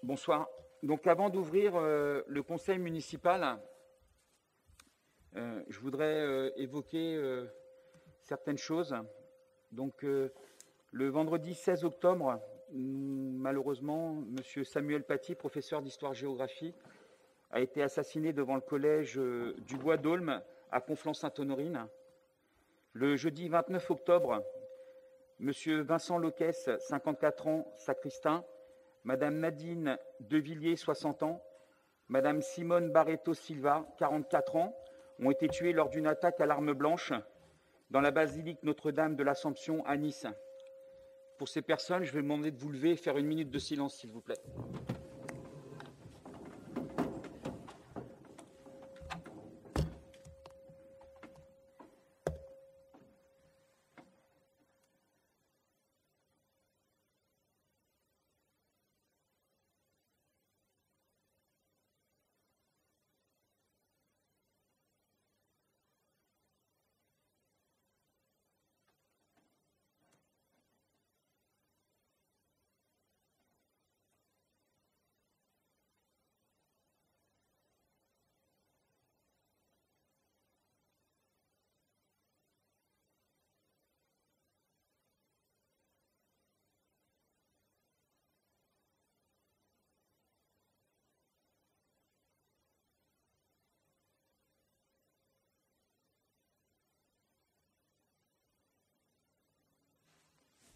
Bonsoir. Donc avant d'ouvrir le conseil municipal, je voudrais évoquer certaines choses. Donc le vendredi 16 octobre, malheureusement, M. Samuel Paty, professeur d'histoire-géographie, a été assassiné devant le collège du Bois d'Aulne à Conflans-Sainte-Honorine. Le jeudi 29 octobre, M. Vincent Loquès, 54 ans, sacristain, Madame Nadine Devilliers, 60 ans, Madame Simone Barreto Silva, 44 ans, ont été tués lors d'une attaque à l'arme blanche dans la basilique Notre-Dame de l'Assomption à Nice. Pour ces personnes, je vais demander de vous lever et faire une minute de silence, s'il vous plaît.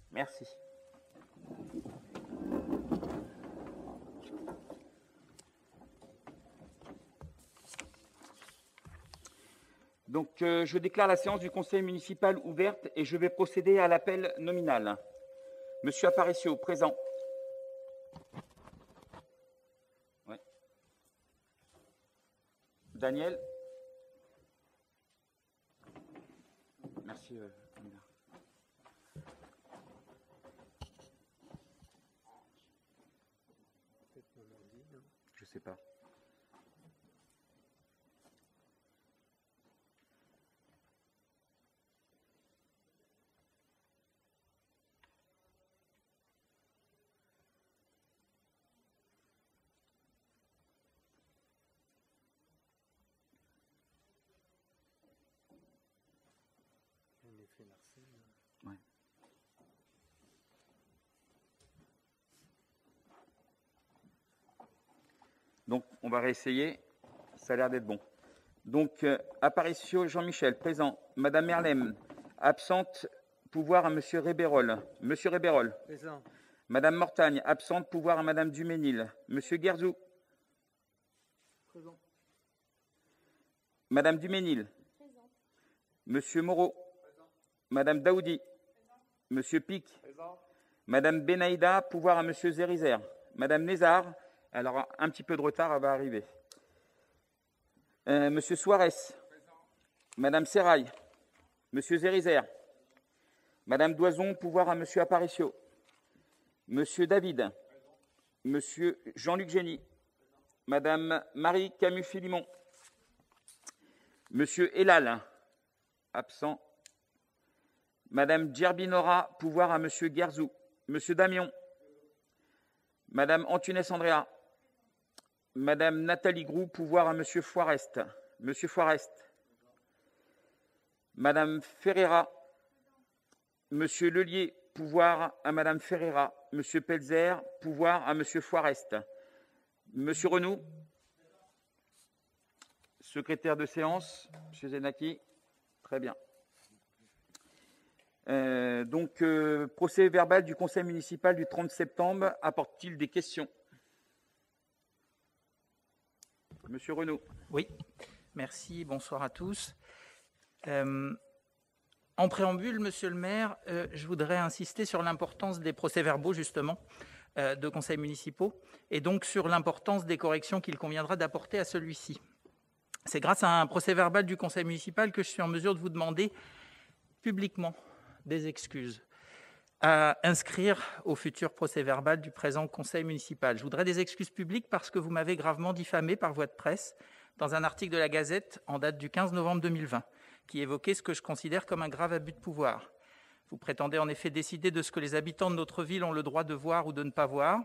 Merci. Donc, je déclare la séance du conseil municipal ouverte et je vais procéder à l'appel nominal. Monsieur Aparicio, présent. Ouais. Daniel. Merci. Je sais pas. Ouais. Donc, on va réessayer. Ça a l'air d'être bon. Donc, Aparicio Jean-Michel, présent. Madame Merlem, absente. Pouvoir à Monsieur Rébérol. Monsieur Rébérol. Présent. Madame Mortagne, absente. Pouvoir à Madame Duménil. Monsieur Guerzou. Présent. Madame Duménil. Présent. Monsieur Moreau. Présent. Madame Daoudi. Présent. Monsieur Pic. Présent. Madame Benaïda, pouvoir à Monsieur Zérizer. Madame Nézard, elle aura un petit peu de retard, elle va arriver. Monsieur Suarez. Présent. Madame Serrail. Monsieur Zérizer. Madame Doison, pouvoir à Monsieur Aparicio. Monsieur David. Présent. Monsieur Jean-Luc Génie. Madame Marie Camus-Philimon. Monsieur Elal, absent. Madame Djerbinora, pouvoir à Monsieur Guerzou. Monsieur Damion. Madame Antunès Andrea. Madame Nathalie Groux, pouvoir à Monsieur Foirest. Monsieur Foirest. Madame Ferreira. Monsieur Lelier, pouvoir à Madame Ferreira. Monsieur Pelzer, pouvoir à Monsieur Foirest. Monsieur Renou. Secrétaire de séance, Monsieur Zenaki. Très bien. Procès verbal du conseil municipal du 30 septembre. Apporte-t-il des questions? Monsieur Renaud. Oui, merci, bonsoir à tous. En préambule, monsieur le maire, je voudrais insister sur l'importance des procès-verbaux, justement, de conseils municipaux, et donc sur l'importance des corrections qu'il conviendra d'apporter à celui-ci. C'est grâce à un procès-verbal du conseil municipal que je suis en mesure de vous demander publiquement des excuses à inscrire au futur procès-verbal du présent conseil municipal. Je voudrais des excuses publiques parce que vous m'avez gravement diffamé par voie de presse dans un article de la Gazette en date du 15 novembre 2020, qui évoquait ce que je considère comme un grave abus de pouvoir. Vous prétendez en effet décider de ce que les habitants de notre ville ont le droit de voir ou de ne pas voir.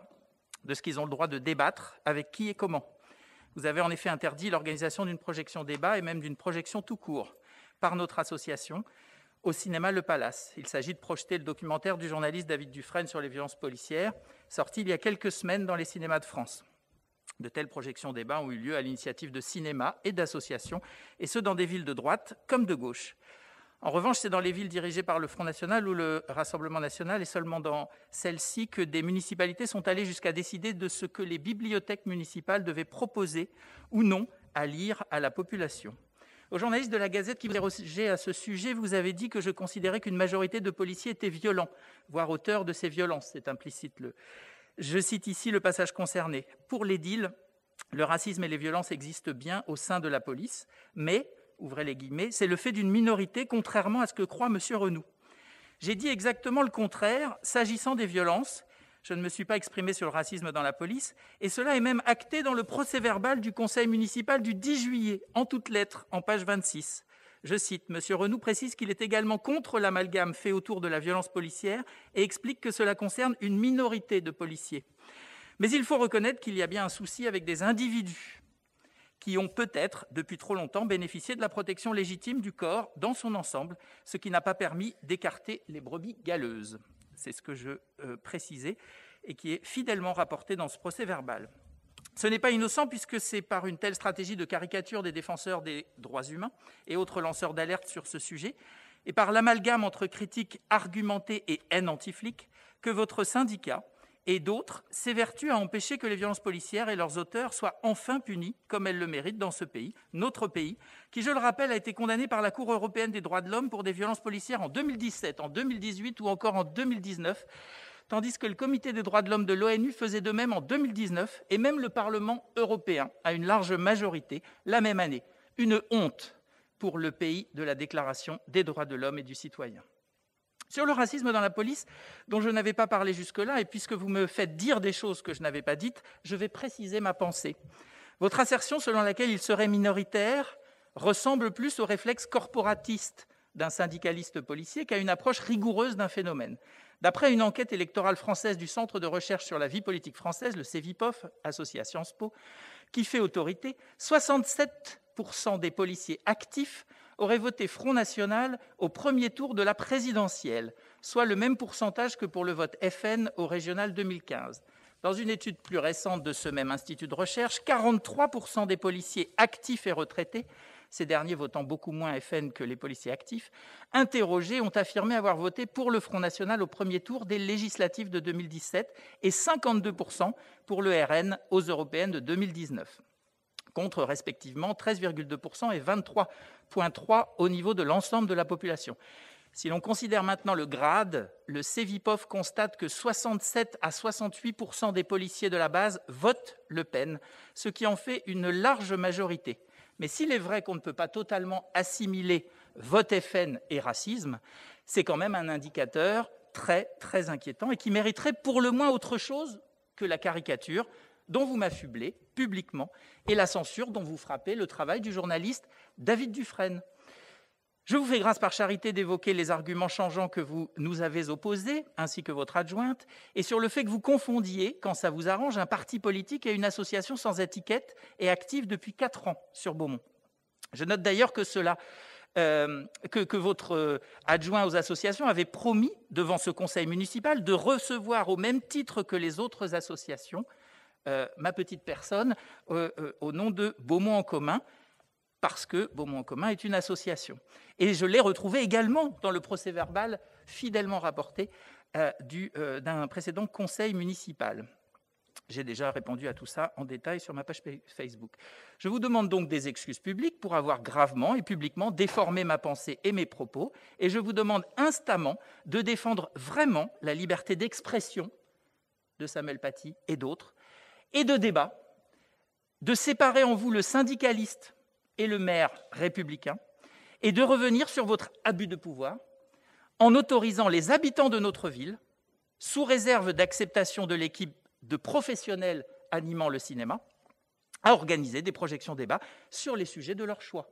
de ce qu'ils ont le droit de débattre, avec qui et comment. Vous avez en effet interdit l'organisation d'une projection débat et même d'une projection tout court par notre association au cinéma Le Palace. Il s'agit de projeter le documentaire du journaliste David Dufresne sur les violences policières, sorti il y a quelques semaines dans les cinémas de France. De telles projections débat ont eu lieu à l'initiative de cinémas et d'associations, et ce dans des villes de droite comme de gauche. En revanche, c'est dans les villes dirigées par le Front National ou le Rassemblement National, et seulement dans celles-ci, que des municipalités sont allées jusqu'à décider de ce que les bibliothèques municipales devaient proposer ou non à lire à la population. Aux journalistes de la Gazette qui vous interrogeaient à ce sujet, vous avez dit que je considérais qu'une majorité de policiers étaient violents, voire auteurs de ces violences. C'est implicite. Je cite ici le passage concerné. Pour l'édile, le racisme et les violences existent bien au sein de la police, mais ouvrez les guillemets, c'est le fait d'une minorité, contrairement à ce que croit M. Renoux. J'ai dit exactement le contraire, s'agissant des violences. Je ne me suis pas exprimé sur le racisme dans la police, et cela est même acté dans le procès-verbal du conseil municipal du 10 juillet, en toutes lettres, en page 26. Je cite, M. Renoux précise qu'il est également contre l'amalgame fait autour de la violence policière et explique que cela concerne une minorité de policiers. Mais il faut reconnaître qu'il y a bien un souci avec des individus qui ont peut-être, depuis trop longtemps, bénéficié de la protection légitime du corps dans son ensemble, ce qui n'a pas permis d'écarter les brebis galeuses. C'est ce que je précisais et qui est fidèlement rapporté dans ce procès-verbal. Ce n'est pas innocent puisque c'est par une telle stratégie de caricature des défenseurs des droits humains et autres lanceurs d'alerte sur ce sujet, et par l'amalgame entre critiques argumentées et haine anti-flic, que votre syndicat et d'autres s'évertuent à empêcher que les violences policières et leurs auteurs soient enfin punis comme elles le méritent dans ce pays, notre pays, qui, je le rappelle, a été condamné par la Cour européenne des droits de l'homme pour des violences policières en 2017, en 2018 ou encore en 2019, tandis que le Comité des droits de l'homme de l'ONU faisait de même en 2019, et même le Parlement européen, à une large majorité, la même année. Une honte pour le pays de la Déclaration des droits de l'homme et du citoyen. Sur le racisme dans la police, dont je n'avais pas parlé jusque-là, et puisque vous me faites dire des choses que je n'avais pas dites, je vais préciser ma pensée. Votre assertion selon laquelle il serait minoritaire ressemble plus au réflexe corporatiste d'un syndicaliste policier qu'à une approche rigoureuse d'un phénomène. D'après une enquête électorale française du Centre de recherche sur la vie politique française, le CEVIPOF, associé à Sciences Po, qui fait autorité, 67% des policiers actifs auraient voté Front National au premier tour de la présidentielle, soit le même pourcentage que pour le vote FN au régional 2015. Dans une étude plus récente de ce même institut de recherche, 43% des policiers actifs et retraités, ces derniers votant beaucoup moins FN que les policiers actifs, interrogés ont affirmé avoir voté pour le Front National au premier tour des législatives de 2017 et 52% pour le RN aux européennes de 2019. Contre respectivement 13,2% et 23,3% au niveau de l'ensemble de la population. Si l'on considère maintenant le grade, le CEVIPOF constate que 67 à 68% des policiers de la base votent Le Pen, ce qui en fait une large majorité. Mais s'il est vrai qu'on ne peut pas totalement assimiler vote FN et racisme, c'est quand même un indicateur très, très inquiétant et qui mériterait pour le moins autre chose que la caricature dont vous m'affublez publiquement et la censure dont vous frappez le travail du journaliste David Dufresne. Je vous fais grâce par charité d'évoquer les arguments changeants que vous nous avez opposés, ainsi que votre adjointe, et sur le fait que vous confondiez, quand ça vous arrange, un parti politique et une association sans étiquette et active depuis 4 ans sur Beaumont. Je note d'ailleurs que que votre adjoint aux associations avait promis devant ce conseil municipal de recevoir au même titre que les autres associations ma petite personne au nom de Beaumont en commun, parce que Beaumont en commun est une association. Et je l'ai retrouvé également dans le procès-verbal fidèlement rapporté d'un précédent conseil municipal. J'ai déjà répondu à tout ça en détail sur ma page Facebook. Je vous demande donc des excuses publiques pour avoir gravement et publiquement déformé ma pensée et mes propos, et je vous demande instamment de défendre vraiment la liberté d'expression de Samuel Paty et d'autres, et de débat, de séparer en vous le syndicaliste et le maire républicain, et de revenir sur votre abus de pouvoir en autorisant les habitants de notre ville, sous réserve d'acceptation de l'équipe de professionnels animant le cinéma, à organiser des projections débats sur les sujets de leur choix,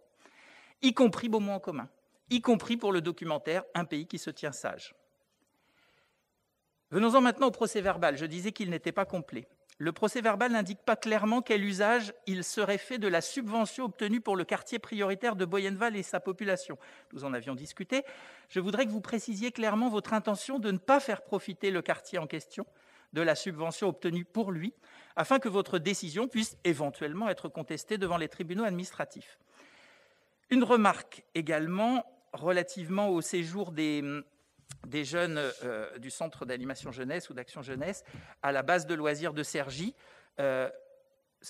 y compris Beaumont en commun, y compris pour le documentaire « Un pays qui se tient sage ». Venons-en maintenant au procès-verbal. Je disais qu'il n'était pas complet. Le procès-verbal n'indique pas clairement quel usage il serait fait de la subvention obtenue pour le quartier prioritaire de Boyenval et sa population. Nous en avions discuté. Je voudrais que vous précisiez clairement votre intention de ne pas faire profiter le quartier en question de la subvention obtenue pour lui, afin que votre décision puisse éventuellement être contestée devant les tribunaux administratifs. Une remarque également relativement au séjour des jeunes du centre d'animation jeunesse ou d'action jeunesse à la base de loisirs de Cergy. Ça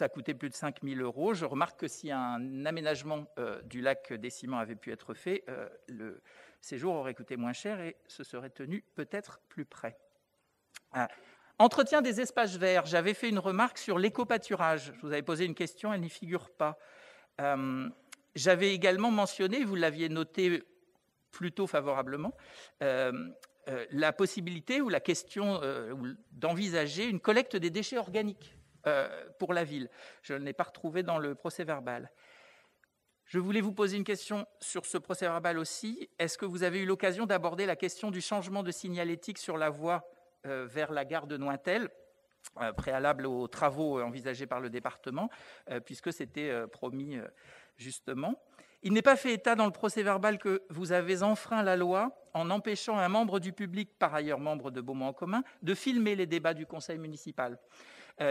a coûté plus de 5 000 €. Je remarque que si un aménagement du lac des Ciments avait pu être fait, le séjour aurait coûté moins cher et se serait tenu peut-être plus près. Entretien des espaces verts. J'avais fait une remarque sur l'éco-pâturage. Je vous avais posé une question, elle n'y figure pas. J'avais également mentionné, vous l'aviez noté plutôt favorablement, la possibilité ou la question d'envisager une collecte des déchets organiques pour la ville. Je ne l'ai pas retrouvé dans le procès-verbal. Je voulais vous poser une question sur ce procès-verbal aussi. Est-ce que vous avez eu l'occasion d'aborder la question du changement de signalétique sur la voie vers la gare de Nointel, préalable aux travaux envisagés par le département, puisque c'était promis justement. Il n'est pas fait état dans le procès-verbal que vous avez enfreint la loi en empêchant un membre du public, par ailleurs membre de Beaumont en commun, de filmer les débats du conseil municipal,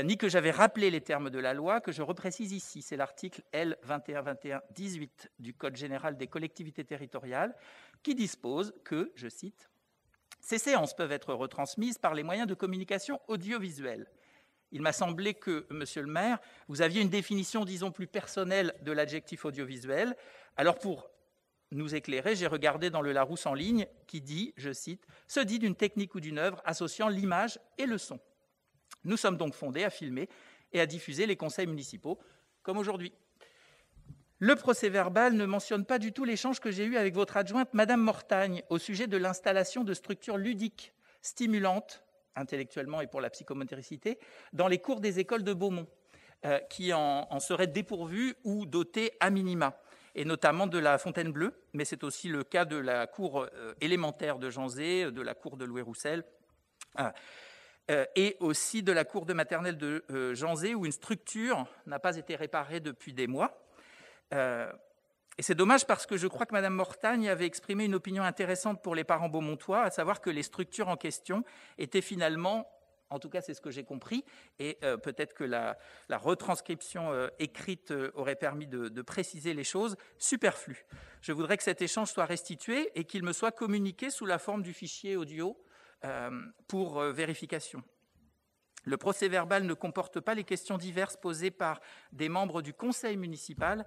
ni que j'avais rappelé les termes de la loi que je reprécise ici. C'est l'article L. 2121-18 du Code général des collectivités territoriales qui dispose que, je cite, « Ces séances peuvent être retransmises par les moyens de communication audiovisuelle. » Il m'a semblé que, monsieur le maire, vous aviez une définition, disons, plus personnelle de l'adjectif audiovisuel. Alors, pour nous éclairer, j'ai regardé dans le Larousse en ligne qui dit, je cite, « se dit d'une technique ou d'une œuvre associant l'image et le son. » Nous sommes donc fondés à filmer et à diffuser les conseils municipaux, comme aujourd'hui. Le procès-verbal ne mentionne pas du tout l'échange que j'ai eu avec votre adjointe, Madame Mortagne, au sujet de l'installation de structures ludiques, stimulantes, intellectuellement et pour la psychomotricité, dans les cours des écoles de Beaumont, qui en seraient dépourvues ou dotées à minima, et notamment de la Fontaine-Bleue, mais c'est aussi le cas de la cour élémentaire de Janzé, de la cour de Louis-Roussel, et aussi de la cour de maternelle de Janzé, où une structure n'a pas été réparée depuis des mois. Et c'est dommage parce que je crois que Mme Mortagne avait exprimé une opinion intéressante pour les parents beaumontois, à savoir que les structures en question étaient finalement, en tout cas c'est ce que j'ai compris, et peut-être que la retranscription écrite aurait permis de préciser les choses, superflues. Je voudrais que cet échange soit restitué et qu'il me soit communiqué sous la forme du fichier audio pour vérification. Le procès-verbal ne comporte pas les questions diverses posées par des membres du conseil municipal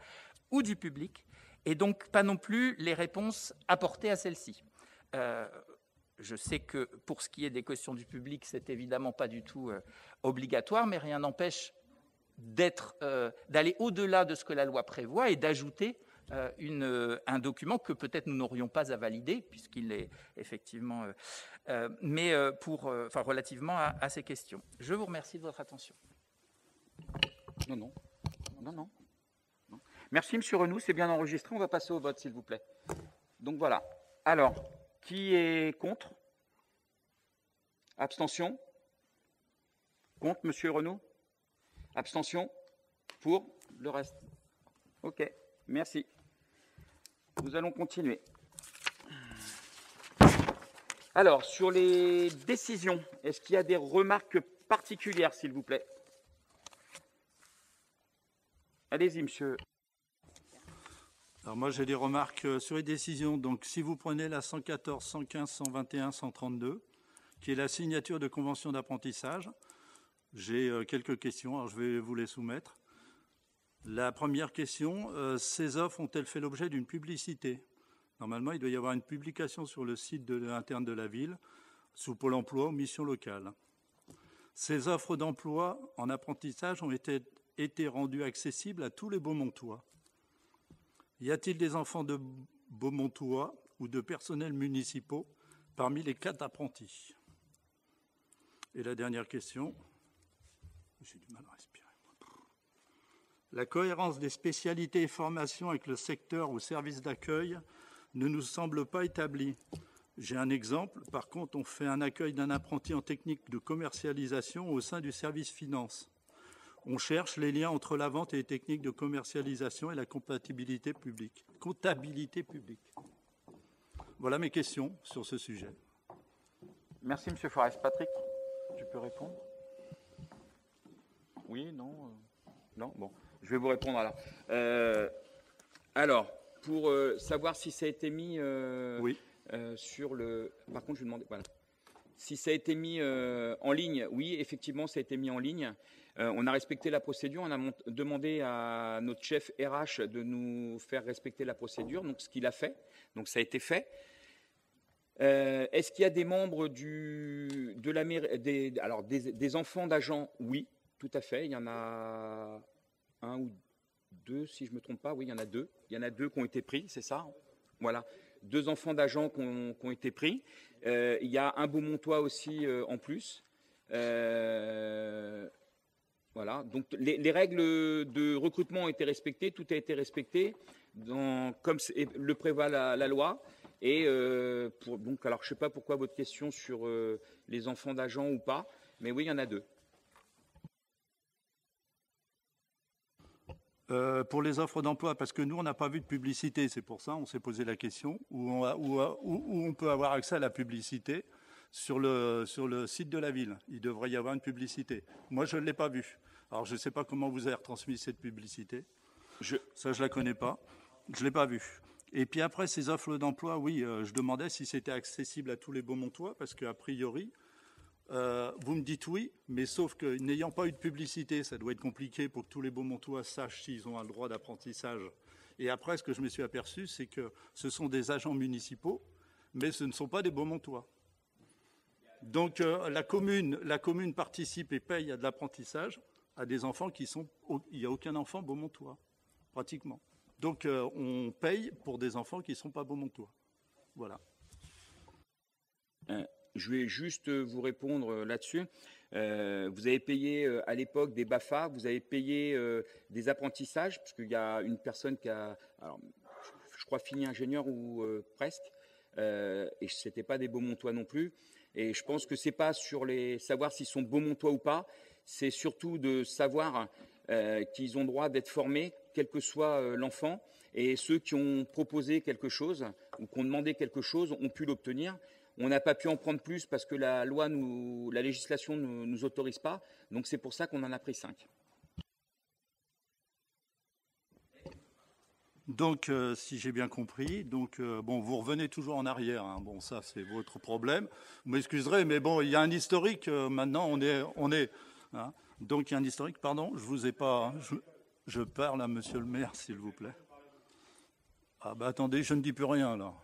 ou du public, et donc pas non plus les réponses apportées à celles-ci. Je sais que pour ce qui est des questions du public, c'est évidemment pas du tout obligatoire, mais rien n'empêche d'aller au-delà de ce que la loi prévoit et d'ajouter un document que peut-être nous n'aurions pas à valider, puisqu'il est effectivement... mais relativement à ces questions. Je vous remercie de votre attention. Non. Merci, M. Renou, c'est bien enregistré. On va passer au vote, s'il vous plaît. Donc voilà. Alors, qui est contre? Abstention? Contre, M. Renou? Abstention? Pour le reste? Ok, merci. Nous allons continuer. Alors, sur les décisions, est-ce qu'il y a des remarques particulières, s'il vous plaît? Allez-y, monsieur. Alors moi, j'ai des remarques sur les décisions. Donc, si vous prenez la 114, 115, 121, 132, qui est la signature de convention d'apprentissage, j'ai quelques questions, alors je vais vous les soumettre. La première question, ces offres ont-elles fait l'objet d'une publicité? Normalement, il doit y avoir une publication sur le site interne de la ville, sous Pôle emploi ou mission locale. Ces offres d'emploi en apprentissage ont été rendues accessibles à tous les Beaumontois. Y a-t-il des enfants de Beaumontois ou de personnels municipaux parmi les 4 apprentis? Et la dernière question, j'ai du mal à respirer. La cohérence des spécialités et formations avec le secteur ou service d'accueil ne nous semble pas établie. J'ai un exemple. Par contre, on fait un accueil d'un apprenti en technique de commercialisation au sein du service finance. On cherche les liens entre la vente et les techniques de commercialisation et la comptabilité publique. Voilà mes questions sur ce sujet. Merci, M. Forest. Patrick, tu peux répondre? Oui, non non? Bon, je vais vous répondre alors, pour savoir si ça a été mis Oui. sur le... Par contre, je vais demander... Voilà. Si ça a été mis en ligne, oui, effectivement, ça a été mis en ligne. On a respecté la procédure. On a demandé à notre chef RH de nous faire respecter la procédure, donc ce qu'il a fait. Donc ça a été fait. Est-ce qu'il y a des membres des enfants d'agents? Oui, tout à fait. Il y en a un ou deux, si je ne me trompe pas. Oui, il y en a deux. Il y en a deux qui ont été pris, c'est ça? Voilà. 2 enfants d'agents qui ont été pris. Il y a un Beaumontois aussi en plus. Voilà. Donc les règles de recrutement ont été respectées, tout a été respecté, comme le prévoit la loi. Et donc, alors je ne sais pas pourquoi votre question sur les enfants d'agents ou pas, mais oui, il y en a 2. Pour les offres d'emploi, parce que nous, on n'a pas vu de publicité, c'est pour ça on s'est posé la question, où on peut avoir accès à la publicité sur le site de la ville. Il devrait y avoir une publicité. Moi, je ne l'ai pas vue. Alors, je ne sais pas comment vous avez retransmis cette publicité. Ça, je ne la connais pas. Je ne l'ai pas vue. Et puis après, ces offres d'emploi, oui, je demandais si c'était accessible à tous les Beaumontois, parce qu'a priori, vous me dites oui, mais sauf que n'ayant pas eu de publicité, ça doit être compliqué pour que tous les Beaumontois sachent s'ils ont un droit d'apprentissage. Et après, ce que je me suis aperçu, c'est que ce sont des agents municipaux, mais ce ne sont pas des Beaumontois. Donc la commune participe et paye à de l'apprentissage à des enfants il n'y a aucun enfant Beaumontois, pratiquement. Donc on paye pour des enfants qui ne sont pas Beaumontois. Voilà. Je vais juste vous répondre là-dessus. Vous avez payé à l'époque des BAFA, vous avez payé des apprentissages, parce qu'il y a une personne qui a, alors, je crois, fini ingénieur ou presque, et ce n'était pas des Beaumontois non plus. Et je pense que ce n'est pas sur savoir s'ils sont Beaumontois ou pas, c'est surtout de savoir qu'ils ont droit d'être formés, quel que soit l'enfant, et ceux qui ont proposé quelque chose ou qui ont demandé quelque chose ont pu l'obtenir. On n'a pas pu en prendre plus parce que la législation ne nous autorise pas. Donc c'est pour ça qu'on en a pris 5. Donc, si j'ai bien compris, bon, vous revenez toujours en arrière. Hein. Bon, ça, c'est votre problème. Vous m'excuserez, mais bon, il y a un historique. Maintenant, on est. Hein. Donc, il y a un historique. Pardon, je vous ai pas. Je parle à Monsieur le maire, s'il vous plaît. Ah, bah attendez, je ne dis plus rien là.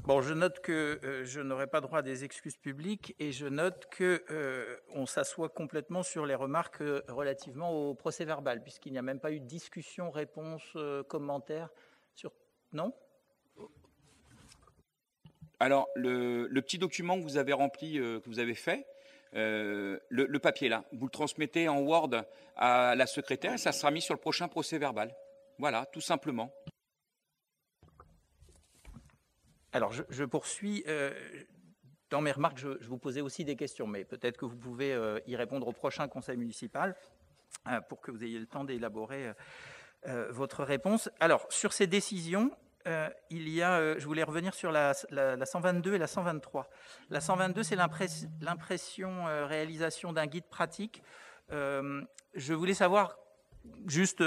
Bon, je note que je n'aurai pas droit à des excuses publiques et je note qu'on s'assoit complètement sur les remarques relativement au procès-verbal, puisqu'il n'y a même pas eu de discussion, réponse, commentaire sur... Non ? Alors, le petit document que vous avez rempli, que vous avez fait, le papier là, vous le transmettez en Word à la secrétaire et ça sera mis sur le prochain procès-verbal. Voilà, tout simplement. Alors, je poursuis. Dans mes remarques, je vous posais aussi des questions, mais peut-être que vous pouvez y répondre au prochain conseil municipal pour que vous ayez le temps d'élaborer votre réponse. Alors, sur ces décisions, je voulais revenir sur la 122 et la 123. La 122, c'est l'impression, réalisation d'un guide pratique. Je voulais savoir juste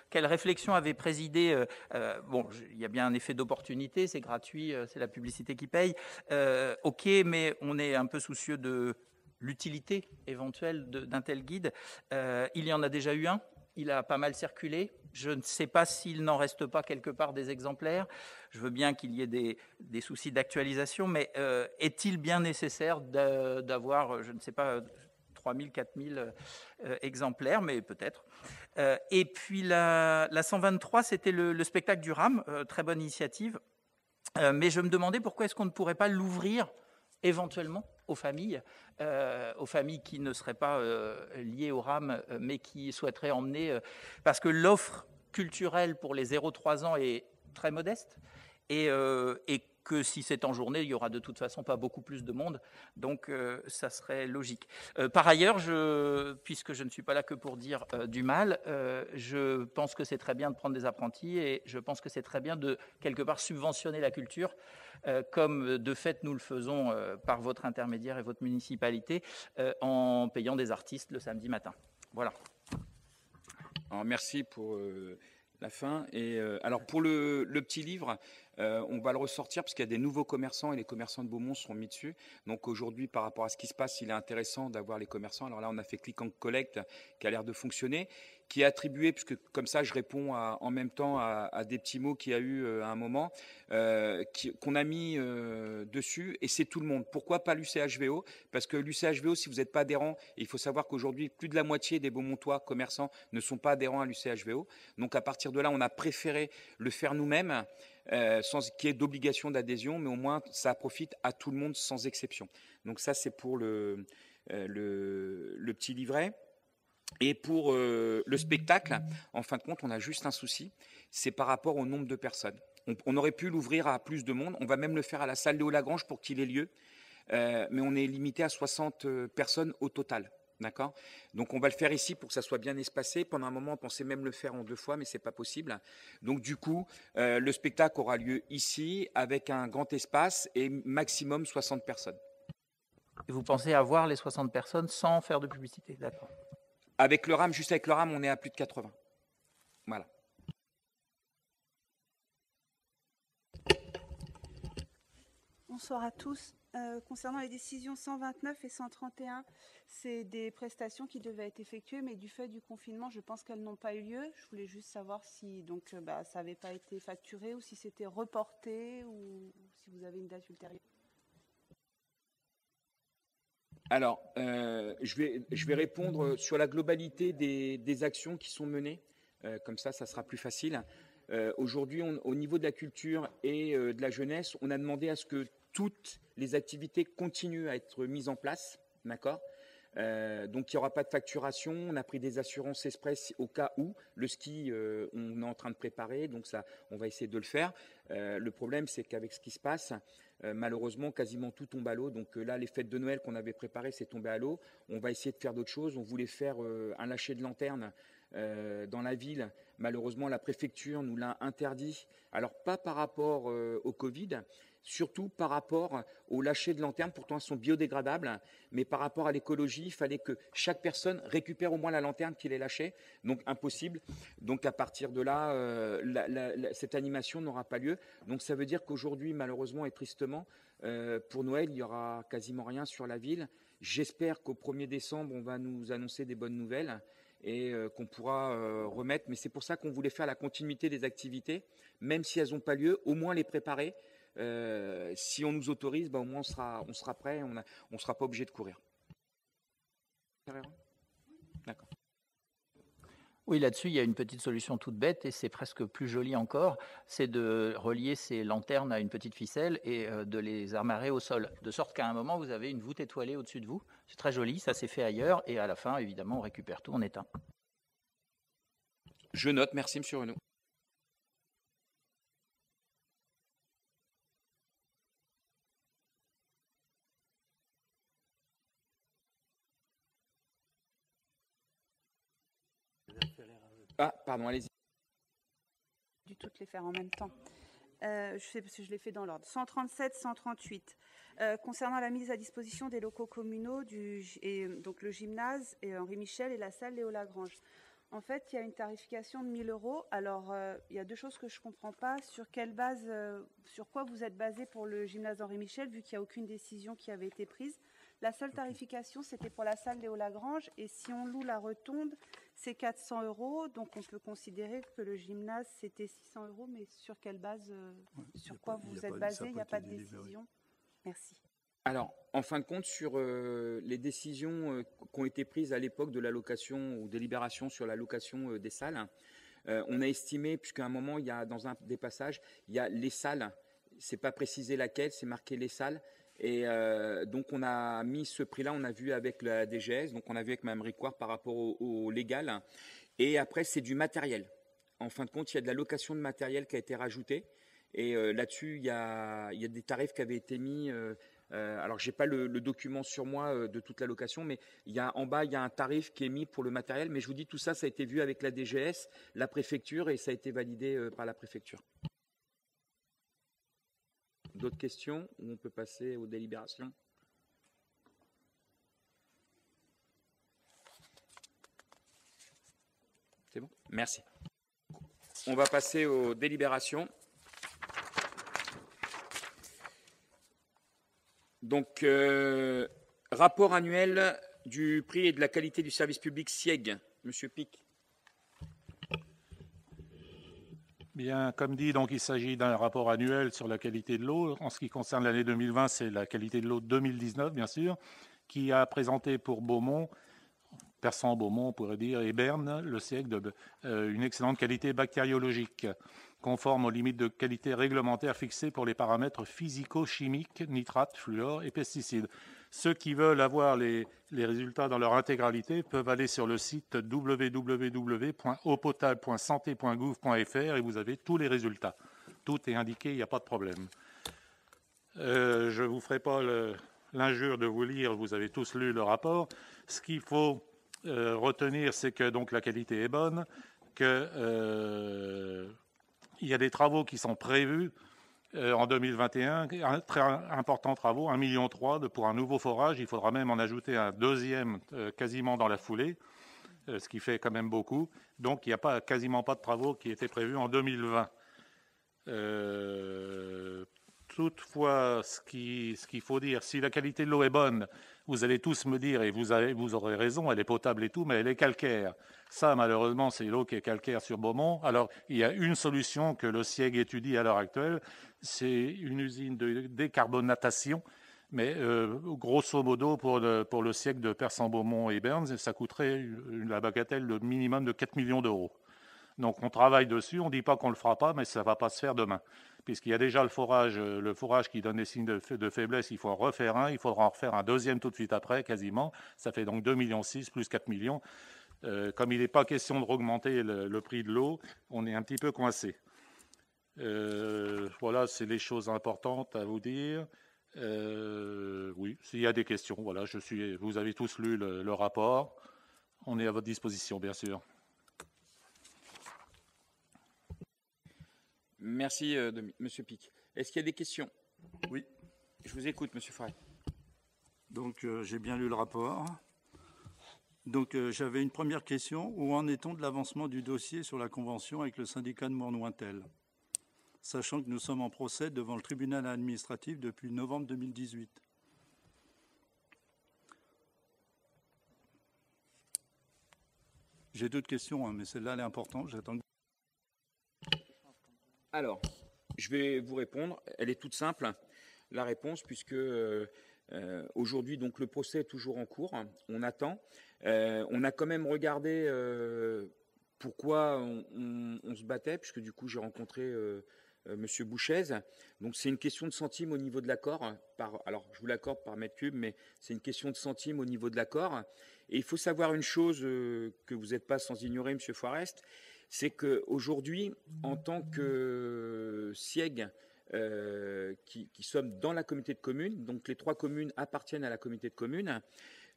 quelle réflexion avait présidé. Bon, il y a bien un effet d'opportunité, c'est gratuit, c'est la publicité qui paye. Ok, mais on est un peu soucieux de l'utilité éventuelle d'un tel guide. Il y en a déjà eu un. Il a pas mal circulé. Je ne sais pas s'il n'en reste pas quelque part des exemplaires. Je veux bien qu'il y ait des soucis d'actualisation, mais est-il bien nécessaire d'avoir, je ne sais pas, 3000, 4000 exemplaires, mais peut-être. Et puis la 123, c'était le spectacle du RAM, très bonne initiative. Mais je me demandais pourquoi est-ce qu'on ne pourrait pas l'ouvrir éventuellement aux familles qui ne seraient pas liées au RAM, mais qui souhaiteraient emmener, parce que l'offre culturelle pour les 0-3 ans est très modeste, et que si c'est en journée, il y aura de toute façon pas beaucoup plus de monde, donc ça serait logique. Par ailleurs, puisque je ne suis pas là que pour dire du mal, je pense que c'est très bien de prendre des apprentis, et je pense que c'est très bien de quelque part subventionner la culture, comme de fait nous le faisons par votre intermédiaire et votre municipalité, en payant des artistes le samedi matin. Voilà. Alors, merci pour la fin. Et alors pour le petit livre, on va le ressortir parce qu'il y a des nouveaux commerçants et les commerçants de Beaumont seront mis dessus. Donc aujourd'hui, par rapport à ce qui se passe, il est intéressant d'avoir les commerçants. Alors là, on a fait Click and Collect qui a l'air de fonctionner, qui est attribué, puisque comme ça, je réponds en même temps à des petits mots qu'il y a eu à un moment, qu'on a mis dessus, et c'est tout le monde. Pourquoi pas l'UCHVO? Parce que l'UCHVO, si vous n'êtes pas adhérent, il faut savoir qu'aujourd'hui, plus de la moitié des Beaumontois commerçants ne sont pas adhérents à l'UCHVO. Donc à partir de là, on a préféré le faire nous-mêmes, sans qu'il y ait d'obligation d'adhésion, mais au moins ça profite à tout le monde sans exception. Donc ça, c'est pour le petit livret. Et pour le spectacle, en fin de compte, on a juste un souci, c'est par rapport au nombre de personnes. On aurait pu l'ouvrir à plus de monde, on va même le faire à la salle Léo Lagrange pour qu'il ait lieu, mais on est limité à 60 personnes au total. D'accord? Donc on va le faire ici pour que ça soit bien espacé. Pendant un moment, on pensait même le faire en 2 fois, mais c'est pas possible. Donc du coup, le spectacle aura lieu ici avec un grand espace et maximum 60 personnes. Et vous pensez avoir les 60 personnes sans faire de publicité? D'accord. Avec le RAM, juste avec le RAM, on est à plus de 80. Voilà. Bonsoir à tous. Concernant les décisions 129 et 131, c'est des prestations qui devaient être effectuées, mais du fait du confinement, je pense qu'elles n'ont pas eu lieu. Je voulais juste savoir si ça n'avait pas été facturé ou si c'était reporté ou si vous avez une date ultérieure. Alors, je vais répondre sur la globalité des actions qui sont menées. Comme ça sera plus facile. Aujourd'hui, au niveau de la culture et de la jeunesse, on a demandé à ce que toutes les activités continuent à être mises en place. D'accord ? Donc, il n'y aura pas de facturation. On a pris des assurances express au cas où. Le ski, on est en train de préparer. Donc, ça, on va essayer de le faire. Le problème, c'est qu'avec ce qui se passe, malheureusement, quasiment tout tombe à l'eau. Donc là, les fêtes de Noël qu'on avait préparées, c'est tombé à l'eau. On va essayer de faire d'autres choses. On voulait faire un lâcher de lanterne dans la ville. Malheureusement, la préfecture nous l'a interdit. Alors, pas par rapport au Covid, surtout par rapport au lâcher de lanterne. Pourtant, elles sont biodégradables, mais par rapport à l'écologie, il fallait que chaque personne récupère au moins la lanterne qu'il ait lâchée. Donc, impossible. Donc, à partir de là, cette animation n'aura pas lieu. Donc, ça veut dire qu'aujourd'hui, malheureusement et tristement, pour Noël, il n'y aura quasiment rien sur la ville. J'espère qu'au 1er décembre, on va nous annoncer des bonnes nouvelles et qu'on pourra remettre. Mais c'est pour ça qu'on voulait faire la continuité des activités, même si elles n'ont pas lieu, au moins les préparer. Si on nous autorise, au moins on sera prêt, on ne sera pas obligé de courir. D'accord. Oui, là-dessus, il y a une petite solution toute bête et c'est presque plus joli encore, c'est de relier ces lanternes à une petite ficelle et de les amarrer au sol, de sorte qu'à un moment, vous avez une voûte étoilée au-dessus de vous. C'est très joli, ça s'est fait ailleurs et à la fin, évidemment, on récupère tout, on éteint. Je note, merci Monsieur Renaud. Ah, pardon, allez-y. Dû toutes les faire en même temps. Je sais parce que je l'ai fait dans l'ordre. 137, 138. Concernant la mise à disposition des locaux communaux, donc le gymnase et Henri Michel et la salle Léo Lagrange. En fait, il y a une tarification de 1 000 €. Alors, il y a 2 choses que je ne comprends pas. Sur quelle base, sur quoi vous êtes basé pour le gymnase Henri Michel, vu qu'il n'y a aucune décision qui avait été prise? La seule tarification, c'était pour la salle Léo Lagrange. Et si on loue la rotonde, c'est 400 €. Donc, on peut considérer que le gymnase, c'était 600 €. Mais sur quelle base, sur quoi vous êtes basé? Il n'y a pas de décision. Merci. Alors, en fin de compte, sur les décisions qui ont été prises à l'époque de la location ou délibération sur la location des salles, on a estimé, puisqu'à un moment, il y a dans un des passages, il y a les salles, c'est pas précisé laquelle, c'est marqué les salles, Et donc, on a mis ce prix-là, on a vu avec la DGS, donc on a vu avec Mme Ricoire par rapport au légal. Et après, c'est du matériel. En fin de compte, il y a de la location de matériel qui a été rajoutée. Et là-dessus, il y a des tarifs qui avaient été mis. Alors, je n'ai pas le document sur moi de toute la location, mais en bas, il y a un tarif qui est mis pour le matériel. Mais je vous dis, tout ça, ça a été vu avec la DGS, la préfecture, et ça a été validé par la préfecture. D'autres questions ou on peut passer aux délibérations? C'est bon? Merci. On va passer aux délibérations. Donc, rapport annuel du prix et de la qualité du service public SIEG. Monsieur Pic. Bien, comme dit, donc, il s'agit d'un rapport annuel sur la qualité de l'eau. En ce qui concerne l'année 2020, c'est la qualité de l'eau 2019, bien sûr, qui a présenté pour Beaumont, Persan-Beaumont, on pourrait dire, et Berne, le SIEG, une excellente qualité bactériologique, conforme aux limites de qualité réglementaires fixées pour les paramètres physico-chimiques, nitrates, fluor et pesticides. Ceux qui veulent avoir les résultats dans leur intégralité peuvent aller sur le site www.eaupotable.santé.gouv.fr et vous avez tous les résultats. Tout est indiqué, il n'y a pas de problème. Je ne vous ferai pas l'injure de vous lire, vous avez tous lu le rapport. Ce qu'il faut retenir, c'est que donc, la qualité est bonne, qu'il y a des travaux qui sont prévus en 2021, un très important travaux, 1,3 million pour un nouveau forage. Il faudra même en ajouter un deuxième quasiment dans la foulée, ce qui fait quand même beaucoup. Donc, il n'y a quasiment pas de travaux qui étaient prévus en 2020. Toutefois, ce qu'il faut dire, si la qualité de l'eau est bonne, vous allez tous me dire, et vous aurez raison, elle est potable et tout, mais elle est calcaire. Ça, malheureusement, c'est l'eau qui est calcaire sur Beaumont. Alors, il y a une solution que le SIEG étudie à l'heure actuelle, c'est une usine de décarbonatation. Mais grosso modo, pour le SIEG de Persan-Beaumont et Berne, ça coûterait la bagatelle de minimum de 4 millions d'euros. Donc, on travaille dessus. On ne dit pas qu'on ne le fera pas, mais ça ne va pas se faire demain. Puisqu'il y a déjà le forage qui donne des signes de faiblesse, il faut en refaire un. Il faudra en refaire un deuxième tout de suite après, quasiment. Ça fait donc 2,6 millions plus 4 millions. Comme il n'est pas question de augmenter le prix de l'eau, on est un petit peu coincé. Voilà, c'est les choses importantes à vous dire. Oui, s'il y a des questions, voilà, vous avez tous lu le rapport. On est à votre disposition, bien sûr. Merci, Monsieur Pic. Est-ce qu'il y a des questions? Oui. Je vous écoute, Monsieur Farret. Donc, j'ai bien lu le rapport. Donc, j'avais une première question. Où en est-on de l'avancement du dossier sur la convention avec le syndicat de Mournointel, sachant que nous sommes en procès devant le tribunal administratif depuis novembre 2018? J'ai d'autres questions, mais celle-là, elle est importante. J'attends. Alors, je vais vous répondre. Elle est toute simple, la réponse, puisque aujourd'hui, donc, le procès est toujours en cours. On attend. On a quand même regardé pourquoi on se battait, puisque du coup, j'ai rencontré Monsieur Bouchez. Donc, c'est une question de centimes au niveau de l'accord. Alors, je vous l'accorde par mètre cube, mais c'est une question de centimes au niveau de l'accord. Et il faut savoir une chose que vous n'êtes pas sans ignorer, Monsieur Forest, c'est qu'aujourd'hui, en tant que SIEG, qui sommes dans la communauté de communes, donc les 3 communes appartiennent à la communauté de communes,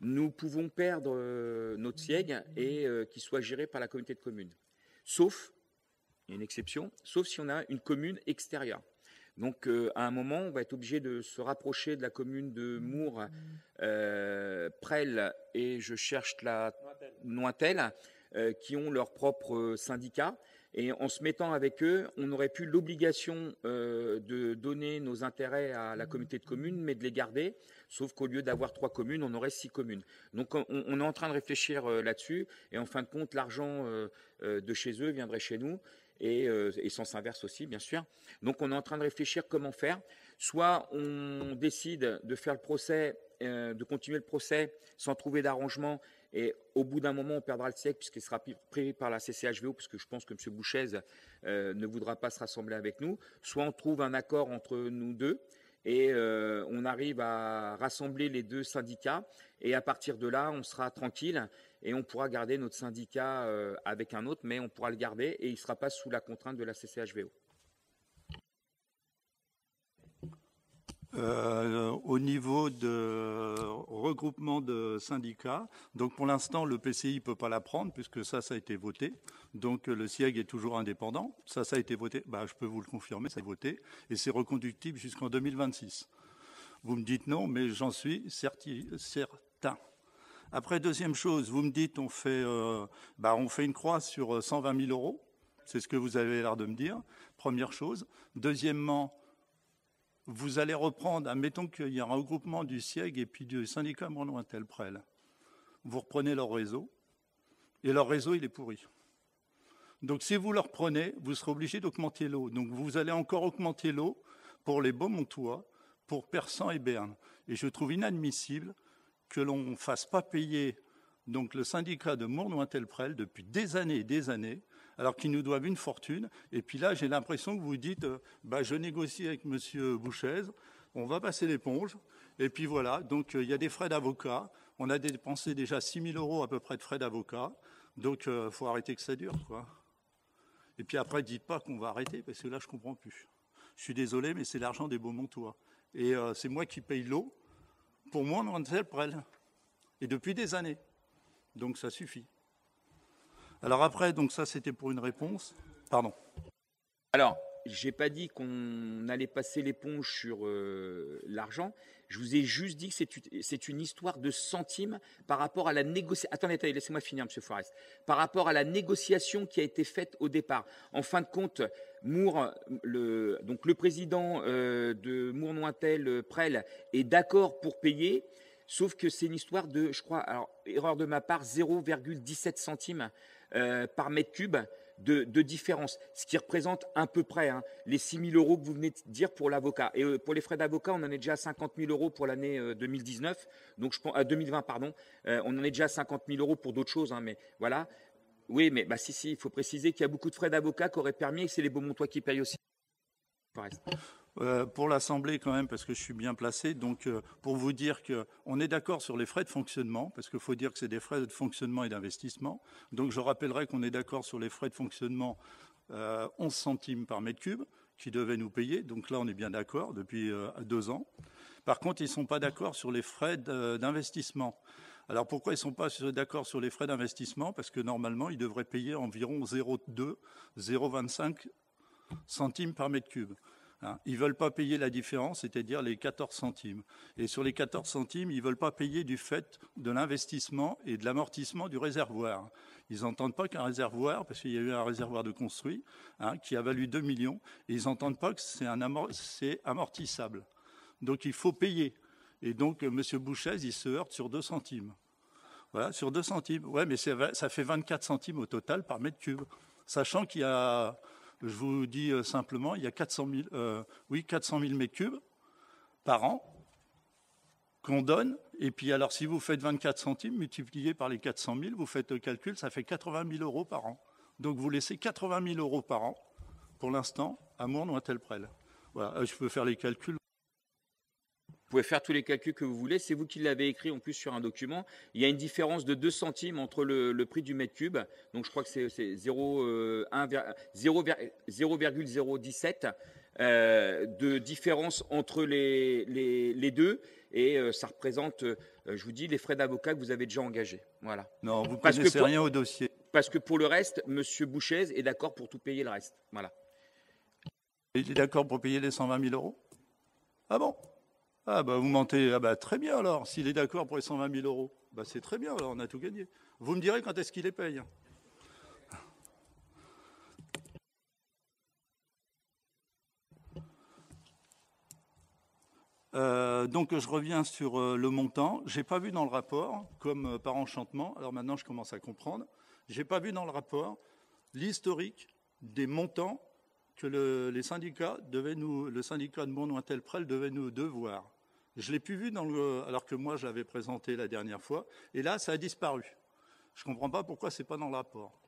nous pouvons perdre notre SIEG et qu'il soit géré par la communauté de communes. Sauf, il y a une exception, sauf si on a une commune extérieure. Donc, à un moment, on va être obligé de se rapprocher de la commune de Mours, Presles et je cherche la Nointel, qui ont leur propre syndicat. Et en se mettant avec eux, on n'aurait plus l'obligation de donner nos intérêts à la communauté de communes, mais de les garder. Sauf qu'au lieu d'avoir 3 communes, on aurait 6 communes. Donc on est en train de réfléchir là-dessus. Et en fin de compte, l'argent de chez eux viendrait chez nous. Et sens inverse aussi, bien sûr. Donc on est en train de réfléchir comment faire. Soit on décide de faire le procès, de continuer le procès sans trouver d'arrangement. Et au bout d'un moment, on perdra le SIEG puisqu'il sera pris par la CCHVO, parce que je pense que M. Bouchez ne voudra pas se rassembler avec nous. Soit on trouve un accord entre nous deux et on arrive à rassembler les deux syndicats. Et à partir de là, on sera tranquille et on pourra garder notre syndicat avec un autre, mais on pourra le garder et il ne sera pas sous la contrainte de la CCHVO. Au niveau de regroupement de syndicats, donc pour l'instant le PCI ne peut pas la prendre puisque ça a été voté, donc le SIEG est toujours indépendant, ça a été voté, je peux vous le confirmer, ça a été voté et c'est reconductible jusqu'en 2026. Vous me dites non, mais j'en suis certain. Après, deuxième chose, vous me dites on fait une croix sur 120 000 euros, c'est ce que vous avez l'air de me dire, première chose. Deuxièmement, vous allez reprendre, admettons qu'il y a un regroupement du SIEG et puis du syndicat Mornointel-Prel. Vous reprenez leur réseau, et leur réseau, il est pourri. Donc si vous le reprenez, vous serez obligé d'augmenter l'eau. Donc vous allez encore augmenter l'eau pour les Beaumontois, pour Persan et Berne. Et je trouve inadmissible que l'on ne fasse pas payer donc, le syndicat de Mornointel-Prel depuis des années et des années, alors qu'ils nous doivent une fortune. Et puis là, j'ai l'impression que vous dites je négocie avec M. Bouchez, on va passer l'éponge. Et puis voilà, donc il y a des frais d'avocat. On a dépensé déjà 6 000 euros à peu près de frais d'avocat. Donc il faut arrêter que ça dure, quoi. Et puis après, dites pas qu'on va arrêter, parce que là, je ne comprends plus. Je suis désolé, mais c'est l'argent des Beaumontois. Et c'est moi qui paye l'eau pour Mornointel-Prel. Et depuis des années. Donc ça suffit. Alors après, donc ça c'était pour une réponse. Pardon. Alors, je n'ai pas dit qu'on allait passer l'éponge sur l'argent. Je vous ai juste dit que c'est une histoire de centimes par rapport à la négociation. Attendez, laissez-moi finir, M. Forest. Par rapport à la négociation qui a été faite au départ. En fin de compte, le président de Mornointel-Prel est d'accord pour payer. Sauf que c'est une histoire de, je crois, alors erreur de ma part, 0,17 centimes par mètre cube de différence, ce qui représente à peu près les 6 000 euros que vous venez de dire pour l'avocat. Et pour les frais d'avocat, on en est déjà à 50 000 euros pour l'année 2019, donc je pense à 2020, pardon. On en est déjà à 50 000 euros pour d'autres choses, mais voilà. Oui, mais si, il faut préciser qu'il y a beaucoup de frais d'avocat qui auraient permis et que c'est les Beaumontois qui payent aussi. Pour l'Assemblée quand même, parce que je suis bien placé, donc pour vous dire qu'on est d'accord sur les frais de fonctionnement, parce qu'il faut dire que c'est des frais de fonctionnement et d'investissement. Donc je rappellerai qu'on est d'accord sur les frais de fonctionnement 11 centimes par mètre cube, qui devaient nous payer. Donc là, on est bien d'accord depuis 2 ans. Par contre, ils ne sont pas d'accord sur les frais d'investissement. Alors pourquoi ils ne sont pas d'accord sur les frais d'investissement? Parce que normalement, ils devraient payer environ 0,2, 0,25 centimes par mètre cube. Ils ne veulent pas payer la différence, c'est-à-dire les 14 centimes. Et sur les 14 centimes, ils ne veulent pas payer du fait de l'investissement et de l'amortissement du réservoir. Ils n'entendent pas qu'un réservoir, parce qu'il y a eu un réservoir de construit qui a valu 2 millions, et ils n'entendent pas que c'est amortissable. Donc il faut payer. Et donc M. Bouchez, il se heurte sur 2 centimes. Voilà, sur 2 centimes. Ouais, mais ça fait 24 centimes au total par mètre cube. Sachant qu'il y a... Je vous dis simplement, il y a 400 000 mètres cubes par an qu'on donne. Et puis alors, si vous faites 24 centimes multiplié par les 400 000, vous faites le calcul, ça fait 80 000 euros par an. Donc vous laissez 80 000 euros par an, pour l'instant, à Mornointel-Prel. Voilà, je peux faire les calculs. Vous pouvez faire tous les calculs que vous voulez. C'est vous qui l'avez écrit en plus sur un document. Il y a une différence de 2 centimes entre le prix du mètre cube. Donc, je crois que c'est 0,017 de différence entre les deux. Et ça représente, je vous dis, les frais d'avocat que vous avez déjà engagés. Voilà. Non, vous ne connaissez rien au dossier. Parce que pour le reste, M. Bouchez est d'accord pour tout payer le reste. Voilà. Il est d'accord pour payer les 120 000 euros? Ah bon? Ah vous mentez. Ah très bien alors, s'il est d'accord pour les 120 000 euros. C'est très bien, alors on a tout gagné. Vous me direz quand est-ce qu'il les paye. Donc je reviens sur le montant. Je n'ai pas vu dans le rapport, comme par enchantement, alors maintenant je commence à comprendre, je n'ai pas vu dans le rapport l'historique des montants que les syndicats le syndicat de Mornointel-Prel devait nous devoir. Je ne l'ai plus vu alors que moi je l'avais présenté la dernière fois, et là ça a disparu. Je ne comprends pas pourquoi ce n'est pas dans le rapport.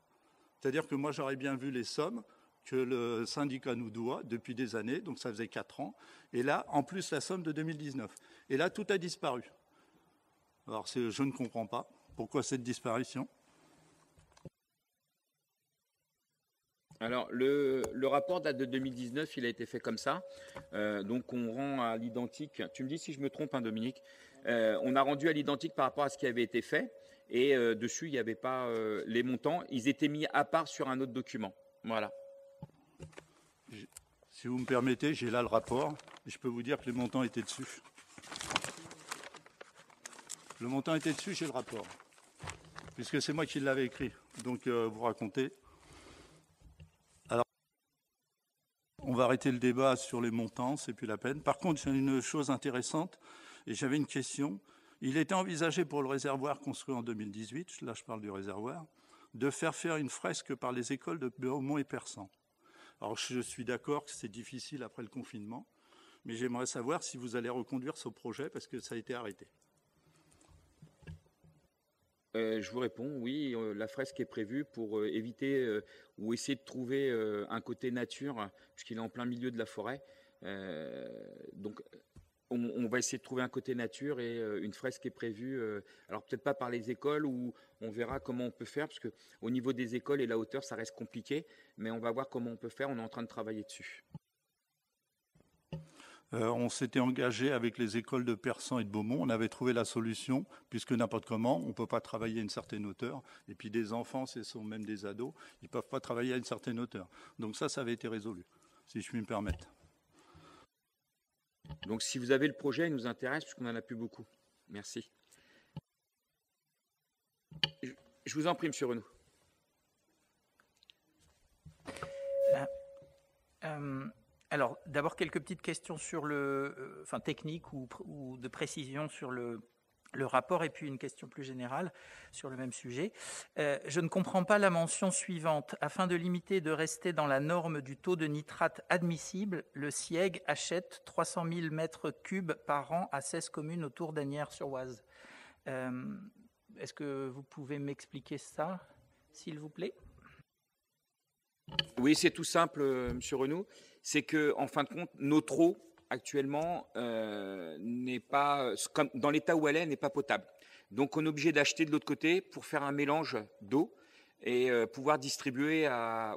C'est-à-dire que moi j'aurais bien vu les sommes que le syndicat nous doit depuis des années, donc ça faisait 4 ans, et là, en plus, la somme de 2019. Et là, tout a disparu. Alors, je ne comprends pas pourquoi cette disparition. Alors, le rapport date de 2019, il a été fait comme ça. Donc, on rend à l'identique. Tu me dis si je me trompe, hein, Dominique. On a rendu à l'identique par rapport à ce qui avait été fait. Et dessus, il n'y avait pas les montants. Ils étaient mis à part sur un autre document. Voilà. Si vous me permettez, j'ai là le rapport. Et je peux vous dire que les montants étaient dessus. Le montant était dessus, j'ai le rapport. Puisque c'est moi qui l'avais écrit. Donc, vous racontez. On va arrêter le débat sur les montants, c'est plus la peine. Par contre, j'ai une chose intéressante, et j'avais une question. Il était envisagé pour le réservoir construit en 2018, là je parle du réservoir, de faire une fresque par les écoles de Beaumont et Persan. Alors je suis d'accord que c'est difficile après le confinement, mais j'aimerais savoir si vous allez reconduire ce projet parce que ça a été arrêté. Je vous réponds, oui, la fresque est prévue pour éviter ou essayer de trouver un côté nature, puisqu'il est en plein milieu de la forêt. Donc, on va essayer de trouver un côté nature et une fresque est prévue. Alors, peut-être pas par les écoles, où on verra comment on peut faire, parce qu'au niveau des écoles et la hauteur, ça reste compliqué, mais on va voir comment on peut faire. On est en train de travailler dessus. On s'était engagé avec les écoles de Persan et de Beaumont. On avait trouvé la solution, puisque n'importe comment, on ne peut pas travailler à une certaine hauteur. Et puis des enfants, ce sont même des ados, ils ne peuvent pas travailler à une certaine hauteur. Donc ça avait été résolu, si je puis me permettre. Donc si vous avez le projet, il nous intéresse, puisqu'on n'en a plus beaucoup. Merci. Je vous en prie, M. Renaud. Alors, d'abord, quelques petites questions sur techniques ou de précision sur le rapport, et puis une question plus générale sur le même sujet. Je ne comprends pas la mention suivante. Afin de limiter et de rester dans la norme du taux de nitrate admissible, le SIEG achète 300 000 mètres cubes par an à 16 communes autour d'Asnières-sur-Oise. Est-ce que vous pouvez m'expliquer ça, s'il vous plaît ? Oui, c'est tout simple, M. Renaud. C'est qu'en fin de compte, notre eau, actuellement, n'est pas, comme dans l'état où elle est, n'est pas potable. Donc, on est obligé d'acheter de l'autre côté pour faire un mélange d'eau et pouvoir distribuer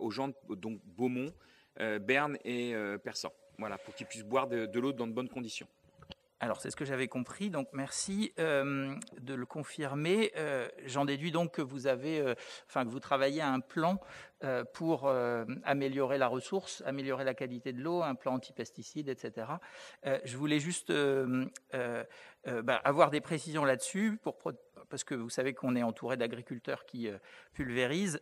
aux gens donc Beaumont, Berne et Persan. Voilà, pour qu'ils puissent boire de l'eau dans de bonnes conditions. Alors, c'est ce que j'avais compris, donc merci de le confirmer. J'en déduis donc que que vous travaillez à un plan pour améliorer la ressource, améliorer la qualité de l'eau, un plan anti-pesticides, etc. Je voulais juste avoir des précisions là-dessus, parce que vous savez qu'on est entouré d'agriculteurs qui pulvérisent,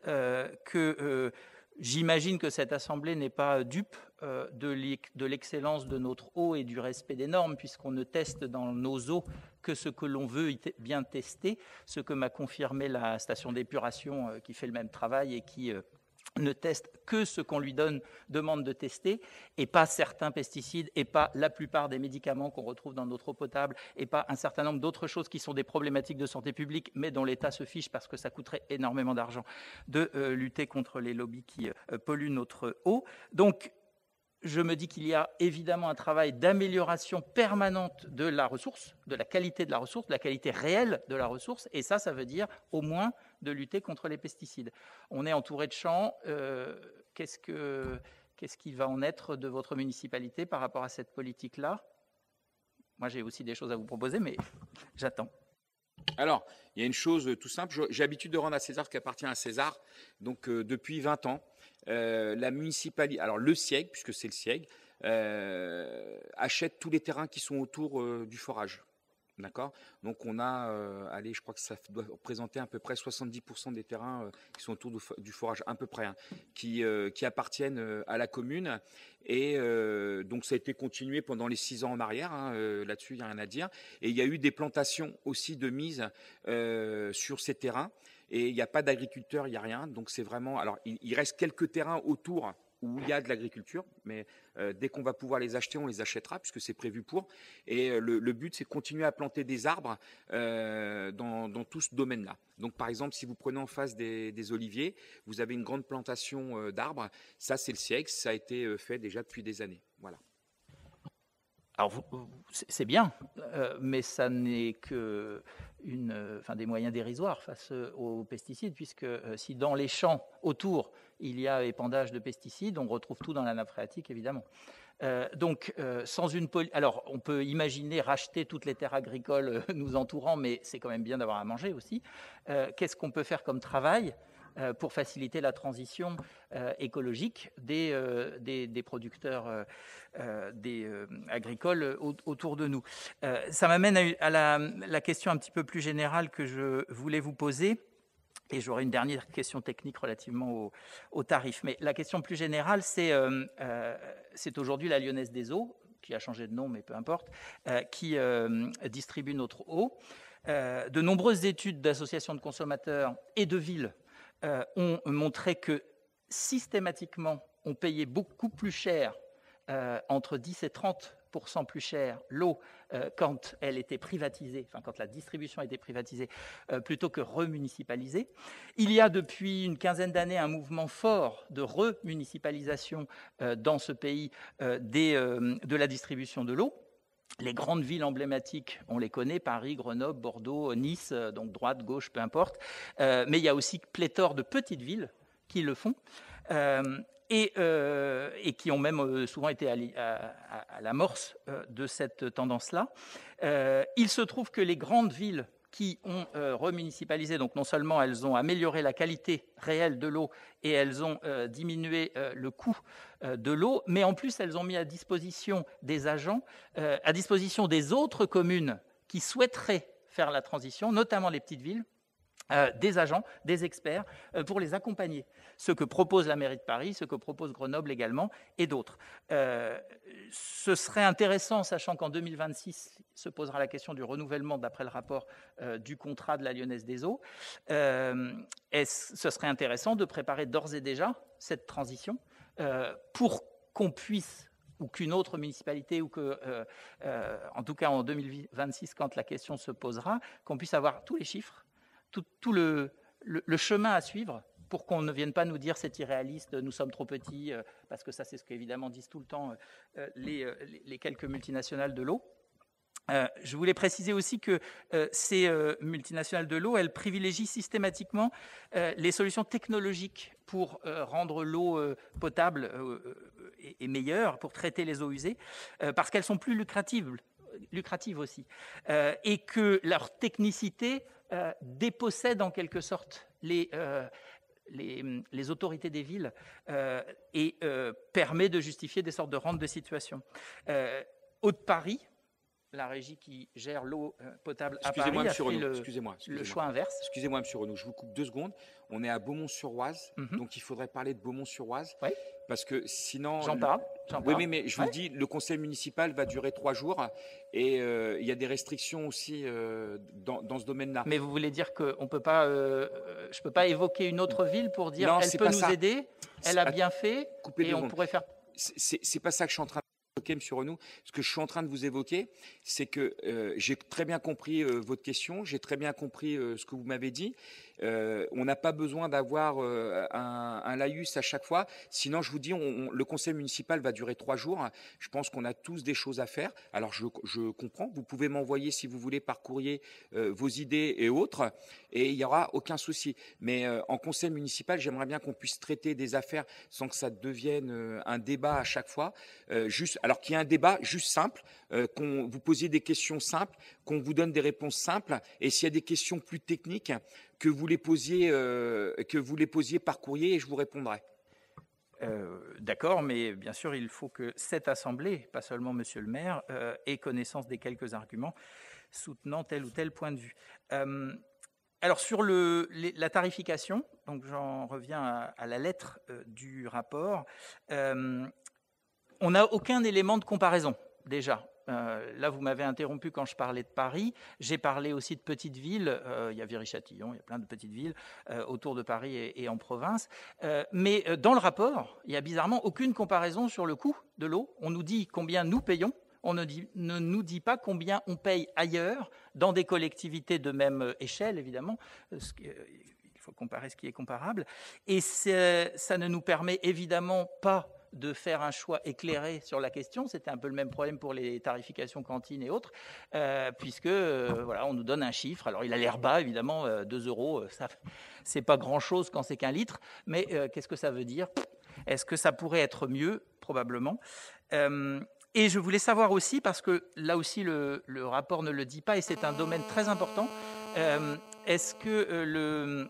j'imagine que cette Assemblée n'est pas dupe de l'excellence de notre eau et du respect des normes, puisqu'on ne teste dans nos eaux que ce que l'on veut bien tester, ce que m'a confirmé la station d'épuration qui fait le même travail et qui ne teste que ce qu'on lui demande de tester, et pas certains pesticides, et pas la plupart des médicaments qu'on retrouve dans notre eau potable, et pas un certain nombre d'autres choses qui sont des problématiques de santé publique, mais dont l'État se fiche parce que ça coûterait énormément d'argent de lutter contre les lobbies qui polluent notre eau. Donc, je me dis qu'il y a évidemment un travail d'amélioration permanente de la ressource, de la qualité de la ressource, de la qualité réelle de la ressource, et ça veut dire au moins de lutter contre les pesticides. On est entouré de champs. Qu'est-ce qui va en être de votre municipalité par rapport à cette politique-là ? Moi, j'ai aussi des choses à vous proposer, mais j'attends. Alors, il y a une chose tout simple. J'ai l'habitude de rendre à César ce qui appartient à César. Donc, depuis 20 ans, la municipalité, alors le SIEG, puisque c'est le SIEG, achète tous les terrains qui sont autour du forage. D'accord ? Donc, on a, je crois que ça doit représenter à peu près 70% des terrains qui sont autour du forage, à peu près, hein, qui appartiennent à la commune. Et donc, ça a été continué pendant les 6 ans en arrière. Hein, là-dessus, il n'y a rien à dire. Et il y a eu des plantations aussi de mise sur ces terrains. Et il n'y a pas d'agriculteurs, il n'y a rien. Donc, c'est vraiment… Alors, il reste quelques terrains autour où il y a de l'agriculture, mais dès qu'on va pouvoir les acheter, on les achètera puisque c'est prévu pour. Et le but, c'est de continuer à planter des arbres dans tout ce domaine-là. Donc, par exemple, si vous prenez en face des oliviers, vous avez une grande plantation d'arbres. Ça, c'est le siècle. Ça a été fait déjà depuis des années. Voilà. Alors, c'est bien, mais ça n'est que des moyens dérisoires face aux pesticides, puisque si dans les champs autour, il y a épandage de pesticides, on retrouve tout dans la nappe phréatique, évidemment. Alors, on peut imaginer racheter toutes les terres agricoles nous entourant, mais c'est quand même bien d'avoir à manger aussi. Qu'est-ce qu'on peut faire comme travail pour faciliter la transition écologique des producteurs agricoles autour de nous. Ça m'amène à la question un petit peu plus générale que je voulais vous poser, et j'aurai une dernière question technique relativement aux tarifs. Mais la question plus générale, c'est aujourd'hui la Lyonnaise des Eaux, qui a changé de nom, mais peu importe, qui distribue notre eau. De nombreuses études d'associations de consommateurs et de villes ont montré que systématiquement, on payait beaucoup plus cher, entre 10 et 30% plus cher, l'eau quand elle était privatisée, enfin quand la distribution était privatisée, plutôt que remunicipalisée. Il y a depuis une quinzaine d'années un mouvement fort de remunicipalisation dans ce pays de la distribution de l'eau. Les grandes villes emblématiques, on les connaît, Paris, Grenoble, Bordeaux, Nice, donc droite, gauche, peu importe. Mais il y a aussi pléthore de petites villes qui le font et qui ont même souvent été à l'amorce de cette tendance-là. Il se trouve que les grandes villes qui ont remunicipalisé, donc non seulement elles ont amélioré la qualité réelle de l'eau et elles ont diminué le coût de l'eau, mais en plus elles ont mis à disposition des agents, à disposition des autres communes qui souhaiteraient faire la transition, notamment les petites villes, des agents, des experts, pour les accompagner. Ce que propose la mairie de Paris, ce que propose Grenoble également, et d'autres. Ce serait intéressant, sachant qu'en 2026 se posera la question du renouvellement, d'après le rapport du contrat de la Lyonnaise des Eaux. Ce serait intéressant de préparer d'ores et déjà cette transition pour qu'on puisse, ou qu'une autre municipalité, ou que, en tout cas en 2026, quand la question se posera, qu'on puisse avoir tous les chiffres, tout le chemin à suivre pour qu'on ne vienne pas nous dire c'est irréaliste, nous sommes trop petits, parce que ça c'est ce qu'évidemment disent tout le temps les quelques multinationales de l'eau. Je voulais préciser aussi que ces multinationales de l'eau, elles privilégient systématiquement les solutions technologiques pour rendre l'eau potable et meilleure, pour traiter les eaux usées, parce qu'elles sont plus lucratives aussi, et que leur technicité dépossède en quelque sorte les autorités des villes et permet de justifier des sortes de rentes de situation. Haute-Paris, la régie qui gère l'eau potable à Paris, a fait le choix inverse. Excusez-moi, M. Renaud, je vous coupe 2 secondes. On est à Beaumont-sur-Oise, donc il faudrait parler de Beaumont-sur-Oise. Oui. Parce que sinon... J'en parle. Oui, mais je vous le dis, le conseil municipal va durer 3 jours et il y a des restrictions aussi dans ce domaine-là. Mais vous voulez dire que je ne peux pas évoquer une autre ville pour dire non, elle peut nous ça. aider, elle a bien fait, et on pourrait faire... C'est pas ça que je suis en train de évoquer, M. Renaud. Ce que je suis en train de vous évoquer, c'est que j'ai très bien compris votre question, j'ai très bien compris ce que vous m'avez dit. On n'a pas besoin d'avoir un laïus à chaque fois. Sinon, je vous dis, le conseil municipal va durer 3 jours. Je pense qu'on a tous des choses à faire. Alors, je comprends. Vous pouvez m'envoyer, si vous voulez, par courrier vos idées et autres. Et il n'y aura aucun souci. Mais en conseil municipal, j'aimerais bien qu'on puisse traiter des affaires sans que ça devienne un débat à chaque fois. Alors qu'il y ait un débat juste simple, qu'on vous posiez des questions simples, qu'on vous donne des réponses simples. Et s'il y a des questions plus techniques, que vous les posiez par courrier et je vous répondrai. D'accord, mais bien sûr, il faut que cette Assemblée, pas seulement Monsieur le maire, ait connaissance des quelques arguments soutenant tel ou tel point de vue. Alors, sur la tarification, donc j'en reviens à la lettre du rapport, on n'a aucun élément de comparaison, déjà. Là, vous m'avez interrompu quand je parlais de Paris. J'ai parlé aussi de petites villes. Il y a Viry-Châtillon, il y a plein de petites villes autour de Paris et en province. Mais dans le rapport, il n'y a bizarrement aucune comparaison sur le coût de l'eau. On nous dit combien nous payons. On ne nous dit pas combien on paye ailleurs, dans des collectivités de même échelle, évidemment. Il faut comparer ce qui est comparable. Et ça ne nous permet évidemment pas de faire un choix éclairé sur la question. C'était un peu le même problème pour les tarifications cantines et autres, puisque voilà, on nous donne un chiffre. Alors il a l'air bas, évidemment, 2 €, c'est pas grand-chose quand c'est qu'1 litre, mais qu'est-ce que ça veut dire? Est-ce que ça pourrait être mieux? Probablement. Et je voulais savoir aussi, parce que là aussi le rapport ne le dit pas, et c'est un domaine très important, est-ce que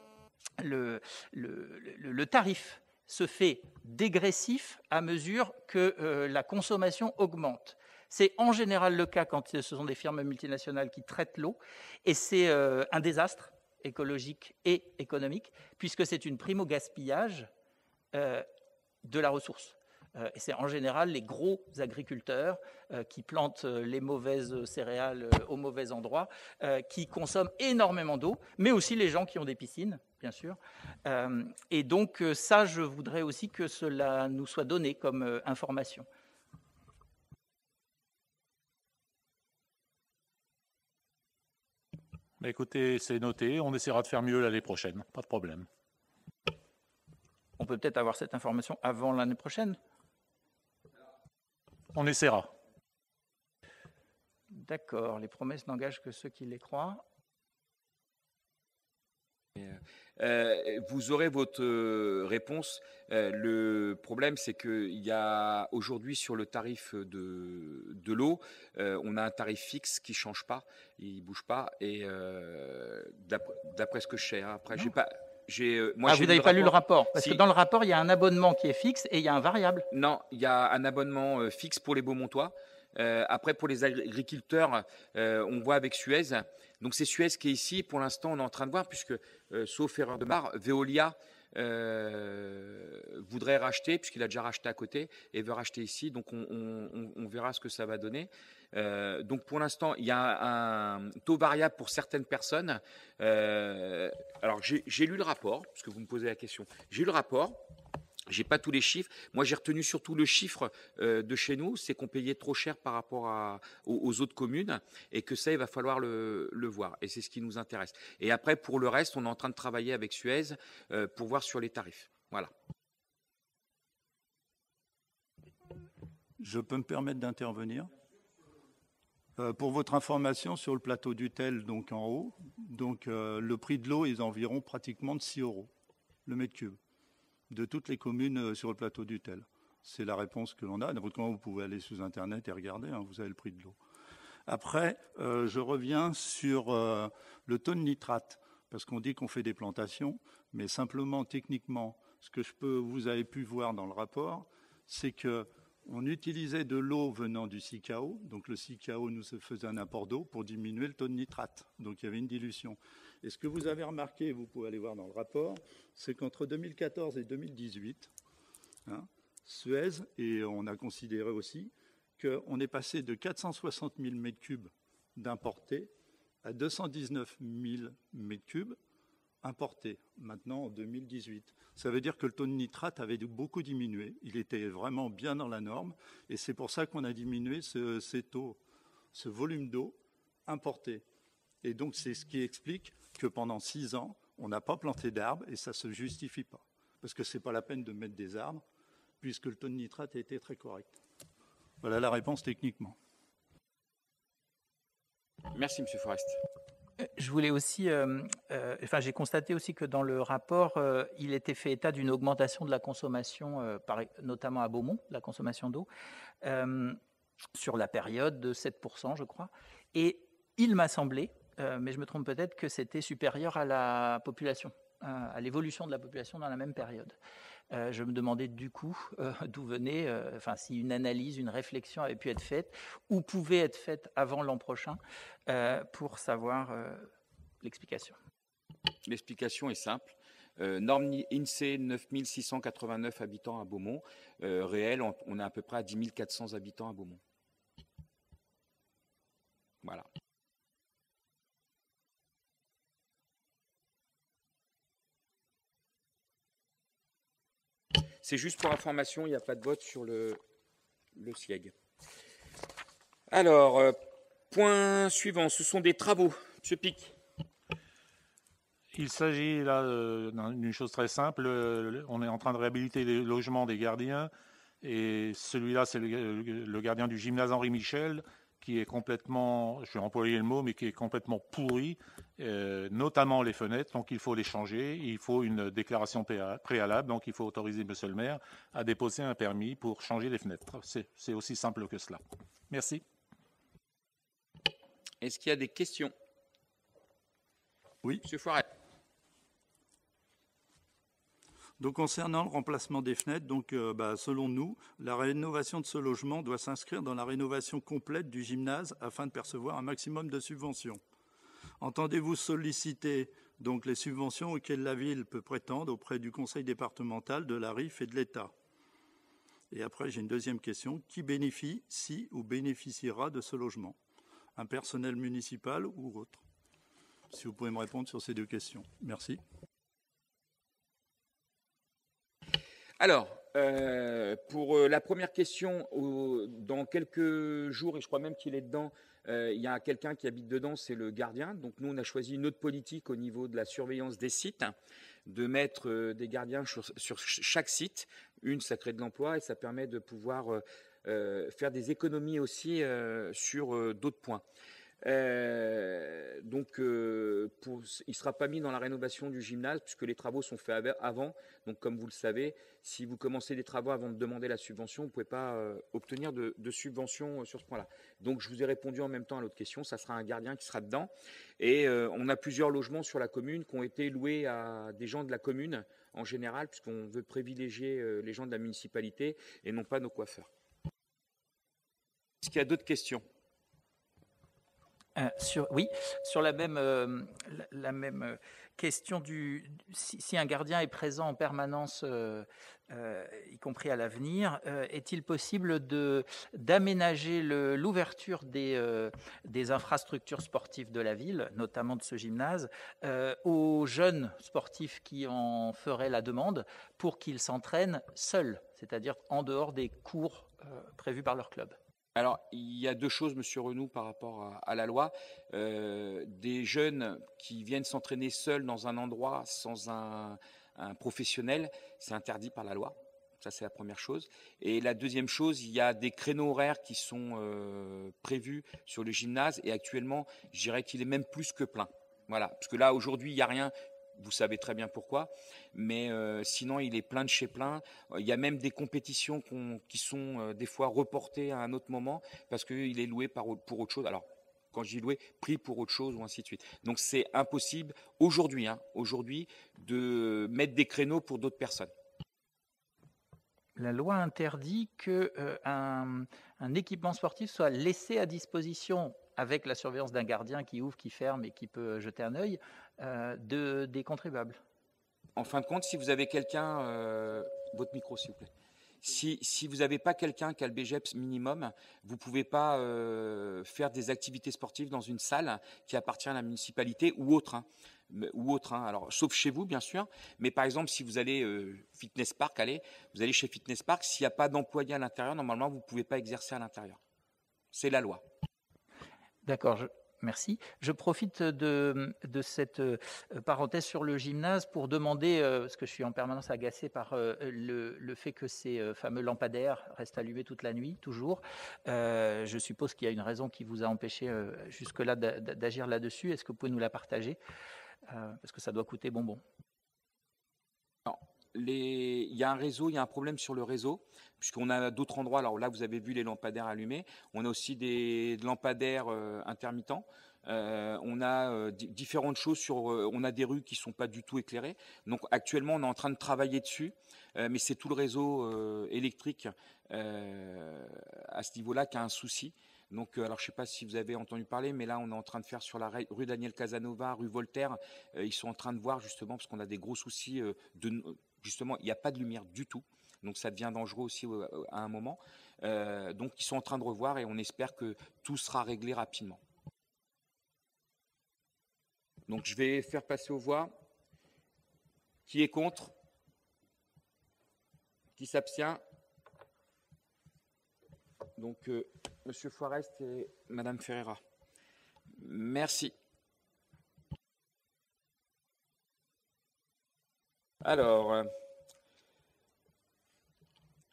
le tarif se fait dégressif à mesure que la consommation augmente? C'est en général le cas quand ce sont des firmes multinationales qui traitent l'eau, et c'est un désastre écologique et économique, puisque c'est une prime au gaspillage de la ressource. Et c'est en général les gros agriculteurs qui plantent les mauvaises céréales au mauvais endroit, qui consomment énormément d'eau, mais aussi les gens qui ont des piscines, bien sûr. Et donc ça, je voudrais aussi que cela nous soit donné comme information. Bah écoutez, c'est noté, on essaiera de faire mieux l'année prochaine, pas de problème. On peut peut-être avoir cette information avant l'année prochaine? On essaiera. D'accord, les promesses n'engagent que ceux qui les croient. Vous aurez votre réponse. Le problème, c'est qu'il y a aujourd'hui sur le tarif de l'eau, on a un tarif fixe qui ne change pas, il ne bouge pas. Et d'après ce que je sais, hein, après, j'ai pas. Moi, vous n'avez pas lu le rapport? Parce que dans le rapport, il y a un abonnement qui est fixe et il y a un variable. Non, il y a un abonnement fixe pour les Beaumontois. Après, pour les agriculteurs, on voit avec Suez. Donc, c'est Suez qui est ici. Pour l'instant, on est en train de voir, puisque, sauf erreur de marre, Veolia voudrait racheter, puisqu'il a déjà racheté à côté, et veut racheter ici. Donc, on verra ce que ça va donner. Donc, pour l'instant, il y a un taux variable pour certaines personnes. Alors, j'ai lu le rapport, puisque vous me posez la question. J'ai lu le rapport. J'ai pas tous les chiffres. Moi, j'ai retenu surtout le chiffre de chez nous, c'est qu'on payait trop cher par rapport aux autres communes, et que ça, il va falloir le voir. Et c'est ce qui nous intéresse. Et après, pour le reste, on est en train de travailler avec Suez pour voir sur les tarifs. Voilà. Je peux me permettre d'intervenir. Pour votre information, sur le plateau d'Utel, donc en haut, donc, le prix de l'eau est environ pratiquement de 6 € le mètre cube, de toutes les communes sur le plateau d'Utel. C'est la réponse que l'on a. N'importe comment, vous pouvez aller sur Internet et regarder, hein, vous avez le prix de l'eau. Après, je reviens sur le taux de nitrate, parce qu'on dit qu'on fait des plantations, mais simplement, techniquement, ce que vous avez pu voir dans le rapport, c'est qu'on utilisait de l'eau venant du CICAO. Donc le CICAO nous faisait un apport d'eau pour diminuer le taux de nitrate. Donc il y avait une dilution. Et ce que vous avez remarqué, vous pouvez aller voir dans le rapport, c'est qu'entre 2014 et 2018, Suez, et on a considéré aussi qu'on est passé de 460 000 m3 d'importés à 219 000 m3 importés, maintenant en 2018. Ça veut dire que le taux de nitrate avait beaucoup diminué. Il était vraiment bien dans la norme, et c'est pour ça qu'on a diminué ces taux, ce volume d'eau importé. Et donc, c'est ce qui explique que pendant 6 ans, on n'a pas planté d'arbres et ça ne se justifie pas. Parce que ce n'est pas la peine de mettre des arbres, puisque le taux de nitrate a été très correct. Voilà la réponse techniquement. Merci, M. Forest. Je voulais aussi, j'ai constaté aussi que dans le rapport, il était fait état d'une augmentation de la consommation, notamment à Beaumont, la consommation d'eau, sur la période de 7%, je crois. Et il m'a semblé, mais je me trompe peut-être, que c'était supérieur à la population, à l'évolution de la population dans la même période. Je me demandais du coup d'où venait, si une analyse, une réflexion avait pu être faite ou pouvait être faite avant l'an prochain pour savoir l'explication. L'explication est simple. Norme INSEE, 9689 habitants à Beaumont. Réel, on est à peu près à 10 400 habitants à Beaumont. Voilà. C'est juste pour information, il n'y a pas de vote sur le SIEG. Alors, point suivant, ce sont des travaux. Monsieur Pic. Il s'agit là d'une chose très simple. On est en train de réhabiliter les logements des gardiens. Et celui-là, c'est le gardien du gymnase Henri Michel, qui est complètement, je vais employer le mot, mais qui est complètement pourri, notamment les fenêtres. Donc il faut les changer. Il faut une déclaration préalable. Donc il faut autoriser monsieur le maire à déposer un permis pour changer les fenêtres. C'est aussi simple que cela. Merci. Est-ce qu'il y a des questions? Oui. Monsieur Foiret. Donc, concernant le remplacement des fenêtres, donc, selon nous, la rénovation de ce logement doit s'inscrire dans la rénovation complète du gymnase afin de percevoir un maximum de subventions. Entendez-vous solliciter donc les subventions auxquelles la ville peut prétendre auprès du conseil départemental, de la RIF et de l'État? Et après, j'ai une deuxième question. Qui bénéficie ou bénéficiera de ce logement? Un personnel municipal ou autre? Si vous pouvez me répondre sur ces deux questions. Merci. Alors, pour la première question, dans quelques jours, et je crois même qu'il est dedans, il y a quelqu'un qui habite dedans, c'est le gardien. Donc nous, on a choisi une autre politique au niveau de la surveillance des sites, de mettre des gardiens sur chaque site. Ça crée de l'emploi et ça permet de pouvoir faire des économies aussi sur d'autres points. Il ne sera pas mis dans la rénovation du gymnase puisque les travaux sont faits avant. Donc, comme vous le savez, si vous commencez des travaux avant de demander la subvention, vous ne pouvez pas obtenir de subvention sur ce point-là. Donc, je vous ai répondu en même temps à l'autre question. Ça sera un gardien qui sera dedans. Et on a plusieurs logements sur la commune qui ont été loués à des gens de la commune en général, puisqu'on veut privilégier les gens de la municipalité et non pas nos coiffeurs. Est-ce qu'il y a d'autres questions ? Oui, sur la même question si un gardien est présent en permanence, y compris à l'avenir, est-il possible d'aménager l'ouverture des infrastructures sportives de la ville, notamment de ce gymnase, aux jeunes sportifs qui en feraient la demande pour qu'ils s'entraînent seuls, c'est-à-dire en dehors des cours prévus par leur club? Alors, il y a deux choses, Monsieur Renoux, par rapport à la loi. Des jeunes qui viennent s'entraîner seuls dans un endroit sans un professionnel, c'est interdit par la loi. Ça, c'est la première chose. Et la deuxième chose, il y a des créneaux horaires qui sont prévus sur le gymnase. Et actuellement, je dirais qu'il est même plus que plein. Voilà. Parce que là, aujourd'hui, il n'y a rien. Vous savez très bien pourquoi, mais sinon il est plein de chez plein. Il y a même des compétitions qui sont des fois reportées à un autre moment parce qu'il est loué pour autre chose. Alors, quand je dis loué, pris pour autre chose ou ainsi de suite. Donc c'est impossible aujourd'hui de mettre des créneaux pour d'autres personnes. La loi interdit qu'un équipement sportif soit laissé à disposition avec la surveillance d'un gardien qui ouvre, qui ferme et qui peut jeter un œil, des contribuables. En fin de compte, si vous avez quelqu'un, votre micro s'il vous plaît, si vous n'avez pas quelqu'un qui a le BGEPS minimum, vous ne pouvez pas faire des activités sportives dans une salle qui appartient à la municipalité ou autre. Alors, sauf chez vous, bien sûr. Mais par exemple, si vous allez Fitness Park, vous allez chez Fitness Park, s'il n'y a pas d'employé à l'intérieur, normalement, vous ne pouvez pas exercer à l'intérieur. C'est la loi. D'accord, merci. Je profite de cette parenthèse sur le gymnase pour demander, parce que je suis en permanence agacé par le fait que ces fameux lampadaires restent allumés toute la nuit, toujours. Je suppose qu'il y a une raison qui vous a empêché jusque-là d'agir là-dessus. Est-ce que vous pouvez nous la partager ? Parce que ça doit coûter bonbon. Il y a un réseau, il y a un problème sur le réseau, puisqu'on a d'autres endroits. Alors là, vous avez vu les lampadaires allumés. On a aussi des lampadaires intermittents. On a différentes choses on a des rues qui ne sont pas du tout éclairées. Donc actuellement, on est en train de travailler dessus, mais c'est tout le réseau électrique à ce niveau-là qui a un souci. Donc, alors je ne sais pas si vous avez entendu parler, mais là, on est en train de faire sur la rue Daniel Casanova, rue Voltaire. Ils sont en train de voir justement, parce qu'on a des gros soucis justement, il n'y a pas de lumière du tout. Donc, ça devient dangereux aussi à un moment. Donc, ils sont en train de revoir et on espère que tout sera réglé rapidement. Donc, je vais faire passer aux voix. Qui est contre? Qui s'abstient? Donc, Monsieur Forest et Madame Ferreira. Merci. Alors,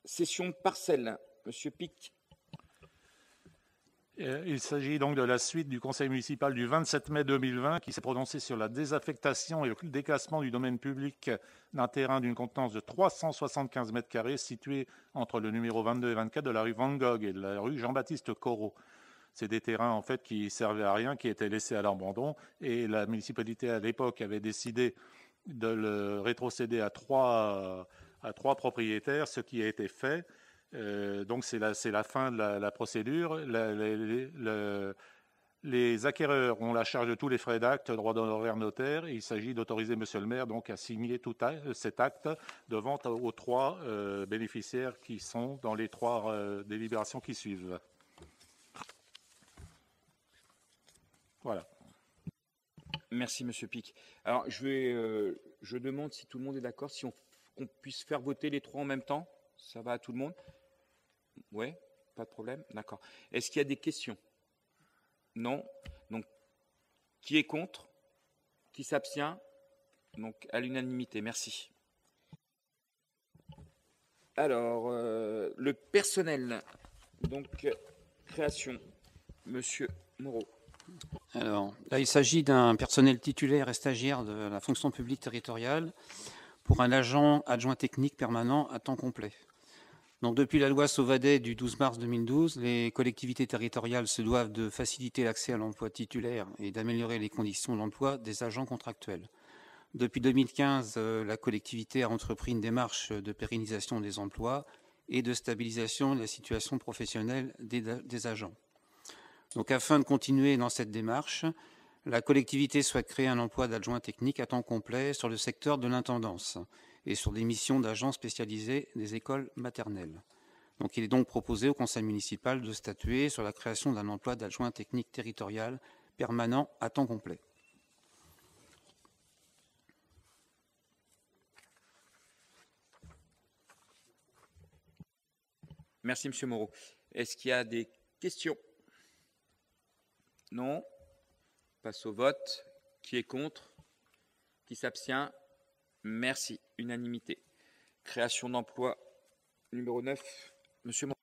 session parcelle. Monsieur Pic. Il s'agit donc de la suite du conseil municipal du 27 mai 2020 qui s'est prononcé sur la désaffectation et le déclassement du domaine public d'un terrain d'une contenance de 375 mètres carrés situé entre le numéro 22 et 24 de la rue Van Gogh et de la rue Jean-Baptiste Corot. C'est des terrains en fait qui servaient à rien, qui étaient laissés à l'abandon et la municipalité à l'époque avait décidé de le rétrocéder à trois propriétaires, ce qui a été fait. Donc c'est la fin de la procédure. Les acquéreurs ont la charge de tous les frais d'acte, droit d'honoraires notaire. Et il s'agit d'autoriser Monsieur le maire donc à signer cet acte de vente aux trois bénéficiaires qui sont dans les trois délibérations qui suivent. Voilà. Merci Monsieur Pic. Alors je demande si tout le monde est d'accord, si qu'on puisse faire voter les trois en même temps. Ça va à tout le monde? Oui, pas de problème. D'accord. Est-ce qu'il y a des questions? Non. Donc, qui est contre? Qui s'abstient? Donc, à l'unanimité. Merci. Alors, le personnel. Donc, création. Monsieur Moreau. Alors, là, il s'agit d'un personnel titulaire et stagiaire de la fonction publique territoriale pour un agent adjoint technique permanent à temps complet. Donc, depuis la loi Sauvadet du 12 mars 2012, les collectivités territoriales se doivent de faciliter l'accès à l'emploi titulaire et d'améliorer les conditions d'emploi des agents contractuels. Depuis 2015, la collectivité a entrepris une démarche de pérennisation des emplois et de stabilisation de la situation professionnelle des agents. Donc, afin de continuer dans cette démarche, la collectivité souhaite créer un emploi d'adjoint technique à temps complet sur le secteur de l'intendance et sur des missions d'agents spécialisés des écoles maternelles. Donc, il est donc proposé au conseil municipal de statuer sur la création d'un emploi d'adjoint technique territorial permanent à temps complet. Merci Monsieur Moreau. Est-ce qu'il y a des questions? Non. Passe au vote. Qui est contre? Qui s'abstient? Merci. Unanimité. Création d'emploi numéro 9. Monsieur Moreau.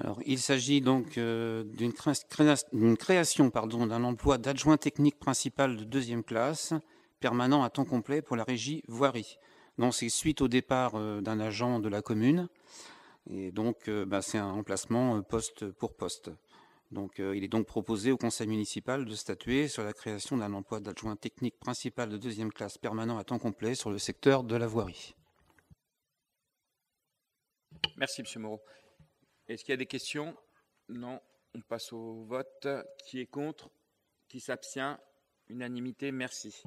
Alors, il s'agit donc d'une création d'un emploi d'adjoint technique principal de deuxième classe, permanent à temps complet pour la régie voirie. Donc, c'est suite au départ d'un agent de la commune. Et donc, c'est un remplacement poste pour poste. Donc, il est donc proposé au conseil municipal de statuer sur la création d'un emploi d'adjoint technique principal de deuxième classe permanent à temps complet sur le secteur de la voirie. Merci, Monsieur Moreau. Est-ce qu'il y a des questions? Non. On passe au vote. Qui est contre? Qui s'abstient? Unanimité. Merci.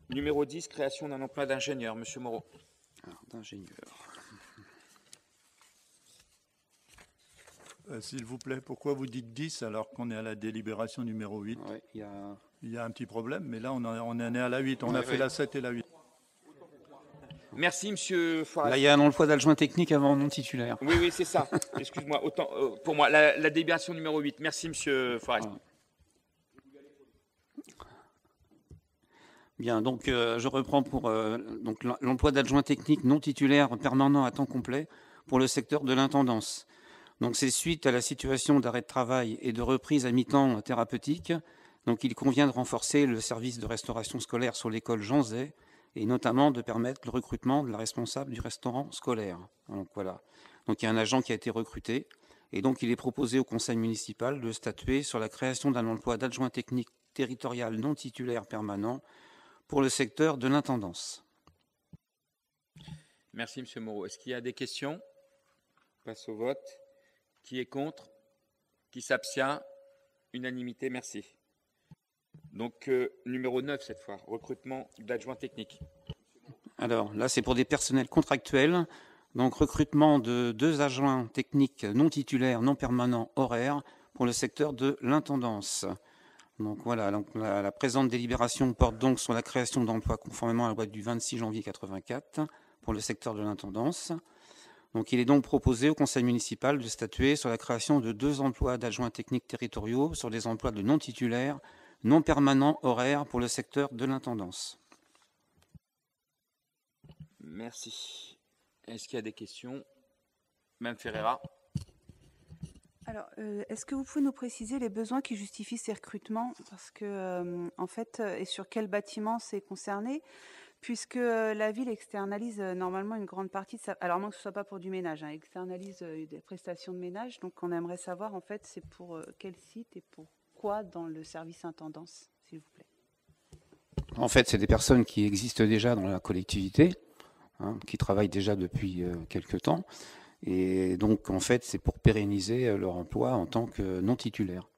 Numéro 10, création d'un emploi d'ingénieur. Monsieur Moreau. Alors, d'ingénieur. S'il vous plaît, pourquoi vous dites 10 alors qu'on est à la délibération numéro 8? Ouais, Il y a un petit problème, mais là, on en est à la 8. On a fait la 7 et la 8. Merci, Monsieur Forest. Là, il y a un emploi d'adjoint technique avant non titulaire. Oui, c'est ça. Excuse-moi. Autant pour moi, la délibération numéro 8. Merci, Monsieur Forest. Voilà. Bien, donc je reprends pour donc l'emploi d'adjoint technique non titulaire permanent à temps complet pour le secteur de l'intendance. Donc c'est suite à la situation d'arrêt de travail et de reprise à mi-temps thérapeutique. Donc il convient de renforcer le service de restauration scolaire sur l'école Jean Zay et notamment de permettre le recrutement de la responsable du restaurant scolaire. Donc voilà. Donc il y a un agent qui a été recruté et donc il est proposé au conseil municipal de statuer sur la création d'un emploi d'adjoint technique territorial non titulaire permanent pour le secteur de l'intendance. Merci, Monsieur Moreau. Est-ce qu'il y a des questions? On passe au vote. Qui est contre? Qui s'abstient? Unanimité, merci. Donc, numéro 9 cette fois, recrutement d'adjoints techniques. Alors là, c'est pour des personnels contractuels. Donc, recrutement de 2 adjoints techniques non titulaires, non permanents, horaires, pour le secteur de l'intendance. Donc voilà, donc la présente délibération porte donc sur la création d'emplois conformément à la loi du 26 janvier 84 pour le secteur de l'intendance. Donc il est donc proposé au conseil municipal de statuer sur la création de 2 emplois d'adjoints techniques territoriaux sur des emplois de non titulaires, non permanents horaires pour le secteur de l'intendance. Merci. Est-ce qu'il y a des questions? Mme Ferreira. Alors, est-ce que vous pouvez nous préciser les besoins qui justifient ces recrutements? Parce que, en fait, et sur quel bâtiment c'est concerné? Puisque la ville externalise normalement une grande partie de sa... Alors, moins que ce ne soit pas pour du ménage, hein, externalise des prestations de ménage. Donc, on aimerait savoir, en fait, c'est pour quel site et pourquoi dans le service intendance, s'il vous plaît. En fait, c'est des personnes qui existent déjà dans la collectivité, qui travaillent déjà depuis quelque temps. Et donc, en fait, c'est pour pérenniser leur emploi en tant que non titulaire.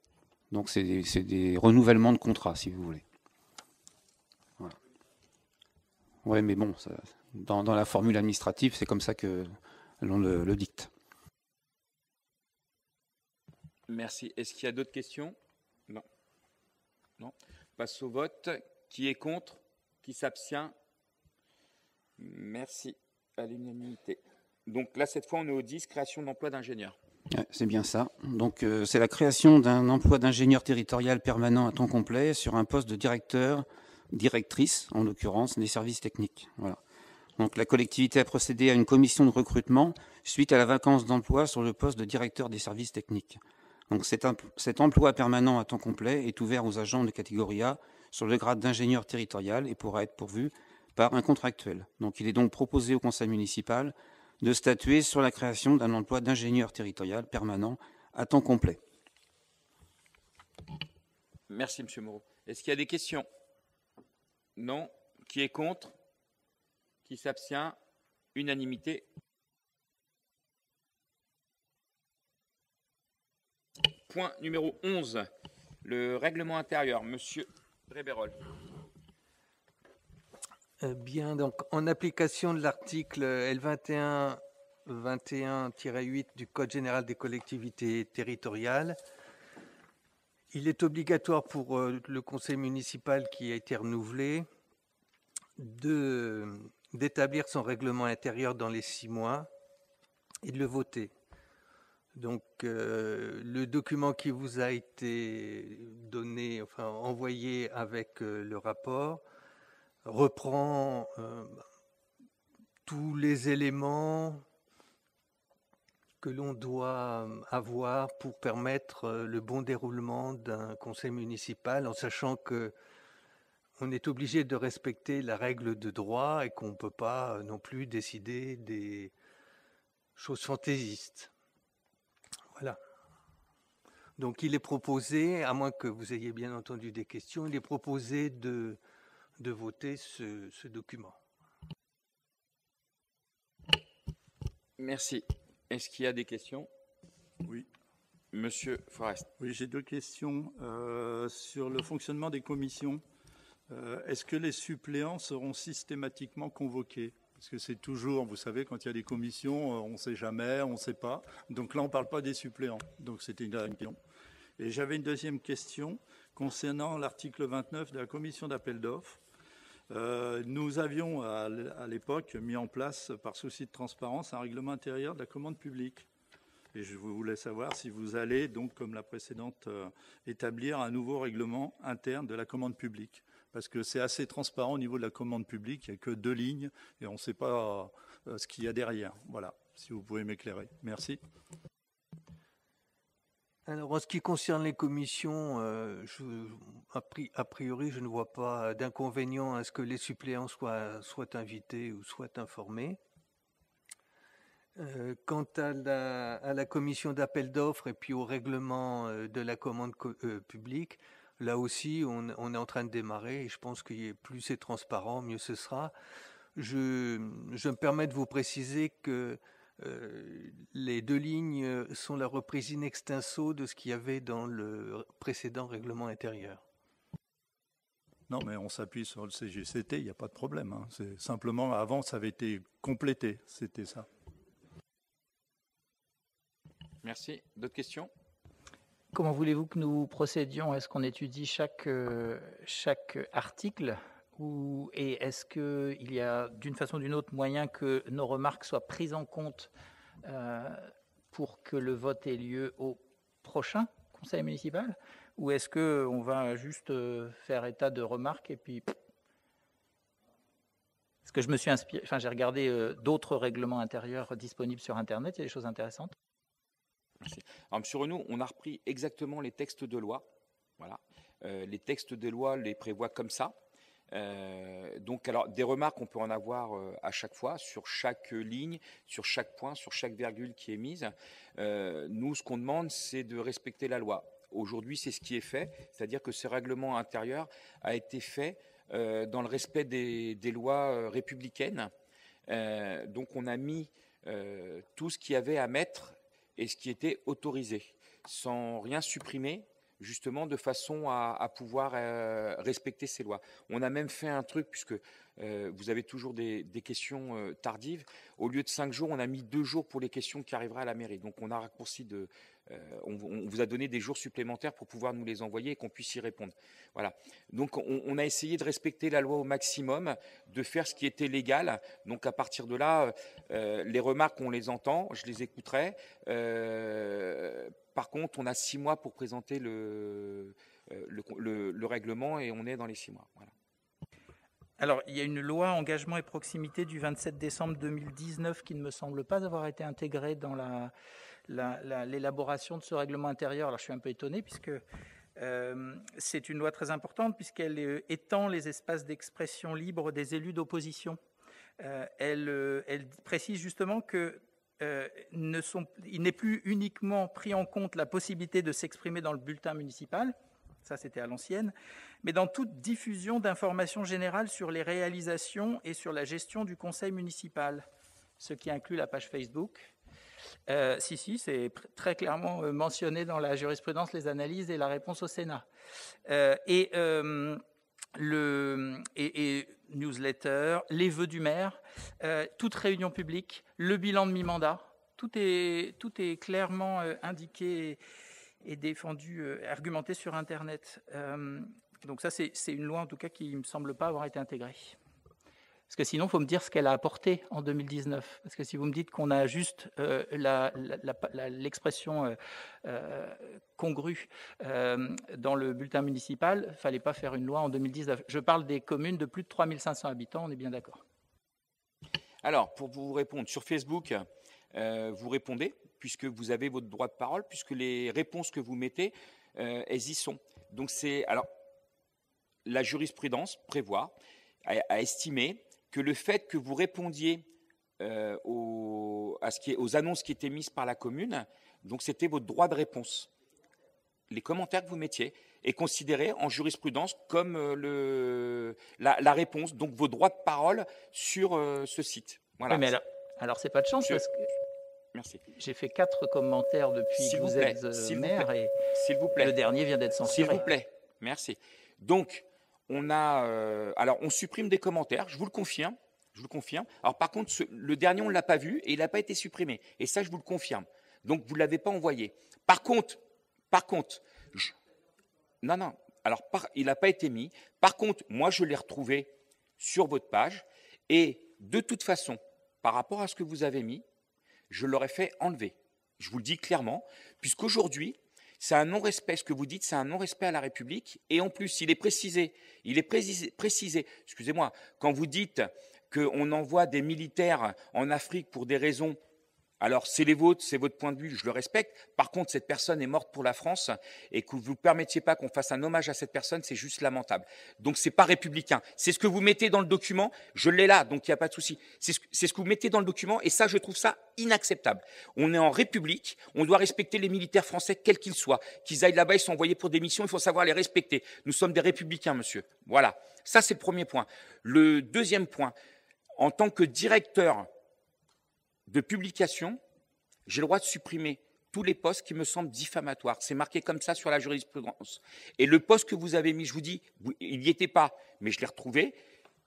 Donc, c'est des renouvellements de contrat, si vous voulez. Voilà. Ouais, mais bon, ça, dans la formule administrative, c'est comme ça que l'on le dicte. Merci. Est-ce qu'il y a d'autres questions? Non. Non. Passe au vote. Qui est contre? Qui s'abstient? Merci. À l'unanimité. Donc là, cette fois, on est au 10, création d'emploi d'ingénieur. Ouais, c'est bien ça. Donc, c'est la création d'un emploi d'ingénieur territorial permanent à temps complet sur un poste de directeur, directrice, en l'occurrence, des services techniques. Voilà. Donc, la collectivité a procédé à une commission de recrutement suite à la vacance d'emploi sur le poste de directeur des services techniques. Donc, cet emploi permanent à temps complet est ouvert aux agents de catégorie A sur le grade d'ingénieur territorial et pourra être pourvu par un contractuel. Donc, il est donc proposé au conseil municipal de statuer sur la création d'un emploi d'ingénieur territorial permanent à temps complet. Merci, M. Moreau. Est-ce qu'il y a des questions? Non. Qui est contre? Qui s'abstient? Unanimité. Point numéro 11, le règlement intérieur. Monsieur Rébérol. Bien, donc en application de l'article L21 21-8 du Code général des collectivités territoriales, il est obligatoire pour le conseil municipal qui a été renouvelé d'établir son règlement intérieur dans les 6 mois et de le voter. Donc le document qui vous a été donné, enfin envoyé avec le rapport, reprend tous les éléments que l'on doit avoir pour permettre le bon déroulement d'un conseil municipal, en sachant que on est obligé de respecter la règle de droit et qu'on ne peut pas non plus décider des choses fantaisistes. Voilà. Donc il est proposé, à moins que vous ayez bien entendu des questions, il est proposé de voter ce document. Merci. Est-ce qu'il y a des questions? Oui. Monsieur Forest. Oui, j'ai 2 questions. Sur le fonctionnement des commissions, est-ce que les suppléants seront systématiquement convoqués? Parce que c'est toujours, vous savez, quand il y a des commissions, on ne sait jamais, on ne sait pas. Donc là, on ne parle pas des suppléants. Donc c'était une question. Et j'avais une deuxième question concernant l'article 29 de la commission d'appel d'offres. Nous avions à l'époque mis en place, par souci de transparence, un règlement intérieur de la commande publique. Et je voulais savoir si vous allez, donc, comme la précédente, établir un nouveau règlement interne de la commande publique. Parce que c'est assez transparent au niveau de la commande publique, il n'y a que 2 lignes et on ne sait pas ce qu'il y a derrière. Voilà, si vous pouvez m'éclairer. Merci. Alors, en ce qui concerne les commissions, a priori, je ne vois pas d'inconvénient à ce que les suppléants soient invités ou soient informés. Quant à la commission d'appel d'offres et puis au règlement de la commande publique, là aussi, on est en train de démarrer et je pense que plus c'est transparent, mieux ce sera. Je me permets de vous préciser que les 2 lignes sont la reprise in extenso de ce qu'il y avait dans le précédent règlement intérieur. Non, mais on s'appuie sur le CGCT, il n'y a pas de problème. Hein. C'est simplement, avant, ça avait été complété, c'était ça. Merci. D'autres questions? Comment voulez-vous que nous procédions? Est-ce qu'on étudie chaque article et est-ce qu'il y a d'une façon ou d'une autre moyen que nos remarques soient prises en compte pour que le vote ait lieu au prochain conseil municipal? Ou est-ce qu'on va juste faire état de remarques et puis... Parce que je me suis inspiré, j'ai regardé d'autres règlements intérieurs disponibles sur Internet, il y a des choses intéressantes. Merci. Alors, M. Renaud, on a repris exactement les textes de loi. Voilà. Les textes de loi les prévoient comme ça. Donc, alors, des remarques, on peut en avoir à chaque fois, sur chaque ligne, sur chaque point, sur chaque virgule qui est mise. Nous, ce qu'on demande, c'est de respecter la loi. Aujourd'hui, c'est ce qui est fait, c'est-à-dire que ce règlement intérieur a été fait dans le respect des lois républicaines. Donc, on a mis tout ce qu'il y avait à mettre et ce qui était autorisé, sans rien supprimer, justement de façon à pouvoir respecter ces lois. On a même fait un truc, puisque vous avez toujours des questions tardives. Au lieu de 5 jours, on a mis 2 jours pour les questions qui arriveraient à la mairie. Donc on a raccourci on vous a donné des jours supplémentaires pour pouvoir nous les envoyer et qu'on puisse y répondre. Voilà. Donc on a essayé de respecter la loi au maximum, de faire ce qui était légal. Donc à partir de là, les remarques, on les entend, je les écouterai. Par contre, on a 6 mois pour présenter le règlement et on est dans les 6 mois. Voilà. Alors, il y a une loi engagement et proximité du 27 décembre 2019 qui ne me semble pas avoir été intégrée dans l'élaboration de ce règlement intérieur. Alors, je suis un peu étonné puisque c'est une loi très importante puisqu'elle étend les espaces d'expression libre des élus d'opposition. Elle précise justement que il n'est plus uniquement pris en compte la possibilité de s'exprimer dans le bulletin municipal, ça c'était à l'ancienne, mais dans toute diffusion d'informations générales sur les réalisations et sur la gestion du conseil municipal, ce qui inclut la page Facebook. Si, c'est très clairement mentionné dans la jurisprudence, les analyses et la réponse au Sénat. Et newsletter, les vœux du maire, toute réunion publique, le bilan de mi-mandat, tout est clairement indiqué et défendu, argumenté sur Internet. Donc ça, c'est une loi en tout cas qui ne me semble pas avoir été intégrée. Parce que sinon, il faut me dire ce qu'elle a apporté en 2019. Parce que si vous me dites qu'on a juste l'expression congrue dans le bulletin municipal, il ne fallait pas faire une loi en 2019. Je parle des communes de plus de 3500 habitants, on est bien d'accord. Alors, pour vous répondre, sur Facebook, vous répondez, puisque vous avez votre droit de parole, puisque les réponses que vous mettez, elles y sont. Donc, alors, la jurisprudence prévoit, a estimé que le fait que vous répondiez aux annonces qui étaient mises par la commune, donc c'était votre droit de réponse. Les commentaires que vous mettiez est considéré en jurisprudence comme la réponse, donc vos droits de parole sur ce site. Voilà. Oui, mais alors c'est pas de chance parce que merci. J'ai fait 4 commentaires depuis que vous êtes maire et le dernier vient d'être censuré. S'il vous plaît, merci. Donc, on supprime des commentaires, je vous le confirme. Alors par contre, le dernier, on ne l'a pas vu et il n'a pas été supprimé. Et ça, je vous le confirme. Donc, vous ne l'avez pas envoyé. Par contre, non. Alors, il n'a pas été mis. Par contre, moi, je l'ai retrouvé sur votre page. Et de toute façon, par rapport à ce que vous avez mis, je l'aurais fait enlever. Je vous le dis clairement, puisqu'aujourd'hui, c'est un non-respect. Ce que vous dites, c'est un non-respect à la République. Et en plus, il est précisé, excusez-moi, quand vous dites qu'on envoie des militaires en Afrique pour des raisons, alors c'est les vôtres, c'est votre point de vue, je le respecte. Par contre, cette personne est morte pour la France et que vous ne permettiez pas qu'on fasse un hommage à cette personne, c'est juste lamentable. Donc, c'est pas républicain. C'est ce que vous mettez dans le document, je l'ai là, donc il n'y a pas de souci. C'est ce que vous mettez dans le document et ça, je trouve ça inacceptable. On est en République, on doit respecter les militaires français, quels qu'ils soient. Qu'ils aillent là-bas, ils sont envoyés pour des missions, il faut savoir les respecter. Nous sommes des républicains, monsieur. Voilà. Ça, c'est le premier point. Le deuxième point, en tant que directeur de publication, j'ai le droit de supprimer tous les postes qui me semblent diffamatoires. C'est marqué comme ça sur la jurisprudence. Et le poste que vous avez mis, je vous dis, il n'y était pas, mais je l'ai retrouvé,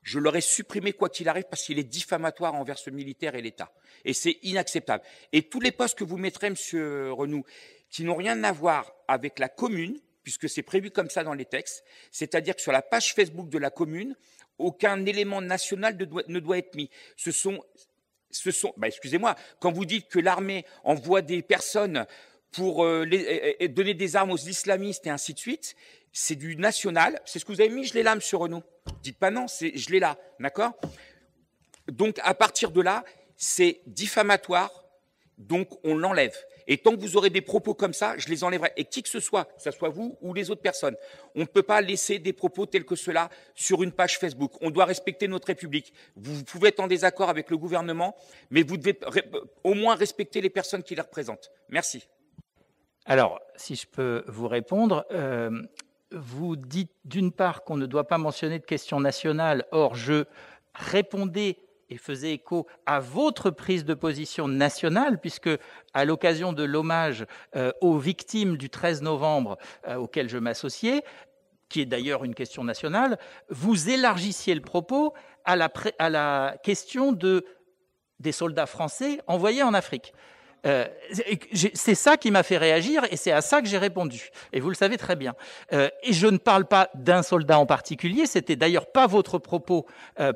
je l'aurais supprimé quoi qu'il arrive parce qu'il est diffamatoire envers ce militaire et l'État. Et c'est inacceptable. Et tous les postes que vous mettrez, monsieur Renou, qui n'ont rien à voir avec la commune, puisque c'est prévu comme ça dans les textes, c'est-à-dire que sur la page Facebook de la commune, aucun élément national ne doit être mis. Excusez-moi, quand vous dites que l'armée envoie des personnes pour donner des armes aux islamistes et ainsi de suite, c'est du national. C'est ce que vous avez mis, je l'ai là, monsieur Renaud. Dites pas non, je l'ai là, d'accord? Donc, à partir de là, c'est diffamatoire, donc on l'enlève. Et tant que vous aurez des propos comme ça, je les enlèverai. Et qui que ce soit vous ou les autres personnes, on ne peut pas laisser des propos tels que ceux-là sur une page Facebook. On doit respecter notre République. Vous pouvez être en désaccord avec le gouvernement, mais vous devez au moins respecter les personnes qui les représentent. Merci. Alors, si je peux vous répondre, vous dites d'une part qu'on ne doit pas mentionner de questions nationales. Or, je répondais et faisait écho à votre prise de position nationale, puisque à l'occasion de l'hommage aux victimes du 13 novembre auquel je m'associais, qui est d'ailleurs une question nationale, vous élargissiez le propos à la question des soldats français envoyés en Afrique. C'est ça qui m'a fait réagir et c'est à ça que j'ai répondu. Et vous le savez très bien. Et je ne parle pas d'un soldat en particulier. C'était d'ailleurs pas votre propos,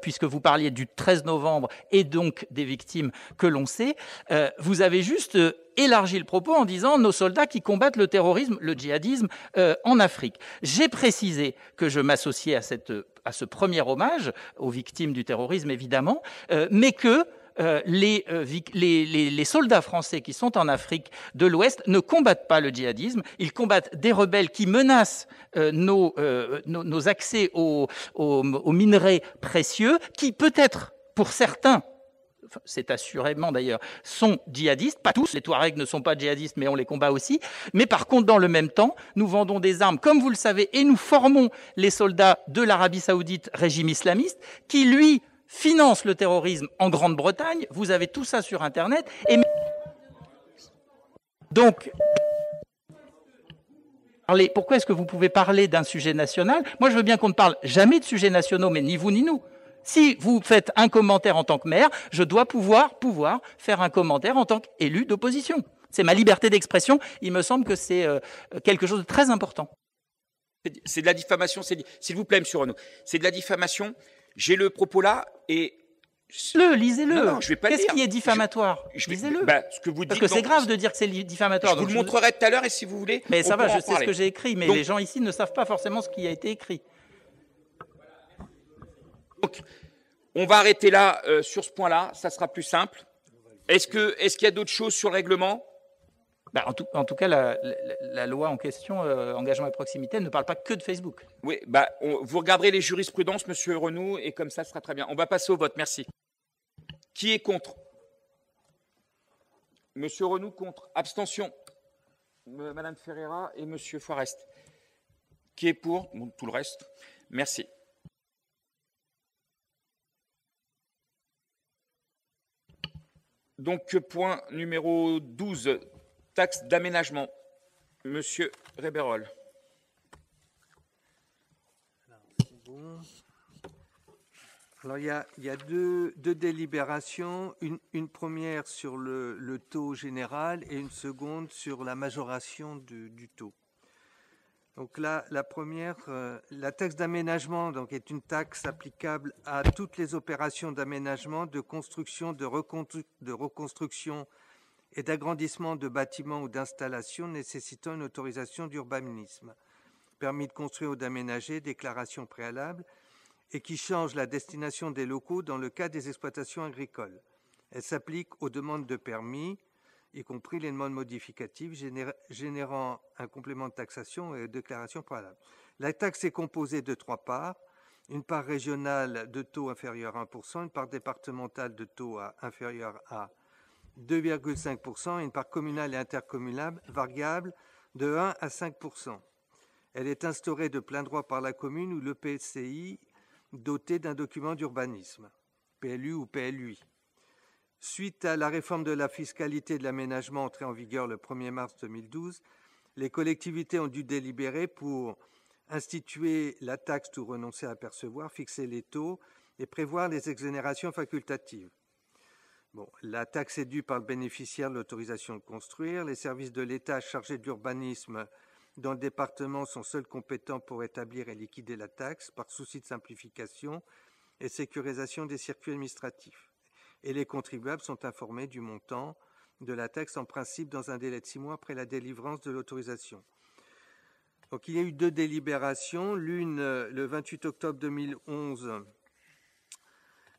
puisque vous parliez du 13 novembre et donc des victimes que l'on sait. Vous avez juste élargi le propos en disant nos soldats qui combattent le terrorisme, le djihadisme en Afrique. J'ai précisé que je m'associais à ce premier hommage aux victimes du terrorisme, évidemment, mais que les soldats français qui sont en Afrique de l'Ouest ne combattent pas le djihadisme, ils combattent des rebelles qui menacent nos accès aux minerais précieux, qui peut-être, pour certains, c'est assurément d'ailleurs, sont djihadistes, pas tous, les Touaregs ne sont pas djihadistes, mais on les combat aussi, mais par contre, dans le même temps, nous vendons des armes, comme vous le savez, et nous formons les soldats de l'Arabie Saoudite, régime islamiste, qui, lui, finance le terrorisme en Grande-Bretagne. Vous avez tout ça sur Internet. Et donc, pourquoi est-ce que vous pouvez parler d'un sujet national? Moi, je veux bien qu'on ne parle jamais de sujets nationaux, mais ni vous ni nous. Si vous faites un commentaire en tant que maire, je dois pouvoir faire un commentaire en tant qu'élu d'opposition. C'est ma liberté d'expression. Il me semble que c'est quelque chose de très important. C'est de la diffamation. S'il vous plaît, monsieur Renaud, c'est de la diffamation. J'ai le propos là et... Lisez-le. Non, je vais pas le Qu'est-ce lire. qui est diffamatoire? Lisez-le. Ce que vous dites, parce que c'est grave de dire que c'est diffamatoire. Je vous le montrerai tout à l'heure et si vous voulez... Mais ça va, je sais ce que j'ai écrit, mais les gens ici ne savent pas forcément ce qui a été écrit. Donc, on va arrêter là sur ce point-là, ça sera plus simple. Est-ce qu'il y a d'autres choses sur le règlement? En tout cas, la loi en question, engagement et proximité, ne parle pas que de Facebook. Oui, vous regarderez les jurisprudences, monsieur Renaud, et comme ça, ce sera très bien. On va passer au vote, merci. Qui est contre? Monsieur Renaud, contre. Abstention. Madame Ferreira et monsieur Forest. Qui est pour? Bon, tout le reste. Merci. Donc, point numéro 12, taxe d'aménagement. Monsieur Réberol. Bon. Alors, il y a deux délibérations, une première sur le taux général et une seconde sur la majoration du taux. Donc là, la première, la taxe d'aménagement est une taxe applicable à toutes les opérations d'aménagement, de construction, de reconstruction et d'agrandissement de bâtiments ou d'installations nécessitant une autorisation d'urbanisme, permis de construire ou d'aménager, déclaration préalable, et qui change la destination des locaux dans le cas des exploitations agricoles. Elle s'applique aux demandes de permis, y compris les demandes modificatives, générant un complément de taxation et déclaration préalable. La taxe est composée de 3 parts, une part régionale de taux inférieur à 1%, une part départementale de taux inférieur à 2,5% et une part communale et intercommunale variable de 1 à 5%. Elle est instaurée de plein droit par la commune ou l'EPCI doté d'un document d'urbanisme, PLU ou PLUI. Suite à la réforme de la fiscalité de l'aménagement entrée en vigueur le 1er mars 2012, les collectivités ont dû délibérer pour instituer la taxe ou renoncer à percevoir, fixer les taux et prévoir les exonérations facultatives. Bon, la taxe est due par le bénéficiaire de l'autorisation de construire. Les services de l'État chargés de l'urbanisme dans le département sont seuls compétents pour établir et liquider la taxe par souci de simplification et sécurisation des circuits administratifs. Et les contribuables sont informés du montant de la taxe en principe dans un délai de 6 mois après la délivrance de l'autorisation. Donc, il y a eu 2 délibérations, l'une le 28 octobre 2011,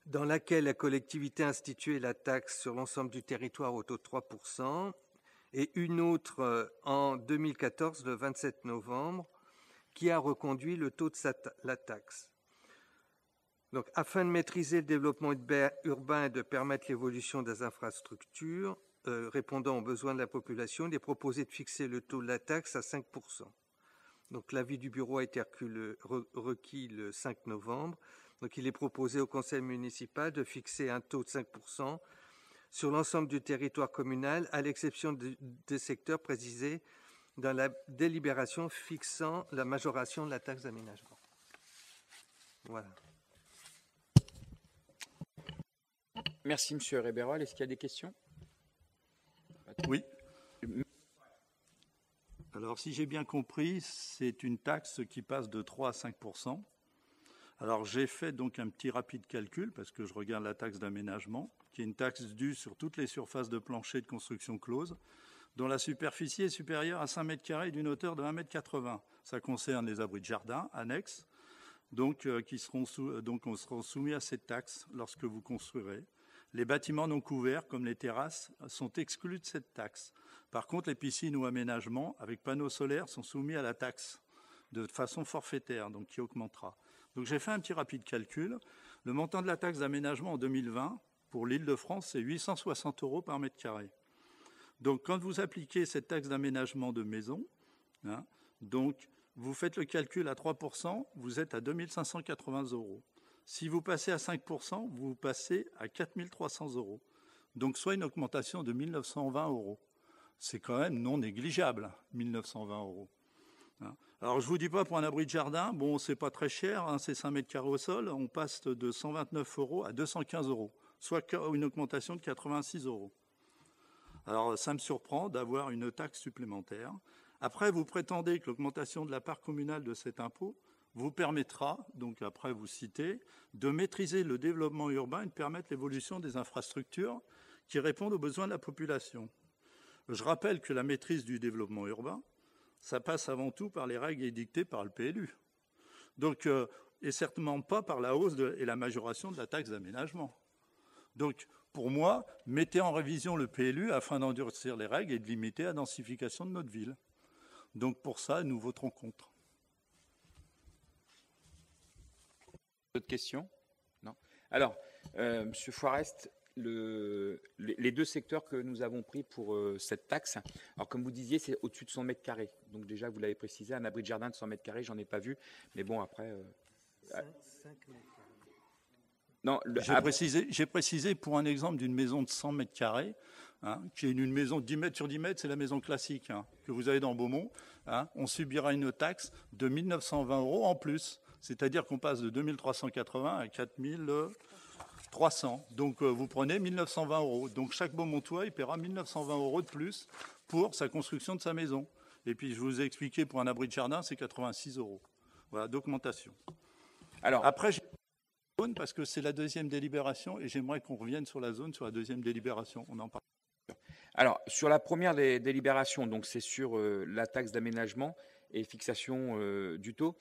dans laquelle la collectivité a institué la taxe sur l'ensemble du territoire au taux de 3%, et une autre en 2014, le 27 novembre, qui a reconduit le taux de la taxe. Donc, afin de maîtriser le développement urbain et de permettre l'évolution des infrastructures répondant aux besoins de la population, il est proposé de fixer le taux de la taxe à 5%. Donc, l'avis du bureau a été requis le 5 novembre. Donc, il est proposé au conseil municipal de fixer un taux de 5% sur l'ensemble du territoire communal, à l'exception des secteurs précisés dans la délibération fixant la majoration de la taxe d'aménagement. Voilà. Merci, M. Réberol. Est-ce qu'il y a des questions? Oui. Alors, si j'ai bien compris, c'est une taxe qui passe de 3 à 5%. Alors, j'ai fait donc un petit rapide calcul, parce que je regarde la taxe d'aménagement, qui est une taxe due sur toutes les surfaces de plancher de construction close, dont la superficie est supérieure à 5 mètres carrés d'une hauteur de 1,80 m. Ça concerne les abris de jardin annexes, donc, on sera soumis à cette taxe lorsque vous construirez. Les bâtiments non couverts, comme les terrasses, sont exclus de cette taxe. Par contre, les piscines ou aménagements avec panneaux solaires sont soumis à la taxe de façon forfaitaire, donc qui augmentera. Donc j'ai fait un petit rapide calcul. Le montant de la taxe d'aménagement en 2020 pour l'Île-de-France, c'est 860 € par mètre carré. Donc quand vous appliquez cette taxe d'aménagement de maison, donc vous faites le calcul à 3%, vous êtes à 2 580 €. Si vous passez à 5%, vous passez à 4 300 €. Donc soit une augmentation de 1 920 €. C'est quand même non négligeable, 1 920 €. Alors, je ne vous dis pas pour un abri de jardin, bon, c'est pas très cher, c'est 5 mètres carrés au sol, on passe de 129 € à 215 €, soit une augmentation de 86 €. Alors, ça me surprend d'avoir une taxe supplémentaire. Après, vous prétendez que l'augmentation de la part communale de cet impôt vous permettra, donc après vous citez, de maîtriser le développement urbain et de permettre l'évolution des infrastructures qui répondent aux besoins de la population. Je rappelle que la maîtrise du développement urbain, ça passe avant tout par les règles édictées par le PLU. Donc, et certainement pas par la hausse et la majoration de la taxe d'aménagement. Donc, pour moi, mettez en révision le PLU afin d'endurcir les règles et de limiter la densification de notre ville. Donc, pour ça, nous voterons contre. D'autres questions? Non. Alors, M. Foirest, les 2 secteurs que nous avons pris pour cette taxe, alors comme vous disiez, c'est au-dessus de 100 mètres carrés. Donc déjà, vous l'avez précisé, un abri de jardin de 100 mètres carrés, j'en ai pas vu. Mais bon, après... 5 mètres carrés. Non, j'ai précisé pour un exemple d'une maison de 100 mètres carrés, qui est une maison de 10 mètres sur 10 mètres, c'est la maison classique que vous avez dans Beaumont, on subira une taxe de 1 920 € en plus. C'est-à-dire qu'on passe de 2 380 à 4 300. Donc, vous prenez 1 920 €. Donc, chaque Beaumontois, il paiera 1 920 € de plus pour sa construction de sa maison. Et puis, je vous ai expliqué, pour un abri de jardin, c'est 86 €. Voilà, d'augmentation. Alors, après, j'ai zone parce que c'est la 2e délibération et j'aimerais qu'on revienne sur la zone, sur la 2e délibération. On en parle. Alors, sur la première des délibérations, donc c'est sur la taxe d'aménagement et fixation du taux.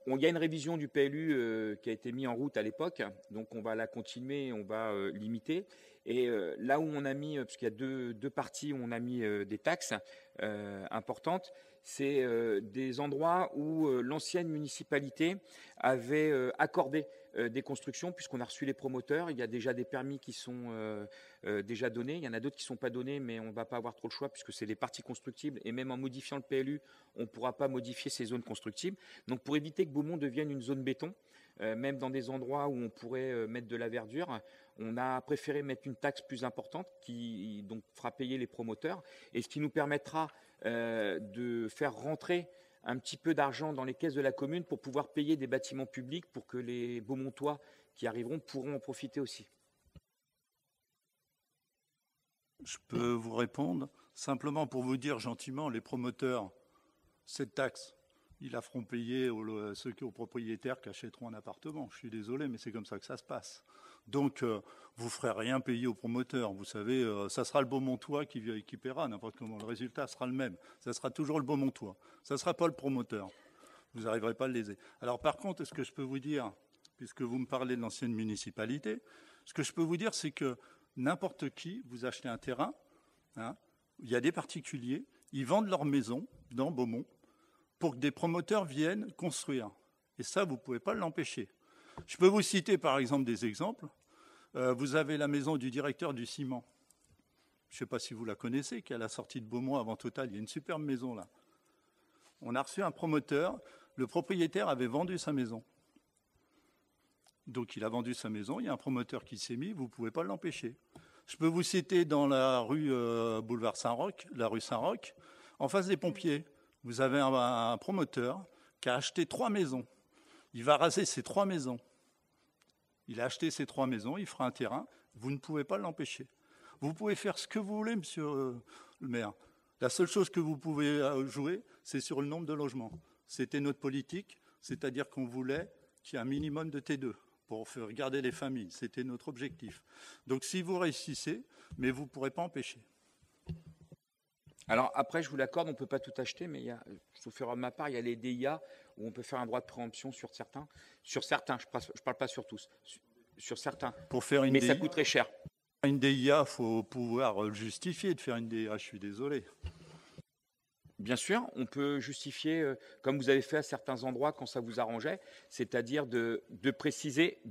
Il y a une révision du PLU qui a été mise en route à l'époque, donc on va la continuer, on va limiter. Et là où on a mis, parce qu'il y a deux parties où on a mis des taxes importantes, c'est des endroits où l'ancienne municipalité avait accordé des constructions, puisqu'on a reçu les promoteurs. Il y a déjà des permis qui sont déjà donnés. Il y en a d'autres qui ne sont pas donnés, mais on ne va pas avoir trop le choix, puisque c'est des parties constructibles. Et même en modifiant le PLU, on ne pourra pas modifier ces zones constructibles. Donc pour éviter que Beaumont devienne une zone béton, même dans des endroits où on pourrait mettre de la verdure, on a préféré mettre une taxe plus importante qui donc fera payer les promoteurs, et ce qui nous permettra de faire rentrer un petit peu d'argent dans les caisses de la commune pour pouvoir payer des bâtiments publics pour que les Beaumontois qui arriveront pourront en profiter aussi. Je peux vous répondre simplement pour vous dire gentiment, les promoteurs, cette taxe, ils la feront payer aux propriétaires qui achèteront un appartement. Je suis désolé, mais c'est comme ça que ça se passe. Donc, vous ne ferez rien payer aux promoteurs. Vous savez, ça sera le Beaumontois qui paiera n'importe comment. Le résultat sera le même. Ça sera toujours le Beaumontois. Ça ne sera pas le promoteur. Vous n'arriverez pas à le léser. Alors, par contre, ce que je peux vous dire, puisque vous me parlez de l'ancienne municipalité, ce que je peux vous dire, c'est que n'importe qui, vous achetez un terrain, hein, il y a des particuliers, ils vendent leur maison dans Beaumont pour que des promoteurs viennent construire. Et ça, vous ne pouvez pas l'empêcher. Je peux vous citer par exemple des exemples. Vous avez la maison du directeur du ciment. Je ne sais pas si vous la connaissez, qui est à la sortie de Beaumont avant Total. Il y a une superbe maison là. On a reçu un promoteur. Le propriétaire avait vendu sa maison. Donc il a vendu sa maison. Il y a un promoteur qui s'est mis. Vous ne pouvez pas l'empêcher. Je peux vous citer dans la rue boulevard Saint-Roch, la rue Saint-Roch, en face des pompiers. Vous avez un promoteur qui a acheté 3 maisons. Il va raser ces 3 maisons. Il a acheté ces 3 maisons, il fera un terrain. Vous ne pouvez pas l'empêcher. Vous pouvez faire ce que vous voulez, monsieur le maire. La seule chose que vous pouvez jouer, c'est sur le nombre de logements. C'était notre politique, c'est-à-dire qu'on voulait qu'il y ait un minimum de T2 pour faire garder les familles. C'était notre objectif. Donc si vous réussissez, mais vous ne pourrez pas empêcher. Alors après, je vous l'accorde, on ne peut pas tout acheter, mais je vous ferai de ma part, il y a les DIA où on peut faire un droit de préemption sur certains. Sur certains, je ne parle pas sur tous. Sur certains. Pour faire une mais DIA, ça coûte très cher. Une DIA, il faut pouvoir justifier de faire une DIA, je suis désolé. Bien sûr, on peut justifier, comme vous avez fait à certains endroits quand ça vous arrangeait, c'est-à-dire de préciser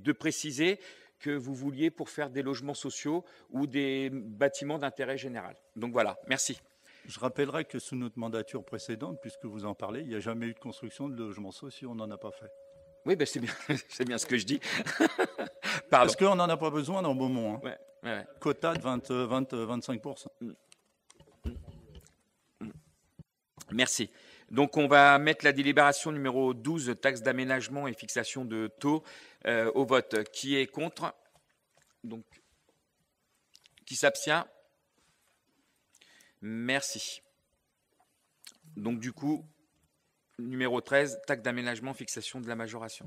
que vous vouliez pour faire des logements sociaux ou des bâtiments d'intérêt général. Donc voilà, merci. Je rappellerai que sous notre mandature précédente, puisque vous en parlez, il n'y a jamais eu de construction de logements sociaux, on n'en a pas fait. Oui, ben c'est bien, c'est bien ce que je dis. Parce qu'on n'en a pas besoin dans Beaumont. Hein. Ouais. Quota de 25%. Merci. Donc on va mettre la délibération numéro 12, taxe d'aménagement et fixation de taux, au vote. Qui est contre? Donc, qui s'abstient? Merci. Donc du coup, numéro 13, taxe d'aménagement, fixation de la majoration.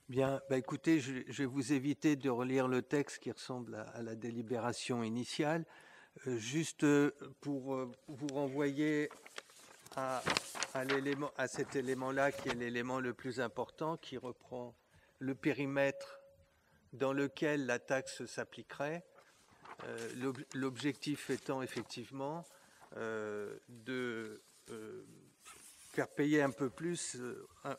Bien, écoutez, je vais vous éviter de relire le texte qui ressemble à la délibération initiale. Juste pour vous renvoyer à cet élément-là, qui est l'élément le plus important, qui reprend le périmètre dans lequel la taxe s'appliquerait, l'objectif étant effectivement de faire payer un peu plus,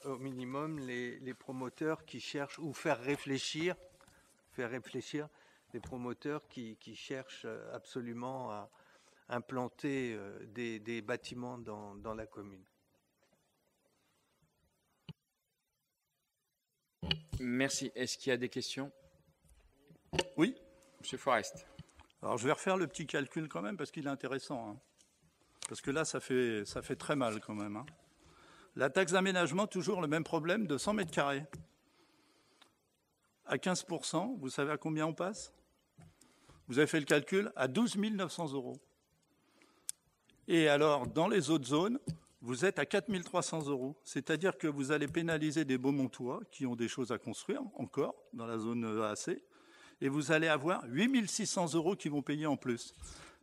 au minimum, les promoteurs qui cherchent, ou faire réfléchir les promoteurs qui cherchent absolument à implanter des bâtiments dans la commune. Merci. Est-ce qu'il y a des questions? Oui. Monsieur Forest. Alors je vais refaire le petit calcul quand même parce qu'il est intéressant. Hein. Parce que là, ça fait très mal quand même. Hein. La taxe d'aménagement, toujours le même problème de 100 mètres carrés. À 15%, vous savez à combien on passe? Vous avez fait le calcul à 12 900 €. Et alors, dans les autres zones, vous êtes à 4 300 €. C'est-à-dire que vous allez pénaliser des Beaumontois qui ont des choses à construire encore dans la zone AC. Et vous allez avoir 8 600 € qui vont payer en plus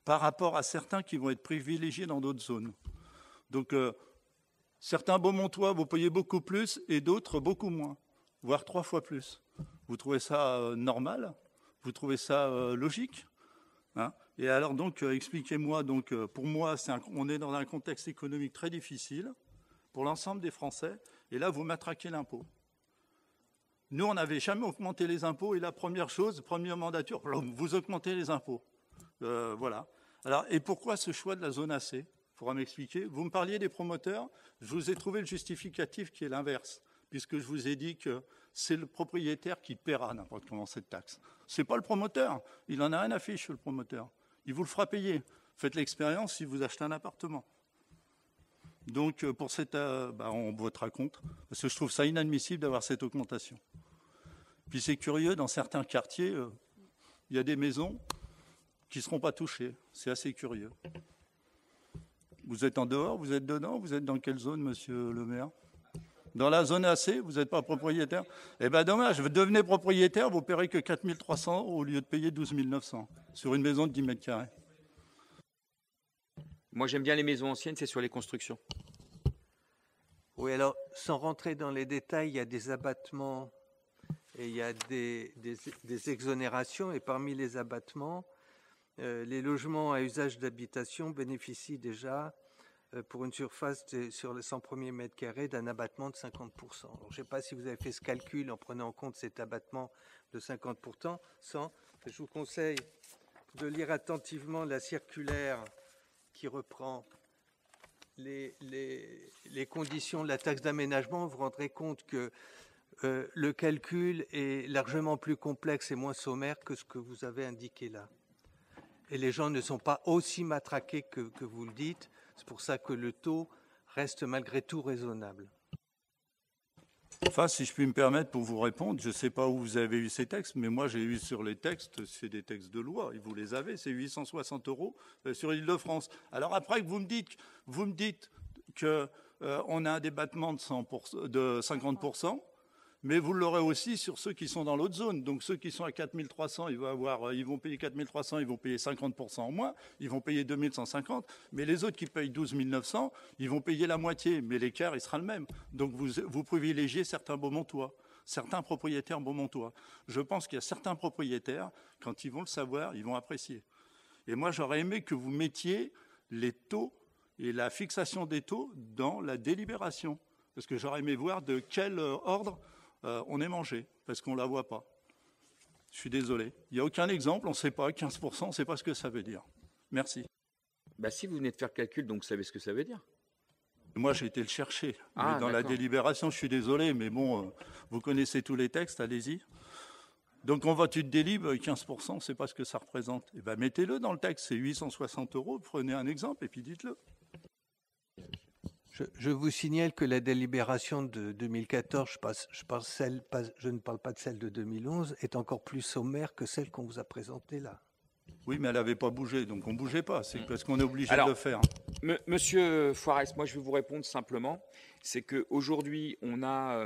par rapport à certains qui vont être privilégiés dans d'autres zones. Donc, certains Beaumontois vont payer beaucoup plus et d'autres beaucoup moins, voire 3 fois plus. Vous trouvez ça normal? Vous trouvez ça logique, hein? Et alors donc, expliquez-moi. Donc, pour moi, on est dans un contexte économique très difficile pour l'ensemble des Français. Et là, vous matraquez l'impôt. Nous, on n'avait jamais augmenté les impôts. Et la première chose, première mandature, vous augmentez les impôts. Voilà. Alors, et pourquoi ce choix de la zone AC? Il faudra m'expliquer. Vous me parliez des promoteurs. Je vous ai trouvé le justificatif qui est l'inverse, puisque je vous ai dit que c'est le propriétaire qui paiera n'importe comment cette taxe. Ce n'est pas le promoteur. Il n'en a rien à fiche, le promoteur. Il vous le fera payer. Faites l'expérience si vous achetez un appartement. Donc, pour cette, on votera contre, parce que je trouve ça inadmissible d'avoir cette augmentation. Puis c'est curieux, dans certains quartiers, il y a des maisons qui ne seront pas touchées. C'est assez curieux. Vous êtes en dehors, vous êtes dedans, vous êtes dans quelle zone, monsieur le maire? Dans la zone AC, vous n'êtes pas propriétaire? Eh bien, dommage, vous devenez propriétaire, vous ne paierez que 4 300 au lieu de payer 12 900 sur une maison de 10 mètres carrés. Moi, j'aime bien les maisons anciennes, c'est sur les constructions. Oui, alors, sans rentrer dans les détails, il y a des abattements et il y a des exonérations. Et parmi les abattements, les logements à usage d'habitation bénéficient déjà, pour une surface sur les 100 premiers mètres carrés, d'un abattement de 50%. Alors, je ne sais pas si vous avez fait ce calcul en prenant en compte cet abattement de 50%. Je vous conseille de lire attentivement la circulaire qui reprend les conditions de la taxe d'aménagement. Vous vous rendrez compte que le calcul est largement plus complexe et moins sommaire que ce que vous avez indiqué là. Et les gens ne sont pas aussi matraqués que vous le dites. C'est pour ça que le taux reste malgré tout raisonnable. Enfin, si je puis me permettre pour vous répondre, je ne sais pas où vous avez eu ces textes, mais moi j'ai eu sur les textes, c'est des textes de loi, et vous les avez, c'est 860 € sur l'Île-de-France. Alors après que vous me dites qu'on a un débattement de 50%, mais vous l'aurez aussi sur ceux qui sont dans l'autre zone. Donc ceux qui sont à 4 300, ils vont payer 4 300, ils vont payer 50% en moins, ils vont payer 2 150, mais les autres qui payent 12 900, ils vont payer la moitié, mais l'écart, il sera le même. Donc vous privilégiez certains Beaumontois, certains propriétaires beaumontois. Je pense qu'il y a certains propriétaires, quand ils vont le savoir, ils vont apprécier. Et moi, j'aurais aimé que vous mettiez les taux et la fixation des taux dans la délibération, parce que j'aurais aimé voir de quel ordre on est mangé, parce qu'on ne la voit pas. Je suis désolé. Il n'y a aucun exemple, on ne sait pas, 15%, on ne sait pas ce que ça veut dire. Merci. Bah, si vous venez de faire le calcul, donc vous savez ce que ça veut dire. Moi, j'ai été le chercher. Ah, mais dans la délibération, je suis désolé, mais bon, vous connaissez tous les textes, allez-y. Donc, on vote une délib, 15%, on ne sait pas ce que ça représente. Eh bien, mettez-le dans le texte, c'est 860 €, prenez un exemple et puis dites-le. Je vous signale que la délibération de 2014, je ne parle pas de celle de 2011, est encore plus sommaire que celle qu'on vous a présentée là. Oui, mais elle n'avait pas bougé, donc on ne bougeait pas. C'est parce qu'on est obligé de le faire. Monsieur Foirès, moi je vais vous répondre simplement. C'est qu'aujourd'hui, on a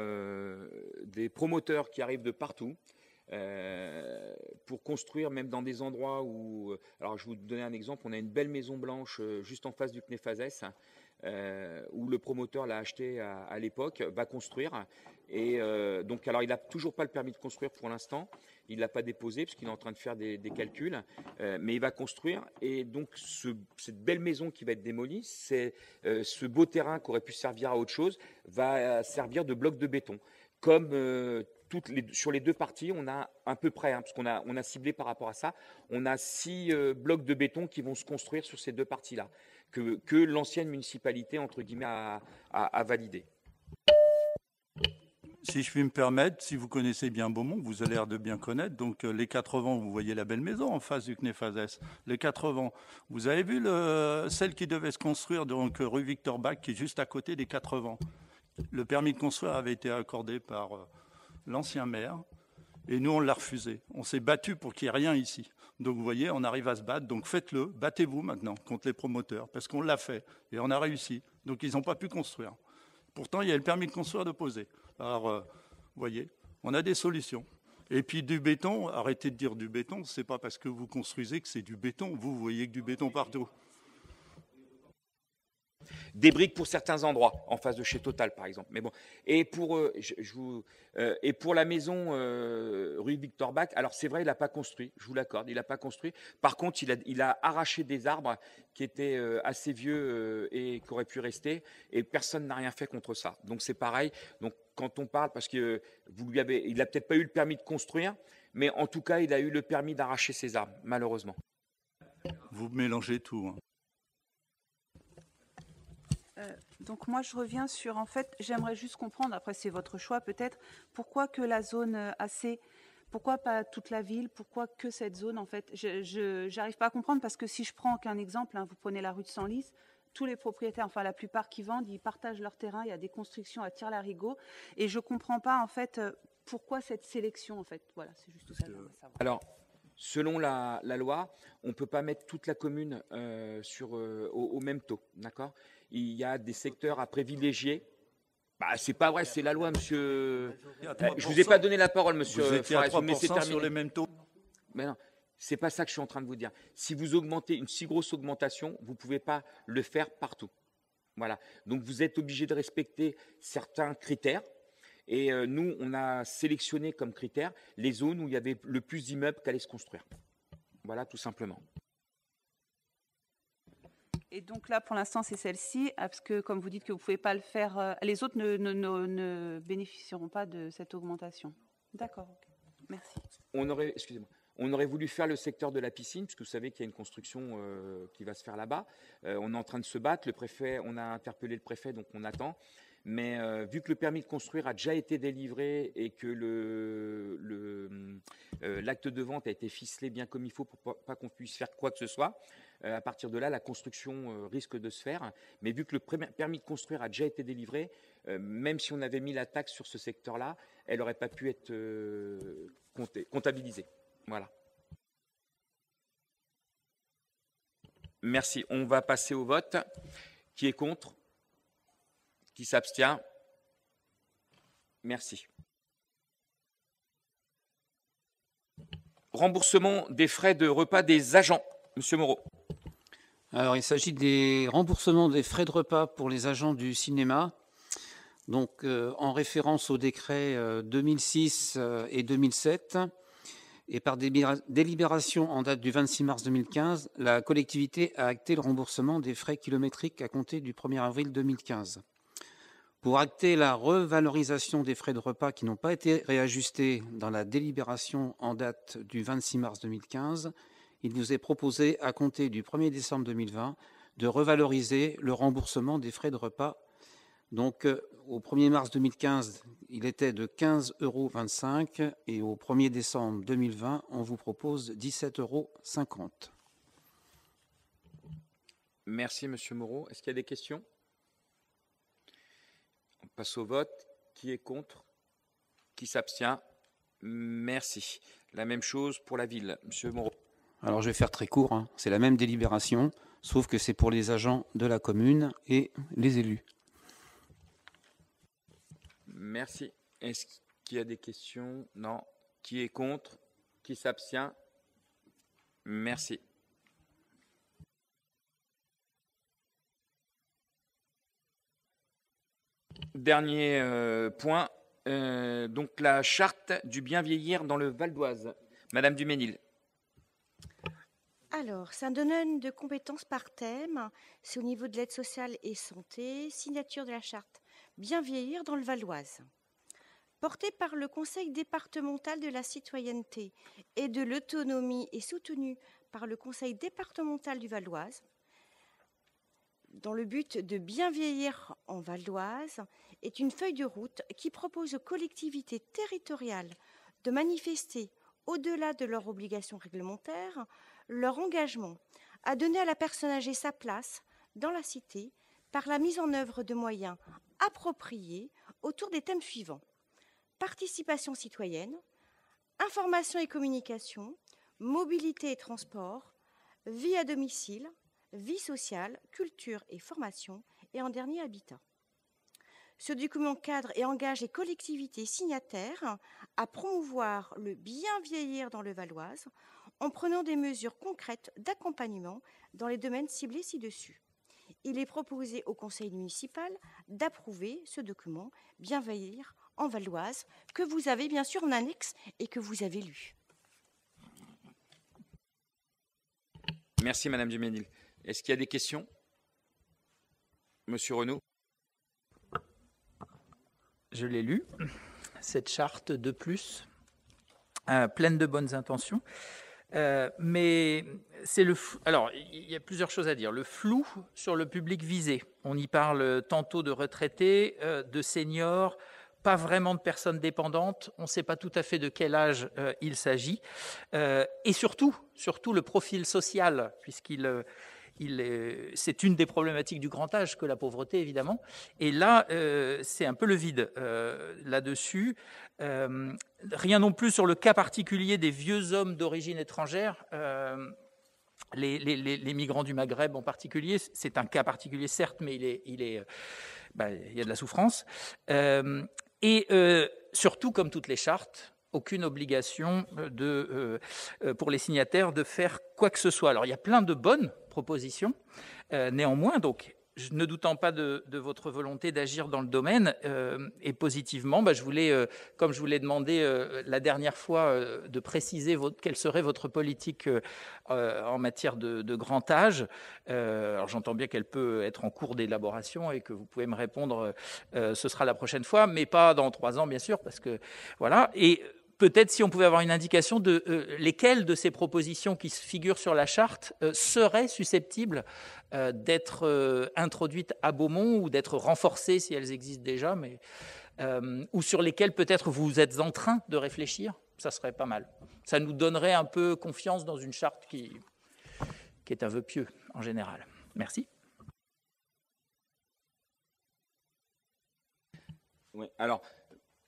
des promoteurs qui arrivent de partout pour construire, même dans des endroits où... Alors, je vais vous donner un exemple. On a une belle maison blanche juste en face du CNEFASES, où le promoteur l'a acheté à l'époque, va construire. Et donc, alors, il n'a toujours pas le permis de construire pour l'instant. Il ne l'a pas déposé parce qu'il est en train de faire des calculs. Mais il va construire. Et donc, cette belle maison qui va être démolie, ce beau terrain qui aurait pu servir à autre chose, va servir de bloc de béton. Comme sur les deux parties, on a à peu près, parce qu'on a ciblé par rapport à ça, on a 6 blocs de béton qui vont se construire sur ces deux parties-là, que l'ancienne municipalité, entre guillemets, a validé. Si je puis me permettre, si vous connaissez bien Beaumont, vous avez l'air de bien connaître, donc les 80, vous voyez la belle maison en face du CNEFASES, les 80, vous avez vu celle qui devait se construire, donc rue Victor Bach, qui est juste à côté des 80. Le permis de construire avait été accordé par l'ancien maire, et nous, on l'a refusé. On s'est battu pour qu'il n'y ait rien ici. Donc, vous voyez, on arrive à se battre. Donc, faites-le, battez-vous maintenant contre les promoteurs, parce qu'on l'a fait, et on a réussi. Donc, ils n'ont pas pu construire. Pourtant, il y a le permis de construire déposé. Alors, vous voyez, on a des solutions. Et puis, du béton, arrêtez de dire du béton, c'est pas parce que vous construisez que c'est du béton. Vous voyez que du béton partout. Des briques pour certains endroits, en face de chez Total, par exemple. Mais bon. Et pour la maison rue Victor Bach, alors c'est vrai, il n'a pas construit, je vous l'accorde, il n'a pas construit. Par contre, il a arraché des arbres qui étaient assez vieux et qui auraient pu rester, et personne n'a rien fait contre ça. Donc c'est pareil. Donc quand on parle, parce que il n'a peut-être pas eu le permis de construire, mais en tout cas, il a eu le permis d'arracher ses arbres, malheureusement. Vous mélangez tout. Hein. Donc moi, je reviens sur, en fait, j'aimerais juste comprendre, après c'est votre choix peut-être, pourquoi que la zone AC, pourquoi pas toute la ville, pourquoi que cette zone, en fait. Je n'arrive pas à comprendre, parce que si je prends qu'un exemple, vous prenez la rue de Senlis, tous les propriétaires, enfin la plupart qui vendent, ils partagent leur terrain, il y a des constructions à Tire-Larigot, et je ne comprends pas, en fait, pourquoi cette sélection en fait? Voilà, c'est juste ça. J'aimerais savoir. Alors, selon la loi, on ne peut pas mettre toute la commune au même taux, d'accord? Il y a des secteurs à privilégier. Bah, c'est pas vrai, c'est la loi, monsieur. Je vous ai pas donné la parole, monsieur. Vous étiez à Forest, vous me laissez 3% sur terminer. les mêmes taux. Mais non, c'est pas ça que je suis en train de vous dire. Si vous augmentez une si grosse augmentation, vous pouvez pas le faire partout. Voilà. Donc vous êtes obligé de respecter certains critères. Et nous, on a sélectionné comme critère les zones où il y avait le plus d'immeubles qui allaient se construire. Voilà, tout simplement. Et donc là, pour l'instant, c'est celle-ci, parce que comme vous dites que vous ne pouvez pas le faire, les autres ne bénéficieront pas de cette augmentation. D'accord, ok. Merci. Excusez-moi. On aurait voulu faire le secteur de la piscine, puisque vous savez qu'il y a une construction qui va se faire là-bas. On est en train de se battre. Le préfet, on a interpellé le préfet, donc on attend. Mais vu que le permis de construire a déjà été délivré et que l'acte de vente a été ficelé bien comme il faut pour pas qu'on puisse faire quoi que ce soit, à partir de là, la construction risque de se faire. Mais vu que le permis de construire a déjà été délivré, même si on avait mis la taxe sur ce secteur-là, elle n'aurait pas pu être comptabilisée. Voilà. Merci. On va passer au vote. Qui est contre? Qui s'abstient? Merci. Remboursement des frais de repas des agents. Monsieur Moreau. Alors, il s'agit des remboursements des frais de repas pour les agents du cinéma. Donc, en référence aux décrets 2006 et 2007, et par délibération en date du 26 mars 2015, la collectivité a acté le remboursement des frais kilométriques à compter du 1er avril 2015. Pour acter la revalorisation des frais de repas qui n'ont pas été réajustés dans la délibération en date du 26 mars 2015, il vous est proposé, à compter du 1er décembre 2020, de revaloriser le remboursement des frais de repas. Donc, au 1er mars 2015, il était de 15,25 € et au 1er décembre 2020, on vous propose 17,50 €. Merci, Monsieur Moreau. Est-ce qu'il y a des questions? On passe au vote. Qui est contre? Qui s'abstient? Merci. La même chose pour la ville. Monsieur Moreau. Alors, je vais faire très court, hein. C'est la même délibération, sauf que c'est pour les agents de la commune et les élus. Merci. Est-ce qu'il y a des questions? Non. Qui est contre? Qui s'abstient? Merci. Dernier point, donc la charte du bien vieillir dans le Val d'Oise. Madame Duménil. Alors, c'est un domaine de compétences par thème. C'est au niveau de l'aide sociale et santé. Signature de la charte bien vieillir dans le Val d'Oise. Portée par le Conseil départemental de la citoyenneté et de l'autonomie et soutenue par le Conseil départemental du Val d'Oise, dans le but de bien vieillir en Val d'Oise, est une feuille de route qui propose aux collectivités territoriales de manifester, au-delà de leurs obligations réglementaires, leur engagement à donner à la personne âgée sa place dans la cité par la mise en œuvre de moyens appropriés autour des thèmes suivants: participation citoyenne, information et communication, mobilité et transport, vie à domicile, vie sociale, culture et formation, et en dernier, habitat. Ce document cadre et engage les collectivités signataires à promouvoir le bien vieillir dans le Val d'Oise en prenant des mesures concrètes d'accompagnement dans les domaines ciblés ci-dessus. Il est proposé au conseil municipal d'approuver ce document bien vieillir en Val d'Oise, que vous avez bien sûr en annexe et que vous avez lu. Merci Madame Duménil. Est-ce qu'il y a des questions? Monsieur Renaud. Je l'ai lu, cette charte de plus, pleine de bonnes intentions. Mais c'est le flou. Alors, il y a plusieurs choses à dire. Le flou sur le public visé. On y parle tantôt de retraités, de seniors, pas vraiment de personnes dépendantes. On ne sait pas tout à fait de quel âge il s'agit. Et surtout le profil social, puisqu'il c'est une des problématiques du grand âge que la pauvreté, évidemment. Et là, c'est un peu le vide là-dessus. Rien non plus sur le cas particulier des vieux hommes d'origine étrangère. Les migrants du Maghreb en particulier, c'est un cas particulier certes, mais il y a de la souffrance. Surtout, comme toutes les chartes, aucune obligation pour les signataires de faire quoi que ce soit. Alors, il y a plein de bonnes propositions. Néanmoins, donc, ne doutant pas de votre volonté d'agir dans le domaine, et positivement, je voulais, comme je vous l'ai demandé la dernière fois, de préciser quelle serait votre politique en matière de grand âge. Alors j'entends bien qu'elle peut être en cours d'élaboration et que vous pouvez me répondre, ce sera la prochaine fois, mais pas dans 3 ans, bien sûr, parce que voilà. Et peut-être si on pouvait avoir une indication de lesquelles de ces propositions qui figurent sur la charte seraient susceptibles d'être introduites à Beaumont ou d'être renforcées si elles existent déjà, mais, ou sur lesquelles peut-être vous êtes en train de réfléchir, ça serait pas mal. Ça nous donnerait un peu confiance dans une charte qui est un vœu pieux en général. Merci. Oui, alors,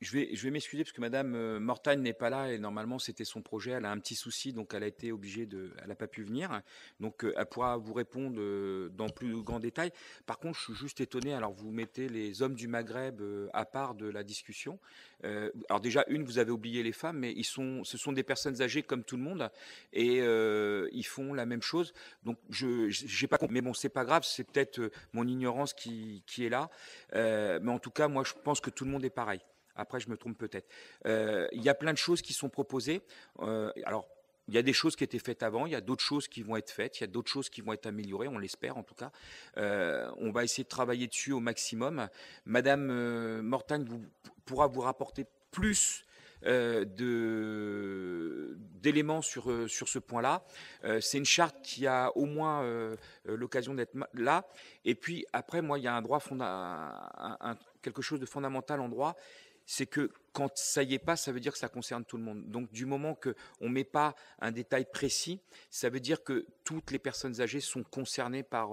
je vais m'excuser parce que Madame Mortagne n'est pas là et normalement c'était son projet. Elle a un petit souci, donc elle a été obligée elle n'a pas pu venir. Donc elle pourra vous répondre dans plus grand détail. Par contre, je suis juste étonné. Alors vous mettez les hommes du Maghreb à part de la discussion. Alors déjà, vous avez oublié les femmes, mais ce sont des personnes âgées comme tout le monde et ils font la même chose. Donc j'ai pas compris. Mais bon, c'est pas grave. C'est peut-être mon ignorance qui est là. Mais en tout cas, moi, je pense que tout le monde est pareil. Après, je me trompe peut-être. Il y a plein de choses qui sont proposées. Alors, il y a des choses qui étaient faites avant, il y a d'autres choses qui vont être faites, il y a d'autres choses qui vont être améliorées, on l'espère en tout cas. On va essayer de travailler dessus au maximum. Madame Mortagne pourra vous rapporter plus d'éléments sur ce point-là. C'est une charte qui a au moins l'occasion d'être là. Et puis après, moi, il y a un droit quelque chose de fondamental en droit. C'est que quand ça y est pas, ça veut dire que ça concerne tout le monde. Donc, du moment qu'on ne met pas un détail précis, ça veut dire que toutes les personnes âgées sont concernées par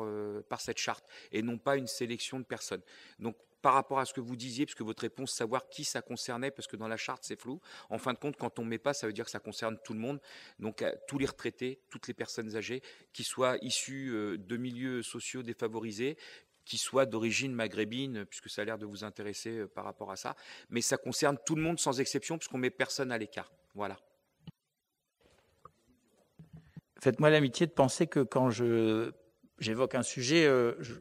cette charte et non pas une sélection de personnes. Donc, par rapport à ce que vous disiez, parce que votre réponse, savoir qui ça concernait, parce que dans la charte, c'est flou. En fin de compte, quand on ne met pas, ça veut dire que ça concerne tout le monde. Donc, tous les retraités, toutes les personnes âgées, qui soient issues de milieux sociaux défavorisés, qui soit d'origine maghrébine, puisque ça a l'air de vous intéresser par rapport à ça. Mais ça concerne tout le monde sans exception, puisqu'on ne met personne à l'écart. Voilà. Faites-moi l'amitié de penser que quand j'évoque un sujet,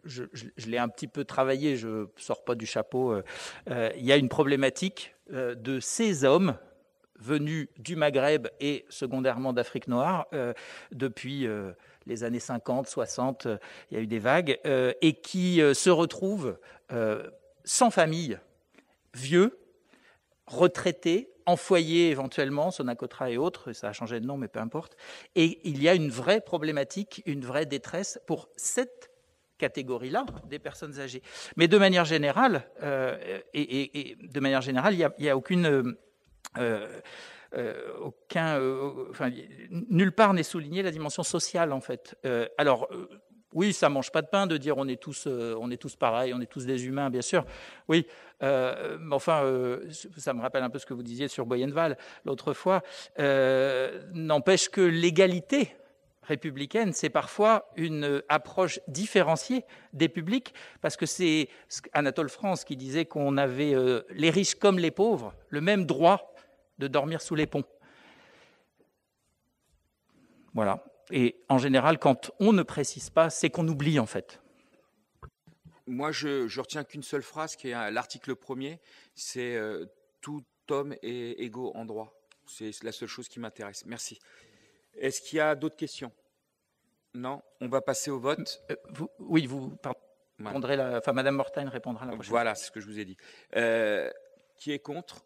je l'ai un petit peu travaillé, je ne sors pas du chapeau. Il y a une problématique de ces hommes venus du Maghreb et secondairement d'Afrique noire depuis les années 50, 60, il y a eu des vagues, et qui se retrouvent sans famille, vieux, retraités, en foyer éventuellement, Sonacotra et autres, ça a changé de nom, mais peu importe. Et il y a une vraie problématique, une vraie détresse pour cette catégorie-là des personnes âgées. Mais de manière générale, il n'y a aucune... nulle part n'est souligné la dimension sociale en fait. Oui, ça mange pas de pain de dire on est tous pareils, on est tous des humains, bien sûr. Oui, mais enfin, ça me rappelle un peu ce que vous disiez sur Boyenval l'autre fois. N'empêche que l'égalité républicaine, c'est parfois une approche différenciée des publics, parce que c'est Anatole France qui disait qu'on avait les riches comme les pauvres le même droit de dormir sous les ponts. Voilà. Et en général, quand on ne précise pas, c'est qu'on oublie en fait. Moi, je retiens qu'une seule phrase qui est l'article 1er, c'est tout homme est égaux en droit. C'est la seule chose qui m'intéresse. Merci. Est-ce qu'il y a d'autres questions? Non. On va passer au vote. Vous répondrez Madame Mortagne répondra la prochaine. Voilà, c'est ce que je vous ai dit. Qui est contre?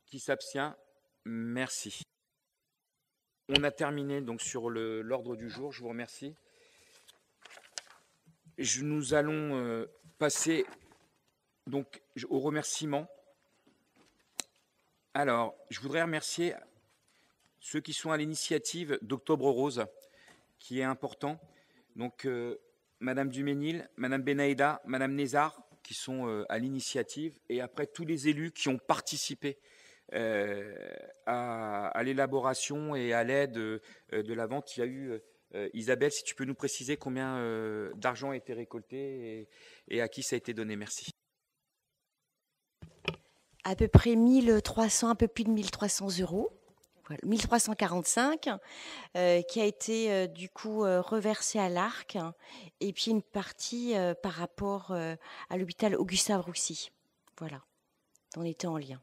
Qui s'abstient? Merci. On a terminé donc sur l'ordre du jour. Je vous remercie. Nous allons passer donc aux remerciements. Alors, je voudrais remercier ceux qui sont à l'initiative d'Octobre Rose, qui est important. Donc, Madame Duménil, Madame Benaïda, Madame Nézard, qui sont à l'initiative, et après tous les élus qui ont participé à l'élaboration et à l'aide de la vente. Il y a eu, Isabelle, si tu peux nous préciser combien d'argent a été récolté et à qui ça a été donné. Merci. À peu près 1300, un peu plus de 1300 euros. Voilà, 1345, qui a été du coup reversé à l'ARC, et puis une partie par rapport à l'hôpital Augustin-Roussy. Voilà, on était en lien.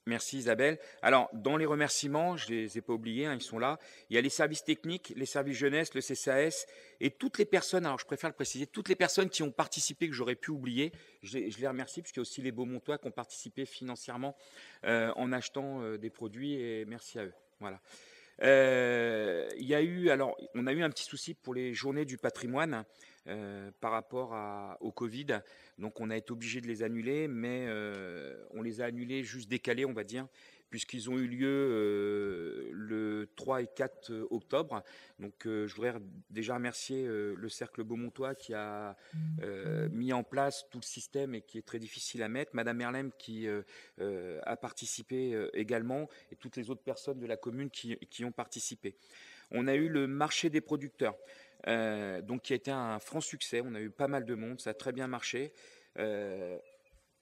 Merci Isabelle. Alors, dans les remerciements, je ne les ai pas oubliés, hein, ils sont là. Il y a les services techniques, les services jeunesse, le CCAS et toutes les personnes, alors je préfère le préciser, toutes les personnes qui ont participé, que j'aurais pu oublier, je les remercie, puisqu'il y a aussi les Beaumontois qui ont participé financièrement en achetant des produits, et merci à eux. Voilà. Il y a eu, alors, on a eu un petit souci pour les journées du patrimoine par rapport au Covid. Donc, on a été obligé de les annuler, mais on les a annulés juste décalés, on va dire, puisqu'ils ont eu lieu le 3 et 4 octobre. Donc, je voudrais déjà remercier le Cercle Beaumontois qui a mis en place tout le système et qui est très difficile à mettre. Madame Merlem qui a participé également, et toutes les autres personnes de la commune qui ont participé. On a eu le marché des producteurs, donc qui a été un franc succès. On a eu pas mal de monde, ça a très bien marché. Donc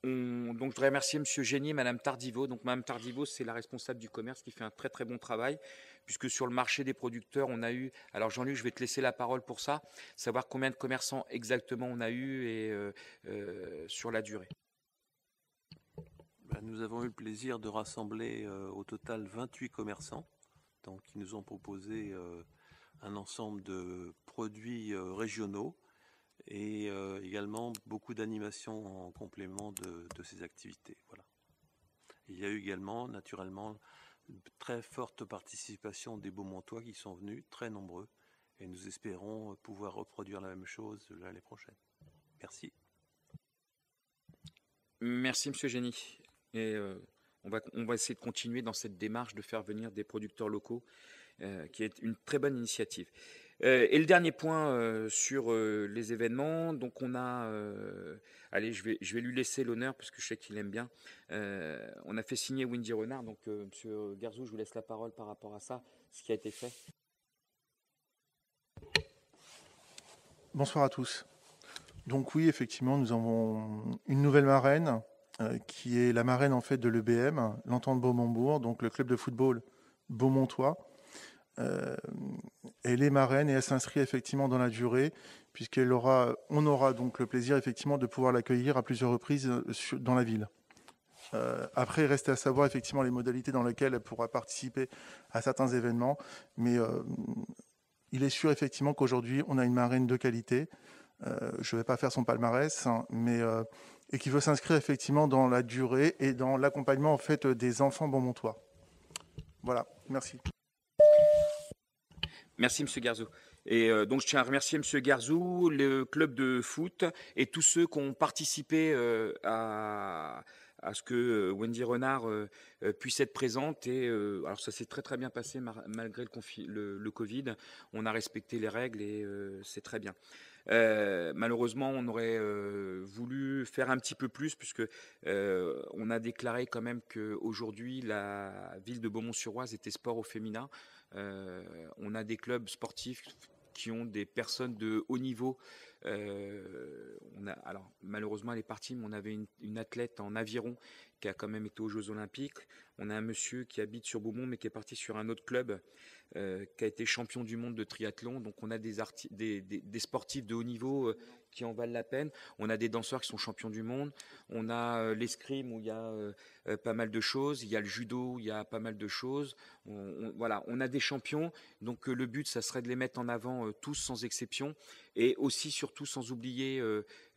je voudrais remercier Monsieur Génier, Madame Tardiveau. Donc Madame Tardiveau, c'est la responsable du commerce qui fait un très très bon travail, puisque sur le marché des producteurs, on a eu, alors Jean-Luc, je vais te laisser la parole pour ça, savoir combien de commerçants exactement on a eu et sur la durée. Nous avons eu le plaisir de rassembler au total 28 commerçants, donc, qui nous ont proposé un ensemble de produits régionaux et également beaucoup d'animations en complément de ces activités. Voilà. Il y a eu également, naturellement, une très forte participation des Beaumontois qui sont venus, très nombreux, et nous espérons pouvoir reproduire la même chose l'année prochaine. Merci. Merci Monsieur Génie. Et on va essayer de continuer dans cette démarche de faire venir des producteurs locaux, qui est une très bonne initiative. Et le dernier point sur les événements, donc on a, allez, je vais lui laisser l'honneur parce que je sais qu'il aime bien. On a fait signer Windy Renard, donc Monsieur Garzou, je vous laisse la parole par rapport à ça, ce qui a été fait. Bonsoir à tous. Donc oui, effectivement, nous avons une nouvelle marraine qui est la marraine en fait de l'EBM, l'Entente Beaumont-Bourg, donc le club de football beaumontois. Elle est marraine et elle s'inscrit effectivement dans la durée, puisqu'on aura donc le plaisir effectivement de pouvoir l'accueillir à plusieurs reprises dans la ville. Après, il reste à savoir effectivement les modalités dans lesquelles elle pourra participer à certains événements, mais il est sûr effectivement qu'aujourd'hui on a une marraine de qualité. Je ne vais pas faire son palmarès, hein, mais et qui veut s'inscrire effectivement dans la durée et dans l'accompagnement en fait des enfants beaumontois. Voilà, merci. Merci Monsieur Garzou. Et donc je tiens à remercier Monsieur Garzou, le club de foot et tous ceux qui ont participé à ce que Wendy Renard puisse être présente. Et alors ça s'est très très bien passé malgré le Covid. On a respecté les règles et c'est très bien. Malheureusement, on aurait voulu faire un petit peu plus, puisque on a déclaré quand même qu'aujourd'hui la ville de Beaumont-sur-Oise était sport au féminin. On a des clubs sportifs qui ont des personnes de haut niveau. Alors malheureusement elle est partie, mais on avait une athlète en aviron qui a quand même été aux Jeux Olympiques. On a un monsieur qui habite sur Beaumont mais qui est parti sur un autre club, qui a été champion du monde de triathlon. Donc on a des sportifs de haut niveau qui en valent la peine. On a des danseurs qui sont champions du monde. On a l'escrime où il y a pas mal de choses. Il y a le judo où il y a pas mal de choses. Voilà, on a des champions. Donc le but, ça serait de les mettre en avant tous sans exception. Et aussi, surtout, sans oublier,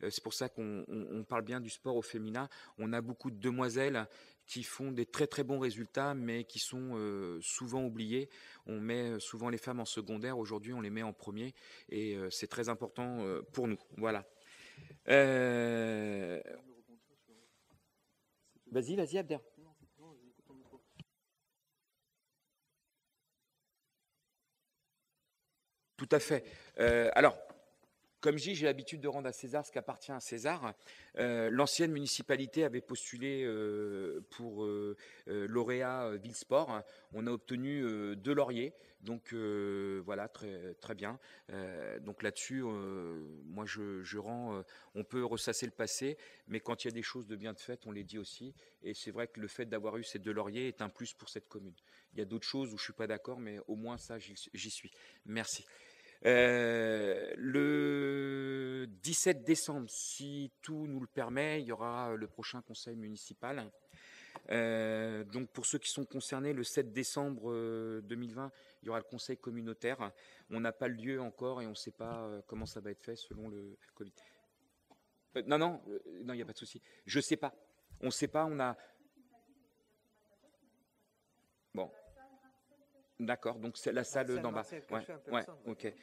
c'est pour ça qu'on parle bien du sport au féminin. On a beaucoup de demoiselles qui font des très très bons résultats, mais qui sont souvent oubliées. On met souvent les femmes en secondaire. Aujourd'hui, on les met en premier. Et c'est très important pour nous. Voilà. Vas-y, Abder. Tout à fait. Alors, comme je dis, j'ai l'habitude de rendre à César ce qui appartient à César. L'ancienne municipalité avait postulé pour lauréat Villesport. On a obtenu 2 lauriers. Donc voilà, très, très bien. Donc là-dessus, moi je rends, on peut ressasser le passé, mais quand il y a des choses de bien faites, on les dit aussi. Et c'est vrai que le fait d'avoir eu ces 2 lauriers est un plus pour cette commune. Il y a d'autres choses où je ne suis pas d'accord, mais au moins ça, j'y suis. Merci. Le 17 décembre, si tout nous le permet, il y aura le prochain conseil municipal. Donc pour ceux qui sont concernés, le 7 décembre 2020, il y aura le conseil communautaire. On n'a pas le lieu encore et on ne sait pas comment ça va être fait selon le Covid. Non, il n'y a pas de souci. Je ne sais pas. On ne sait pas, on a... Bon. D'accord, donc c'est la salle d'en bas. Ouais, ok.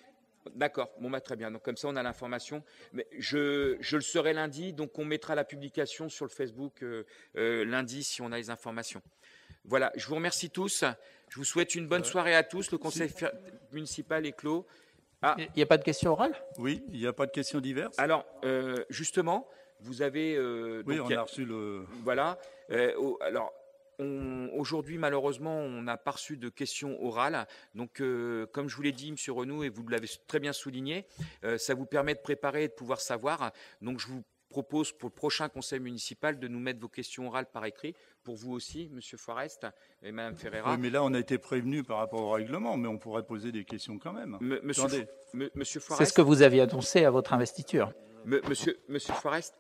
D'accord, bon bah très bien. Donc comme ça on a l'information. Mais je le saurai lundi, donc on mettra la publication sur le Facebook lundi si on a les informations. Voilà, je vous remercie tous. Je vous souhaite une bonne soirée à tous. Le conseil municipal est clos. Ah. Il n'y a pas de questions orales? Oui, il n'y a pas de questions diverses. Alors, justement, vous avez... oui, donc, on a reçu le... Voilà. Alors... Aujourd'hui, malheureusement, on n'a pas reçu de questions orales. Donc, comme je vous l'ai dit, M. Renou, et vous l'avez très bien souligné, ça vous permet de préparer et de pouvoir savoir. Donc, je vous propose pour le prochain conseil municipal de nous mettre vos questions orales par écrit. Pour vous aussi, M. Forest et Mme Ferreira. Oui, mais là, on a été prévenu par rapport au règlement, mais on pourrait poser des questions quand même. Monsieur Forest. C'est ce que vous aviez annoncé à votre investiture. Monsieur Forest.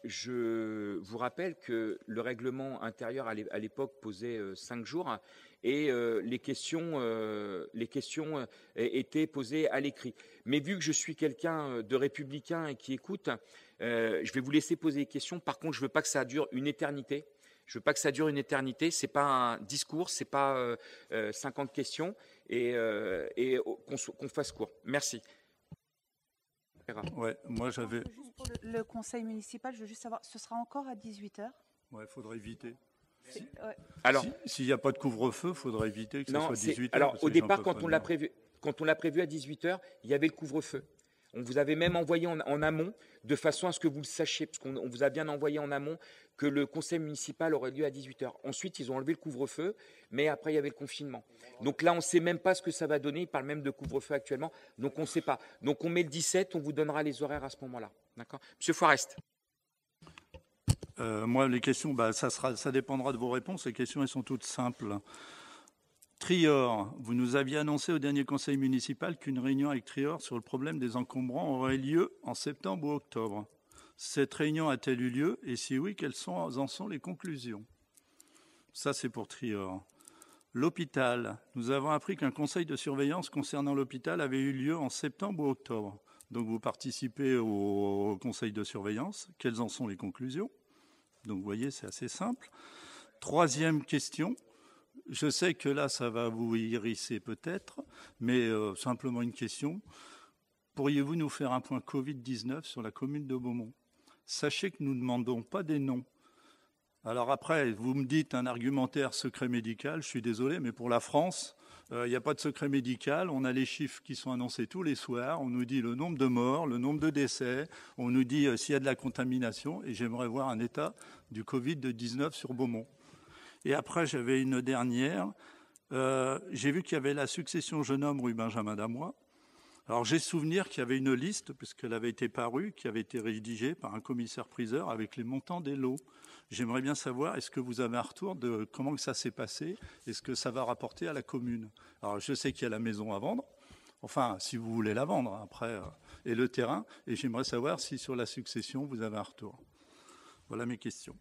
Je vous rappelle que le règlement intérieur à l'époque posait 5 jours et les questions étaient posées à l'écrit. Mais vu que je suis quelqu'un de républicain et qui écoute, je vais vous laisser poser des questions. Par contre, je ne veux pas que ça dure une éternité. Je veux pas que ça dure une éternité. C'est pas un discours, c'est pas 50 questions et qu'on fasse court. Merci. Ouais, moi j'avais. Juste pour le conseil municipal, je veux juste savoir, ce sera encore à 18h? Ouais, il faudrait éviter. Ouais. Alors, s'il n'y a pas de couvre-feu, il faudrait éviter que ce soit 18h. Alors, au départ, quand on l'a prévu à 18h, il y avait le couvre-feu. On vous avait même envoyé en amont, de façon à ce que vous le sachiez, parce qu'on vous a bien envoyé en amont que le conseil municipal aurait lieu à 18h. Ensuite, ils ont enlevé le couvre-feu, mais après, il y avait le confinement. Donc là, on ne sait même pas ce que ça va donner. Ils parlent même de couvre-feu actuellement, donc on ne sait pas. Donc on met le 17, on vous donnera les horaires à ce moment-là. D'accord ? Monsieur Forest. Moi, les questions, ça dépendra de vos réponses. Les questions, elles sont toutes simples. Trior, vous nous aviez annoncé au dernier conseil municipal qu'une réunion avec Trior sur le problème des encombrants aurait lieu en septembre ou octobre. Cette réunion a-t-elle eu lieu? Et si oui, quelles en sont les conclusions? Ça, c'est pour Trior. L'hôpital, nous avons appris qu'un conseil de surveillance concernant l'hôpital avait eu lieu en septembre ou octobre. Donc vous participez au conseil de surveillance. Quelles en sont les conclusions? Donc vous voyez, c'est assez simple. Troisième question. Je sais que là, ça va vous hérisser peut-être, mais simplement une question. Pourriez-vous nous faire un point Covid-19 sur la commune de Beaumont? Sachez que nous ne demandons pas des noms. Alors après, vous me dites un argumentaire secret médical, je suis désolé, mais pour la France, il n'y a pas de secret médical. On a les chiffres qui sont annoncés tous les soirs. On nous dit le nombre de morts, le nombre de décès. On nous dit s'il y a de la contamination. Et j'aimerais voir un état du Covid-19 sur Beaumont. Et après, j'avais une dernière. J'ai vu qu'il y avait la succession jeune homme rue Benjamin Damois. Alors, j'ai souvenir qu'il y avait une liste, puisqu'elle avait été parue, qui avait été rédigée par un commissaire-priseur avec les montants des lots. J'aimerais bien savoir, est-ce que vous avez un retour de comment ça s'est passé? Est-ce que ça va rapporter à la commune? Alors, je sais qu'il y a la maison à vendre. Enfin, si vous voulez la vendre, après, et le terrain. Et j'aimerais savoir si sur la succession, vous avez un retour. Voilà mes questions.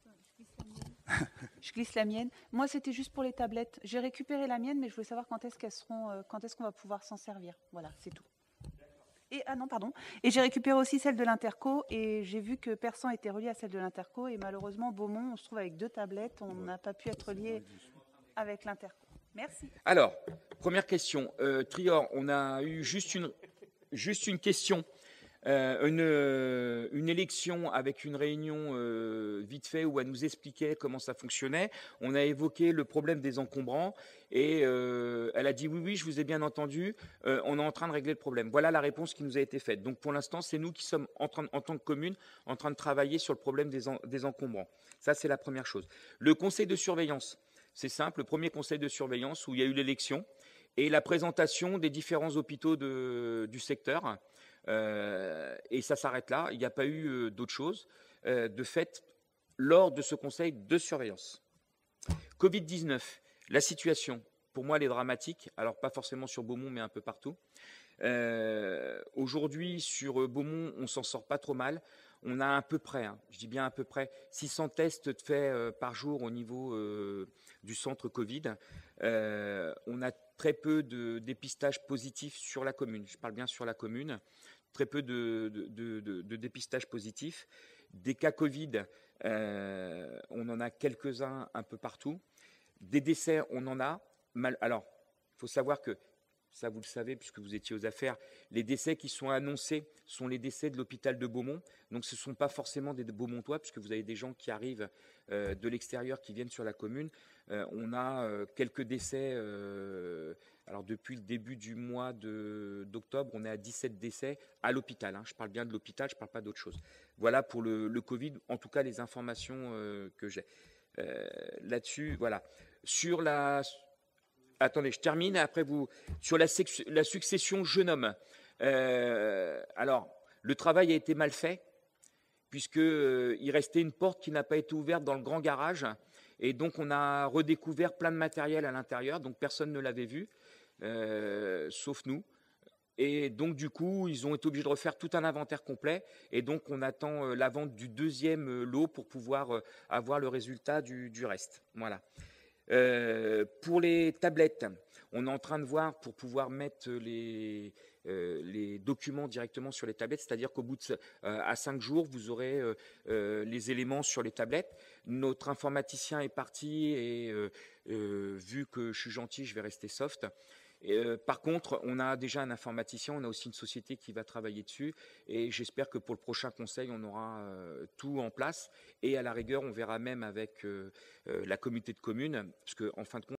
Je glisse la mienne. Moi, c'était juste pour les tablettes. J'ai récupéré la mienne, mais je voulais savoir quand est-ce qu'on va pouvoir s'en servir. Voilà, c'est tout. Et j'ai récupéré aussi celle de l'Interco, et j'ai vu que Persan était relié à celle de l'Interco, et malheureusement, Beaumont, on se trouve avec 2 tablettes. On n'a pas pu être lié avec l'Interco. Merci. Alors, première question. Trior, on a eu juste une question. une élection avec une réunion vite fait où elle nous expliquait comment ça fonctionnait. On a évoqué le problème des encombrants et elle a dit oui, je vous ai bien entendu, on est en train de régler le problème. Voilà la réponse qui nous a été faite. Donc pour l'instant, c'est nous qui sommes en tant que commune en train de travailler sur le problème des encombrants. Ça, c'est la première chose. Le conseil de surveillance, c'est simple, le premier conseil de surveillance où il y a eu l'élection et la présentation des différents hôpitaux du secteur. Et ça s'arrête là. Il n'y a pas eu d'autre chose de fait lors de ce conseil de surveillance. Covid-19, la situation, pour moi, elle est dramatique. Alors, pas forcément sur Beaumont, mais un peu partout. Aujourd'hui, sur Beaumont, on s'en sort pas trop mal. On a à peu près, je dis bien à peu près, 600 tests faits par jour au niveau du centre Covid. On a très peu de dépistage positif sur la commune. Je parle bien sur la commune. Très peu de dépistage positif. Des cas Covid, on en a quelques-uns un peu partout. Des décès, on en a. Alors, il faut savoir que, ça vous le savez puisque vous étiez aux affaires, les décès qui sont annoncés sont les décès de l'hôpital de Beaumont. Donc ce ne sont pas forcément des Beaumontois puisque vous avez des gens qui arrivent de l'extérieur, qui viennent sur la commune. On a quelques décès. Alors depuis le début du mois d'octobre, on est à 17 décès à l'hôpital. Je parle bien de l'hôpital, je ne parle pas d'autre chose. Voilà pour le Covid, en tout cas les informations que j'ai. Là-dessus, voilà. Sur la... Attendez, je termine. Après, sur la succession jeune homme. Alors, le travail a été mal fait, puisqu'il restait une porte qui n'a pas été ouverte dans le grand garage. Et donc, on a redécouvert plein de matériel à l'intérieur. Donc, personne ne l'avait vu, sauf nous. Et donc, du coup, ils ont été obligés de refaire tout un inventaire complet. Et donc, on attend la vente du deuxième lot pour pouvoir avoir le résultat du reste. Voilà. Pour les tablettes, on est en train de voir pour pouvoir mettre les documents directement sur les tablettes, c'est-à-dire qu'au bout à 5 jours, vous aurez les éléments sur les tablettes. Notre informaticien est parti et vu que je suis gentil, je vais rester soft. Par contre, on a déjà un informaticien, on a aussi une société qui va travailler dessus et j'espère que pour le prochain conseil, on aura tout en place et à la rigueur, on verra même avec la communauté de communes, parce qu'en fin de compte,